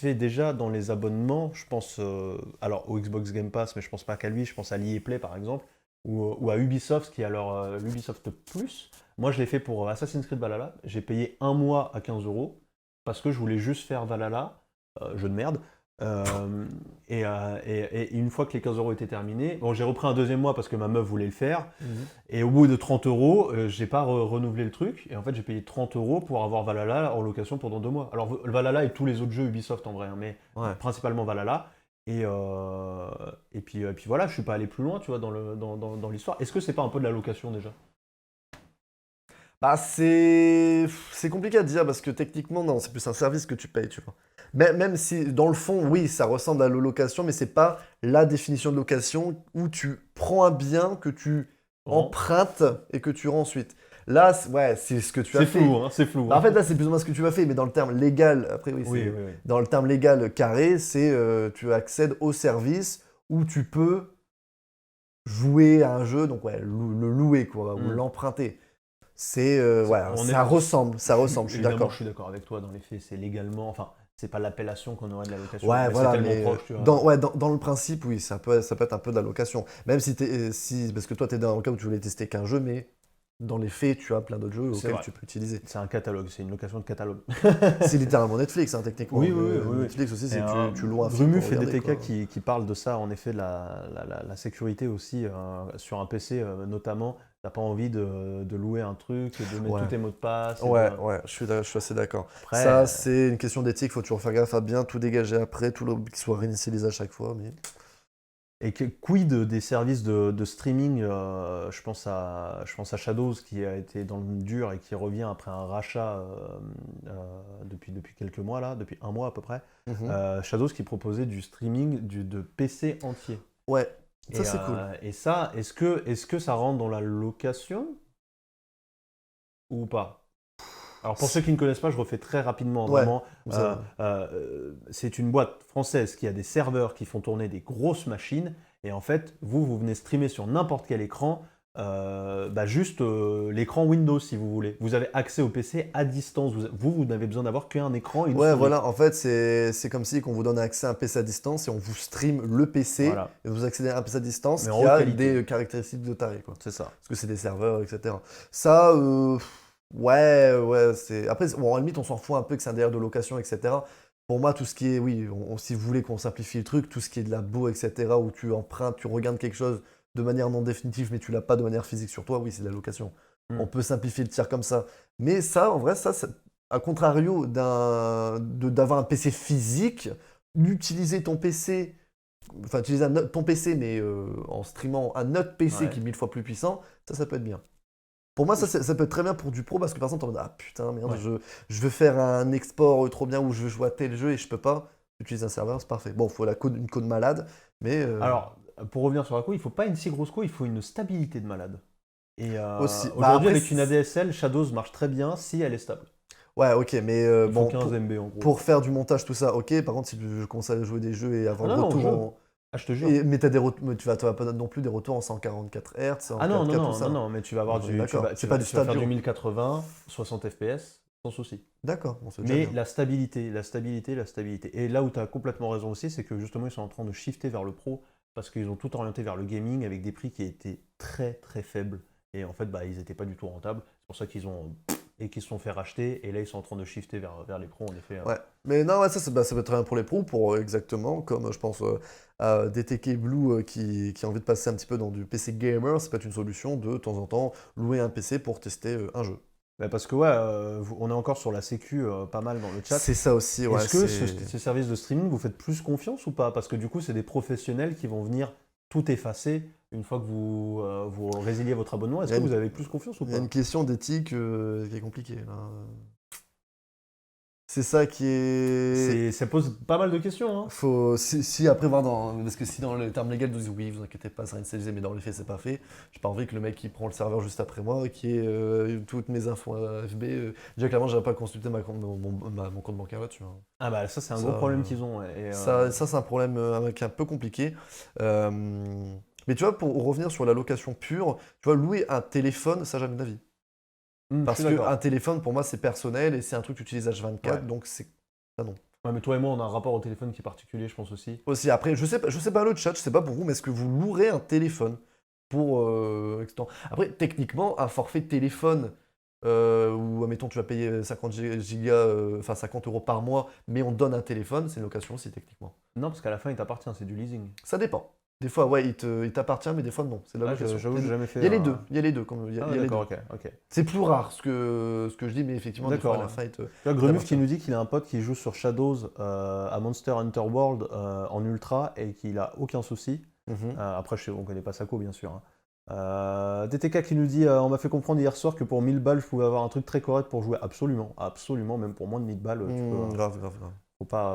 fait déjà dans les abonnements, je pense alors au Xbox Game Pass, mais je pense pas qu'à lui, je pense à l'EA Play par exemple, ou à Ubisoft qui a leur l'Ubisoft Plus. Moi je l'ai fait pour Assassin's Creed Valhalla, j'ai payé un mois à 15 € parce que je voulais juste faire Valhalla, jeu de merde. Et une fois que les 15 € étaient terminés, bon, j'ai repris un deuxième mois parce que ma meuf voulait le faire. Et au bout de 30 €, j'ai pas renouvelé le truc. Et en fait, j'ai payé 30 € pour avoir Valhalla en location pendant 2 mois. Alors, Valhalla et tous les autres jeux Ubisoft en vrai, hein, mais Ouais. principalement Valhalla. Et puis voilà, je suis pas allé plus loin, tu vois, dans l'histoire. Est-ce que c'est pas un peu de la location déjà? Bah, c'est compliqué à dire parce que techniquement, non, c'est plus un service que tu payes, tu vois. Mais, même si, dans le fond, oui, ça ressemble à la location, mais c'est pas la définition de location où tu prends un bien que tu empruntes et que tu rends ensuite. Là, ouais, c'est ce que tu as C'est fait. flou, hein, c'est flou. Bah, en hein. fait, là, c'est plus ou moins ce que tu as fait, mais dans le terme légal, après, oui, Oui, c'est... oui, oui. Dans le terme légal carré, c'est tu accèdes au service où tu peux jouer à un jeu, donc ouais, le louer, quoi, ou l'emprunter. C'est ouais, On ça ressemble, je suis Évidemment, d'accord. je suis d'accord avec toi. Dans les faits, c'est légalement. Enfin, c'est pas l'appellation qu'on aurait de la location. Ouais, mais voilà, c'est tellement mais proche, tu vois. dans le principe, oui, ça peut être un peu de la location. Même si parce que toi, tu es dans le cas où tu voulais tester qu'un jeu, mais dans les faits, tu as plein d'autres jeux C'est auxquels vrai. tu peux utiliser. C'est un catalogue, c'est une location de catalogue. C'est littéralement Netflix, hein, techniquement. Oui, oui, oui, oui. Netflix aussi, c'est Et, tu loues un film. Rumuf pour et regarder, DTK quoi. qui parlent de ça, en effet, de la sécurité aussi, sur un PC notamment. T'as pas envie de louer un truc, de mettre Ouais. tous tes mots de passe. Ouais, je suis assez d'accord. Après, Ça, c'est une question d'éthique, faut toujours faire gaffe à bien tout dégager après, tout qu'il soit réinitialisé à chaque fois. Mais... Et quid des services de streaming, je pense à Shadows qui a été dans le dur et qui revient après un rachat depuis quelques mois là, depuis un mois à peu près. Shadows qui proposait du streaming de PC entier. Ouais, ça Et, c'est cool. Et ça, est-ce que ça rentre dans la location ou pas? Alors pour ceux qui ne connaissent pas, je refais très rapidement. Ouais, Vraiment, ça- c'est une boîte française qui a des serveurs qui font tourner des grosses machines. Et en fait, vous venez streamer sur n'importe quel écran, juste l'écran Windows si vous voulez. Vous avez accès au PC à distance. Vous n'avez besoin d'avoir qu'un écran et une Ouais, souris. voilà, en fait, c'est comme si qu'on vous donne accès à un PC à distance et on vous stream le PC Voilà. et vous accédez à un PC à distance Mais en qui haute a qualité. des caractéristiques de taré, quoi. C'est ça. Parce que c'est des serveurs, etc. Ça, Ouais, c'est... Après, bon, à la limite, on s'en fout un peu que c'est un derrière de location, etc. Pour moi, tout ce qui est, oui, si vous voulez qu'on simplifie le truc, tout ce qui est de la beau, etc., où tu empruntes, tu regardes quelque chose de manière non définitive, mais tu l'as pas de manière physique sur toi, oui, c'est de la location. Mm. On peut simplifier le tir comme ça. Mais ça, en vrai, à contrario d'avoir un PC physique, d'utiliser ton PC, enfin, utiliser ton PC, mais en streamant un autre PC Ouais. qui est 1000 fois plus puissant, ça peut être bien. Pour moi, ça peut être très bien pour du pro parce que par exemple, t'es en mode, ah putain, merde, Ouais. je veux faire un export trop bien ou je veux jouer à tel jeu et je peux pas. Utiliser un serveur, c'est parfait. Bon, il faut une code malade, mais Alors, pour revenir sur la couille, il faut pas une si grosse couille, il faut une stabilité de malade. Et aussi. Bah, aujourd'hui, après, avec une ADSL, Shadows marche très bien si elle est stable. ouais, ok, mais Il faut bon, 15 MB en gros. pour faire du montage, tout ça, ok. Par contre, si je commence à jouer des jeux et avoir Ah le non, retour non, en. Ah, je te jure. Mais mais tu vas pas non plus des retours en 144 Hz, en Ah non, 4K, non, tout ça. non, mais tu vas avoir On est du. d'accord. Tu C'est vas pas du faire stade du dur. 1080, 60 FPS, sans souci. D'accord, bon, c'est déjà Mais bien. la stabilité. Et là où tu as complètement raison aussi, c'est que justement, ils sont en train de shifter vers le pro parce qu'ils ont tout orienté vers le gaming avec des prix qui étaient très très faibles. Et en fait, bah, ils n'étaient pas du tout rentables. C'est pour ça qu'ils se sont fait racheter. Et là, ils sont en train de shifter vers les pros, en effet. Ouais, mais non, ouais, ça peut être très bien pour les pros, pour exactement comme je pense à DTK Blue qui a envie de passer un petit peu dans du PC gamer, ça peut être une solution de temps en temps louer un PC pour tester un jeu. Bah, parce que, ouais, on est encore sur la sécu pas mal dans le chat. C'est ça aussi, ouais. Est-ce que c'est- ces services de streaming, vous faites plus confiance ou pas? Parce que du coup, c'est des professionnels qui vont venir tout effacer une fois que vous résiliez votre abonnement. Est-ce Il y que a vous avez plus confiance ou Il y a pas? une question d'éthique qui est compliquée, là. C'est ça qui est... Ça pose pas mal de questions. Hein. Faut, si après voir parce que si dans le terme légal ils disent oui, vous inquiétez pas, c'est rien de centralisé, mais dans les faits c'est pas fait. J'ai pas envie que le mec qui prend le serveur juste après moi, qui ait toutes mes infos à FB. Déjà clairement, j'aurais pas consulté mon compte bancaire là-dessus. Hein. Ah bah ça, c'est un Ça, gros problème qu'ils ont. Ouais. Et, Ça c'est un problème qui est un peu compliqué. Euh, mais tu vois, pour revenir sur la location pure, tu vois, louer un téléphone, ça jamais de la vie. je Parce suis d'accord. qu'un téléphone, pour moi, c'est personnel et c'est un truc que tu utilises H24, Ouais. donc c'est. Ah non. Ouais, mais toi et moi, on a un rapport au téléphone qui est particulier, je pense aussi. Aussi, après, je sais pas le chat, je sais pas pour vous, mais est-ce que vous louerez un téléphone pour Après, techniquement, un forfait téléphone où, admettons, tu vas payer 50 enfin 50 € par mois, mais on te donne un téléphone, c'est une location aussi, techniquement. Non, parce qu'à la fin, il t'appartient, c'est du leasing. Ça dépend. Des fois, ouais, il t'appartient, mais des fois, non. C'est la Ah, location. j'avoue, j'ai jamais fait. Il y a les deux, il y a les deux. Il y a Ah, les deux. d'accord, ok. C'est plus rare ce que je dis, mais effectivement, des fois, à la D'accord. fin, Tu vois, Gremuf t'appartient. qui nous dit qu'il a un pote qui joue sur Shadows à Monster Hunter World en ultra et qu'il a aucun souci. Mhm. Après, on connaît pas Sako, bien sûr. Hein. DTK qui nous dit on m'a fait comprendre hier soir que pour 1000 balles, je pouvais avoir un truc très correct pour jouer. Absolument, absolument. Même pour moins de 1000 balles, tu peux. Grave.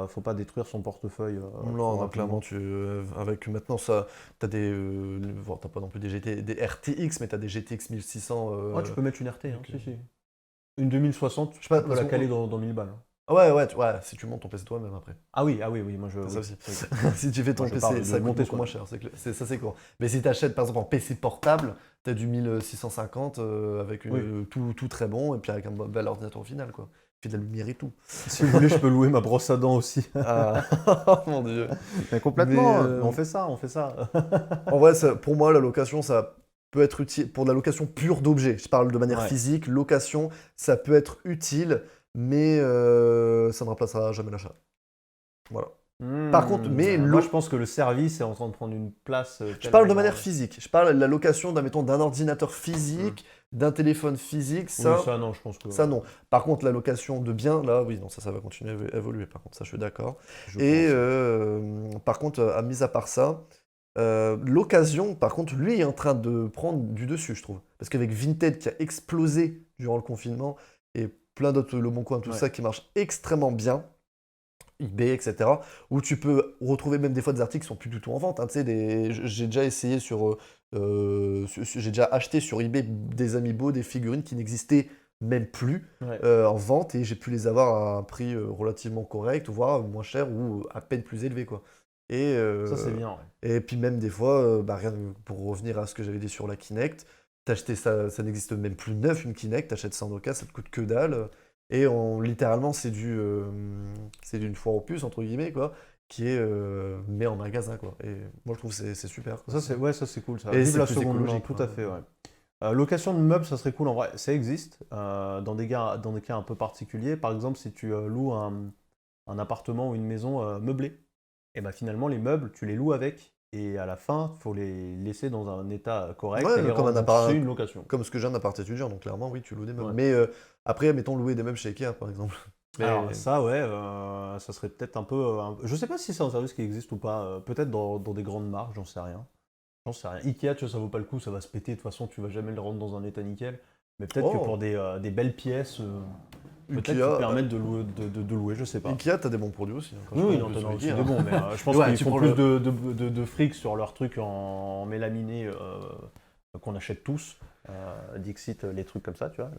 Faut pas détruire son portefeuille. Non, trop non, rapidement. clairement, avec maintenant ça, t'as bon, t'as pas non plus des RTX, mais t'as des GTX 1600. Ouais, tu peux mettre une RT, hein, donc, si, si. Une 2060, sais pas, tu peux parce la que- caler dans 1000 balles. Hein. Ah ouais, si tu montes ton PC toi-même après. Ah oui, moi je. C'est ça oui, aussi. oui. Si tu fais ton Moi, je parle PC, de ça coûte monter beaucoup moins cher, ça c'est court. Mais si t'achètes par exemple en PC portable, t'as du 1650 avec tout très bon, et puis avec un bel ordinateur au final, quoi. Puis de la lumière et tout. Si vous voulez, je peux louer ma brosse à dents aussi. Ah, oh mon dieu. Mais complètement, Mais, on fait ça. En vrai, pour moi, la location, ça peut être utile pour de la location pure d'objets. Je parle de manière Ouais. physique. Location, ça peut être utile, mais ça ne remplacera jamais l'achat. Voilà. Par contre, mais moi je pense que le service est en train de prendre une place. Je parle de manière physique. Je parle de la location d'un ordinateur physique, d'un téléphone physique. Ça, Oui, ça non, je pense que. ça non. Par contre, la location de biens, là, oui, non, ça va continuer à évoluer. Par contre, ça, je suis d'accord. je Et pense. par contre, mis à part ça, l'occasion, par contre, lui est en train de prendre du dessus, je trouve. Parce qu'avec Vinted qui a explosé durant le confinement et plein d'autres, Le Bon Coin, tout ça qui marche extrêmement bien, eBay, etc., où tu peux retrouver même des fois des articles qui sont plus du tout en vente. Hein, tu sais, j'ai déjà essayé j'ai déjà acheté sur eBay des amiibo, des figurines qui n'existaient même plus Ouais. en vente et j'ai pu les avoir à un prix relativement correct, voire moins cher ou à peine plus élevé, quoi. Et, Ça c'est bien. Ouais. et puis même des fois, rien pour revenir à ce que j'avais dit sur la Kinect, t'acheter ça n'existe même plus neuf une Kinect, t'achètes ça en occasion, ça te coûte que dalle. Et littéralement, c'est d'une foire aux puces, entre guillemets, quoi, qui est mais en magasin, quoi. Et moi, je trouve que c'est super. Quoi. Ça c'est cool. Ça. Et Vive c'est la plus seconde main, écologique, tout quoi. à fait. Ouais. Location de meubles, ça serait cool en vrai. Ça existe dans des cas un peu particuliers. Par exemple, si tu loues un appartement ou une maison meublée, et ben finalement, les meubles, tu les loues avec. Et à la fin, il faut les laisser dans un état correct Ouais, et les comme un rendre. appart, C'est une location. comme ce que j'ai un appart étudiant, donc clairement, oui, tu loues des meubles. Ouais. Mais après, mettons louer des meubles chez Ikea, par exemple. Mais Alors ça, ouais, ça serait peut-être un peu. Je sais pas si c'est un service qui existe ou pas. Peut-être dans des grandes marques, j'en sais rien. J'en sais rien. Ikea, tu vois, ça vaut pas le coup, ça va se péter. De toute façon, tu vas jamais le rendre dans un état nickel. Mais peut-être que Oh. pour des belles pièces, peut-être Ikea, qu'ils permettent de louer, je sais pas. Ikea, t'as des bons produits aussi. Hein, quand Oui, je oui, prends non, un peu t'en sur as aussi Ikea, des hein. bons, mais je pense Ouais, qu'ils tu font prends plus le- de fric sur leurs trucs en mélaminé qu'on achète tous. Dixit, les trucs comme ça, tu vois.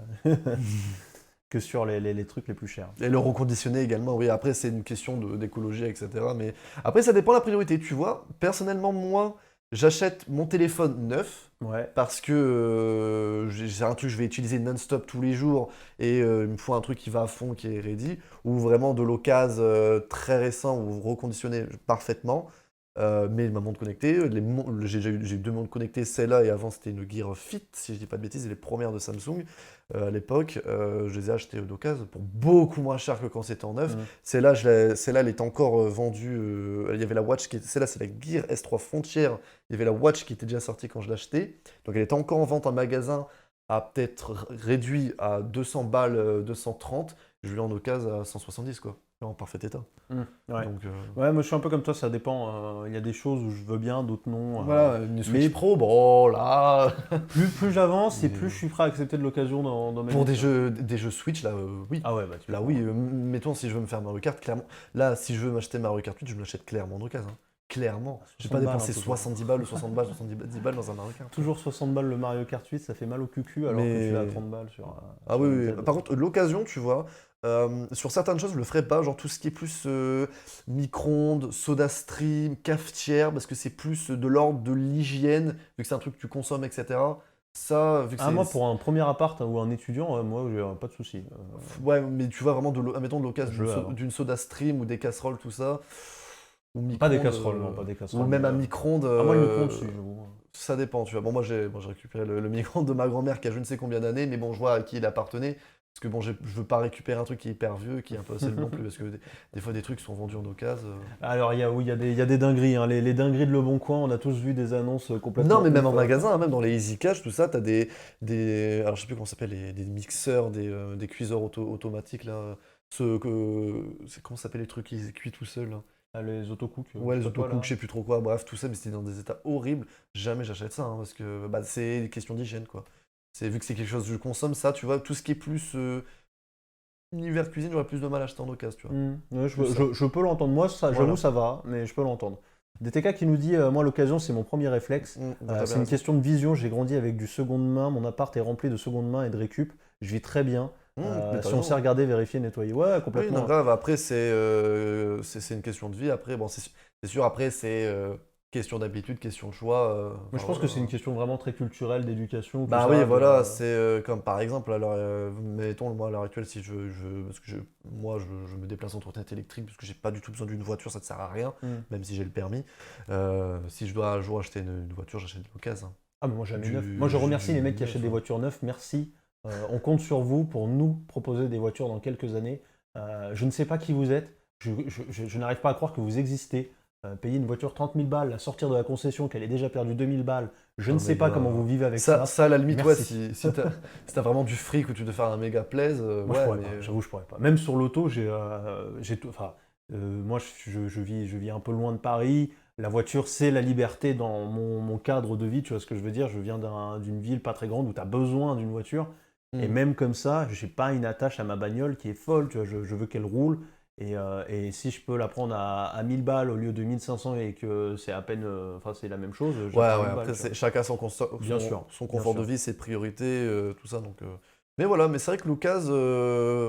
Que sur les trucs les plus chers. Et le reconditionner également, oui, après c'est une question d'écologie, etc. Mais après ça dépend de la priorité, tu vois. Personnellement, moi, j'achète mon téléphone neuf Ouais. parce que c'est un truc que je vais utiliser non-stop tous les jours et il me faut un truc qui va à fond, qui est ready, ou vraiment de l'occasion très récent ou reconditionné parfaitement. Mais ma montre connectée, j'ai eu 2 montres connectées, celle-là et avant c'était une Gear Fit, si je dis pas de bêtises, les premières de Samsung à l'époque. Je les ai achetées d'occasion pour beaucoup moins cher que quand c'était en neuf. Mm. Celle-là, elle est encore vendue. Il y avait la Watch celle-là, c'est la Gear S3 Frontier. Il y avait la Watch qui était déjà sortie quand je l'achetais. Donc elle était encore en vente en magasin à peut-être réduit à 200 balles, 230. Je l'ai en occasion à 170, quoi. En parfait état. Ouais. Donc, Ouais, moi je suis un peu comme toi, ça dépend. Il y a des choses où je veux bien, d'autres non. voilà, une Switch mais- Pro, bon là. Plus j'avance et plus je suis prêt à accepter de l'occasion dans ma Pour vie. des jeux Switch, là, oui. Ah ouais, bah tu Là, oui, mettons, si je veux me faire Mario Kart, clairement. Là, si je veux m'acheter Mario Kart 8, je me l'achète clairement en occasion. Hein. Clairement. Je vais pas 60 balles, dépenser un peu, 70 balles ou 60 balles, 70 balles dans un Mario Kart. Toujours 60 balles le Mario Kart 8, ça fait mal au cucu alors que Mais- tu l'as à 30 balles sur. Ah sur oui, oui. Nintendo. Par contre, l'occasion, tu vois, sur certaines choses, je le ferais pas. Genre tout ce qui est plus micro-ondes, soda stream, cafetière, parce que c'est plus de l'ordre de l'hygiène, vu que c'est un truc que tu consommes, etc. Ça, vu que Ah, c'est. moi pour un premier appart ou un étudiant, moi j'ai pas de souci. Ouais, mais tu vois vraiment, admettons de l'occasion Je veux, d'une soda stream ou des casseroles, tout ça. Ou Pas des micro-ondes, casseroles, non, pas des casseroles. Ou même mais, un micro-ondes. Ah, moi le micro-ondes, si, j'avoue. Ça dépend, tu vois. Bon, moi j'ai récupéré le micro-ondes de ma grand-mère qui a je ne sais combien d'années, mais bon, je vois à qui il appartenait. Parce que bon, je veux pas récupérer un truc qui est hyper vieux, qui est un peu assez non plus, parce que des fois des trucs sont vendus en occasion. Alors oui, il y a des dingueries. Hein. Les dingueries de Le Bon Coin, on a tous vu des annonces complètement. Non, mais même en ouf, magasin, hein, même dans les Easy Cash, tout ça, t'as alors je sais plus comment ça s'appelle, des mixeurs, des cuiseurs automatiques là. Comment ça s'appelle les trucs qui cuisent tout seuls là. Ah, les autocooks. Ouais, je les sais pas, autocooks, là. je sais plus trop quoi, bref, tout ça, mais c'était dans des états horribles. Jamais j'achète ça, hein, parce que bah, c'est des questions d'hygiène, quoi. Vu que c'est quelque chose que je consomme, ça, tu vois, tout ce qui est plus univers cuisine, j'aurais plus de mal à acheter en occasion, tu vois. Ouais, Plus ça. je peux l'entendre. Moi, ça, Voilà. j'avoue, ça va, mais je peux l'entendre. DTK qui nous dit moi, l'occasion, c'est mon premier réflexe. T'as bien C'est une raison. question de vision. J'ai grandi avec du seconde main. Mon appart est rempli de seconde main et de récup. Je vis très bien. Mais t'as Si on raison. sait regarder, vérifier, nettoyer. Ouais, Oui, complètement. non, grave, après, c'est une question de vie. Après, bon, c'est sûr, après, c'est question d'habitude, question de choix. Moi, je pense que c'est une question vraiment très culturelle, d'éducation. tout Bah ça, oui, de- voilà, c'est comme par exemple, alors, mettons, moi à l'heure actuelle, si parce que moi je me déplace en trottinette électrique parce que j'ai pas du tout besoin d'une voiture, ça ne sert à rien, même si j'ai le permis. Si je dois un jour acheter une voiture, j'achète de l'occasion. Ah, mais moi, jamais Du- neuf. Moi, je remercie les mecs qui neuf, achètent des hein. voitures neuves. Merci. On compte sur vous pour nous proposer des voitures dans quelques années. Je ne sais pas qui vous êtes. Je n'arrive pas à croire que vous existez. Payer une voiture 30 000 balles, la sortir de la concession, qu'elle ait déjà perdu 2000 balles. Je ne Non, sais mais pas bah, comment vous vivez avec ça. Ça, à la limite, ouais, Merci. si t'as vraiment du fric ou tu veux faire un méga plaise, Moi, je ouais, pourrais mais pas. J'avoue, je pourrais pas. Même sur l'auto, j'ai tout. Enfin, moi, je vis un peu loin de Paris. La voiture, c'est la liberté dans mon cadre de vie. Tu vois ce que je veux dire? Je viens d'une ville pas très grande où tu as besoin d'une voiture. Et même comme ça, j'ai pas une attache à ma bagnole qui est folle. Tu vois, je veux qu'elle roule. Et si je peux la prendre à 1000 balles au lieu de 1500 et que c'est à peine. Enfin, c'est la même chose. j'ai ouais, pas 1000 ouais, balles, après, tu vois. chacun Bien sûr, son bien confort de sûr. vie, ses priorités, tout ça. Donc, Mais voilà, mais c'est vrai que l'occasion,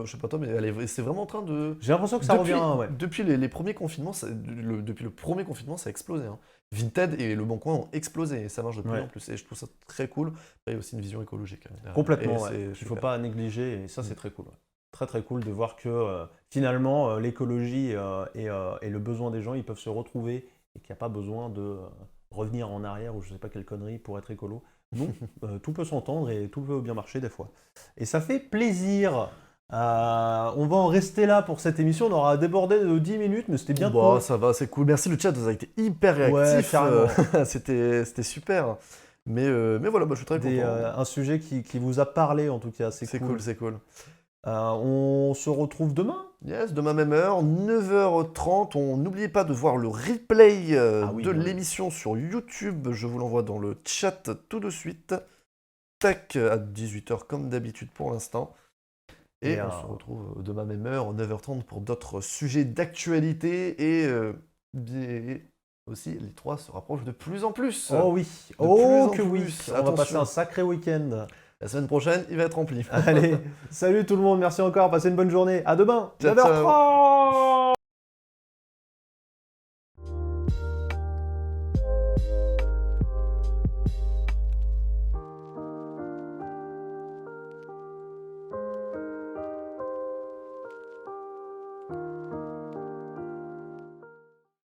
je sais pas toi, mais c'est vraiment en train de. J'ai l'impression que ça Depuis, revient. Ouais. depuis les premiers confinements, depuis le premier confinement, ça a explosé. Hein. Vinted et Le Bon Coin ont explosé et ça marche de plus Ouais. en plus. Et je trouve ça très cool. Il y a aussi une vision écologique. Hein, derrière. Complètement, Et ouais. c'est Il ne faut super. pas négliger, et ça c'est très cool. Ouais. Très très cool de voir que finalement l'écologie et le besoin des gens, ils peuvent se retrouver et qu'il n'y a pas besoin de revenir en arrière ou je sais pas quelle connerie pour être écolo. Non, tout peut s'entendre et tout peut bien marcher des fois. Et ça fait plaisir. On va en rester là pour cette émission. On aura débordé de 10 minutes, mais c'était bien Bon, cool. ça va, c'est cool. Merci le chat, vous avez été hyper Ouais, réactifs. carrément. C'était super. Mais voilà, je suis très content. Un sujet qui vous a parlé en tout cas, c'est C'est cool. cool, c'est cool. On se retrouve demain. Yes, demain même heure, 9h30. N'oubliez pas de voir le replay Oui, de oui. l'émission sur YouTube. Je vous l'envoie dans le chat tout de suite. Tac, à 18h comme d'habitude pour l'instant. Et on se retrouve demain même heure, 9h30 pour d'autres sujets d'actualité. Et aussi, les 3 se rapprochent de plus en plus. Oh oui, De plus en que oui. plus. On va passer Attention. un sacré week-end. La semaine prochaine, il va être rempli. Allez, salut tout le monde, merci encore, passez une bonne journée. À demain, Ciao, 9h30.